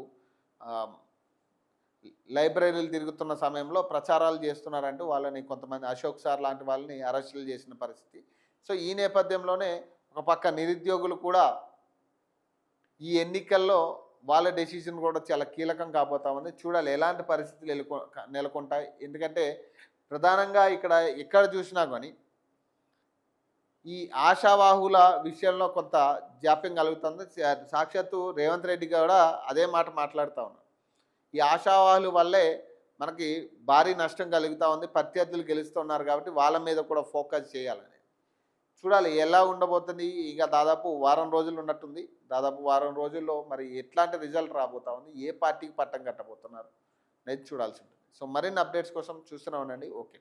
లైబ్రరీలు తిరుగుతున్న సమయంలో ప్రచారాలు చేస్తున్నారంటూ వాళ్ళని కొంతమంది అశోక్ సార్ లాంటి వాళ్ళని అరెస్టులు చేసిన పరిస్థితి. సో ఈ నేపథ్యంలోనే ఒక పక్క నిరుద్యోగులు కూడా ఈ ఎన్నికల్లో వాళ్ళ డెసిషన్ కూడా చాలా కీలకం కాబోతా ఉంది. చూడాలి ఎలాంటి పరిస్థితులు నెలకొంటాయి. ఎందుకంటే ప్రధానంగా ఎక్కడ చూసినా కానీ ఈ ఆశావాహుల విషయంలో కొంత జాప్యం కలుగుతుంది. సాక్షాత్తు రేవంత్ రెడ్డి కూడా అదే మాట మాట్లాడుతూ ఉన్నారు. ఈ ఆశావాహుల వల్లే మనకి భారీ నష్టం కలుగుతూ ఉంది. ప్రత్యర్థులు గెలుస్తున్నారు కాబట్టి వాళ్ళ మీద కూడా ఫోకస్ చేయాలని. చూడాలి ఎలా ఉండబోతుంది. దాదాపు వారం రోజులు ఉన్నట్టుంది. దాదాపు వారం రోజుల్లో మరి ఎట్లాంటి రిజల్ట్ రాబోతా ఉంది, ఏ పార్టీకి పట్టం కట్టబోతున్నారు అనేది చూడాల్సి ఉంటుంది. సో మరిన్ని అప్డేట్స్ కోసం చూస్తూనే ఉండండి. ఓకే.